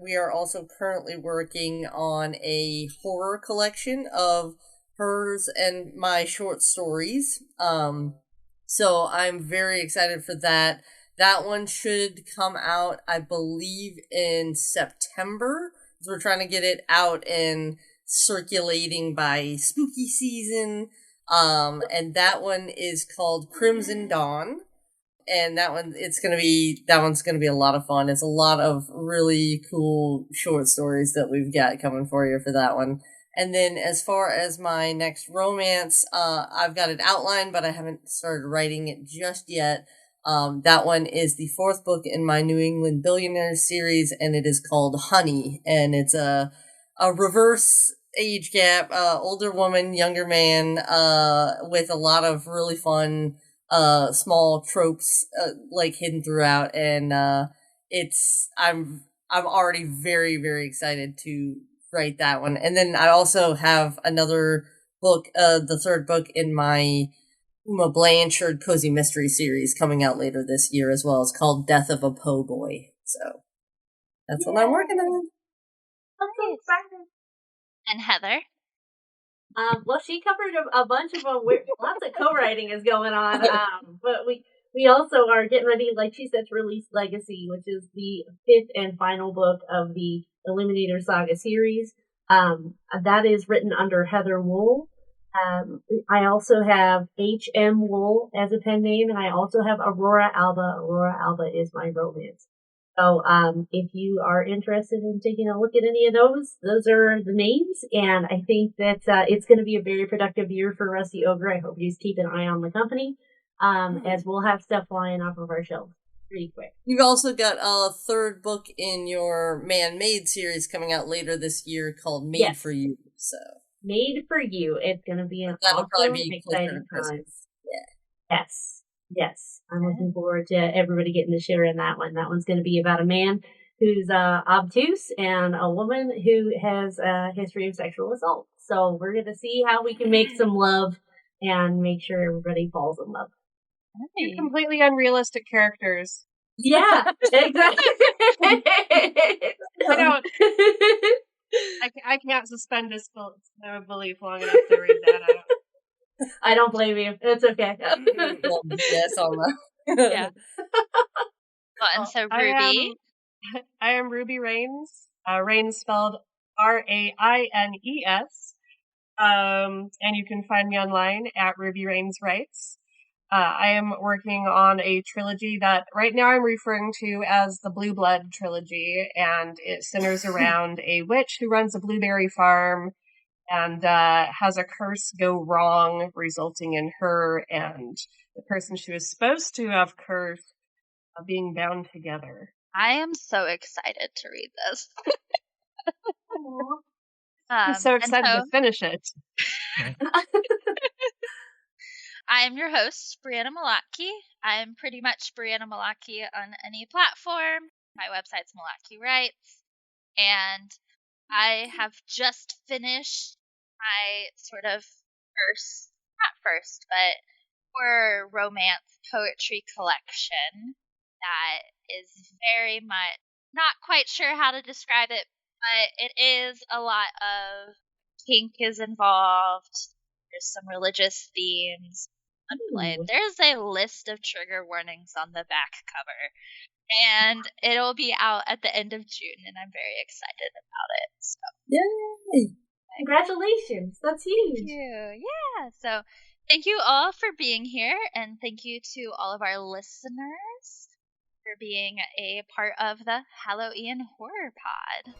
Speaker 3: we are also currently working on a horror collection of hers and my short stories. So I'm very excited for that. That one should come out, I believe, in September. So we're trying to get it out and circulating by spooky season. And that one is called Crimson Dawn. And that one's gonna be a lot of fun. It's a lot of really cool short stories that we've got coming for you for that one. And then as far as my next romance, I've got it outlined, but I haven't started writing it just yet. That one is the 4th book in my New England Billionaires series, and it is called Honey. And it's a reverse age gap, older woman, younger man, with a lot of really fun small tropes like hidden throughout, and I'm already very, very excited to write that one. And then I also have another book, the 3rd book in my Uma Blanchard Cozy Mystery series coming out later this year as well. It's called Death of a Po' Boy. So that's what I'm working on.
Speaker 4: I'm so excited.
Speaker 2: And Heather?
Speaker 4: Well, she covered a bunch of them. Lots of co-writing is going on. But we also are getting ready, like she said, to release Legacy, which is the 5th and final book of the Illuminator Saga series. That is written under Heather Whol. I also have H.M. Whol as a pen name, and I also have Aurora Alba. Aurora Alba is my romance. So, if you are interested in taking a look at any of those are the names, and I think that, it's going to be a very productive year for Rusty Ogre. I hope you just keep an eye on the company, as we'll have stuff flying off of our shelves pretty quick.
Speaker 3: You've also got a 3rd book in your Man-Made series coming out later this year called Made for You. So
Speaker 4: Made for You. It's going to be an
Speaker 3: that'll
Speaker 4: awesome,
Speaker 3: probably be closer to
Speaker 4: exciting time.
Speaker 3: Christmas. Yeah.
Speaker 4: Yes. Yes, I'm looking forward to everybody getting to share in that one. That one's going to be about a man who's obtuse and a woman who has a history of sexual assault. So we're going to see how we can make some love and make sure everybody falls in love.
Speaker 5: Two completely unrealistic characters.
Speaker 4: Yeah, exactly.
Speaker 5: I can't suspend disbelief long enough to read that.
Speaker 4: I don't blame you. It's okay.
Speaker 3: Yes, all right.
Speaker 2: Yeah. Well, and so Ruby.
Speaker 5: I am Ruby Rains. Rains spelled Raines. And you can find me online at Ruby Rains Writes. I am working on a trilogy that right now I'm referring to as the Blue Blood trilogy, and it centers around a witch who runs a blueberry farm and has a curse go wrong, resulting in her and the person she was supposed to have cursed being bound together.
Speaker 2: I am so excited to read this.
Speaker 5: I'm so excited to finish it.
Speaker 2: I am your host, Brianna Malotke. I'm pretty much Brianna Malotke on any platform. My website's Malotke Writes. And I have just finished my sort of horror romance poetry collection that is very much, not quite sure how to describe it, but it is a lot of kink is involved. There's some religious themes. There's a list of trigger warnings on the back cover. And it'll be out at the end of June, and I'm very excited about it. So.
Speaker 3: Yay!
Speaker 4: Congratulations. That's huge.
Speaker 2: Thank you. Yeah. So thank you all for being here, and thank you to all of our listeners for being a part of the Halloween Horror Pod.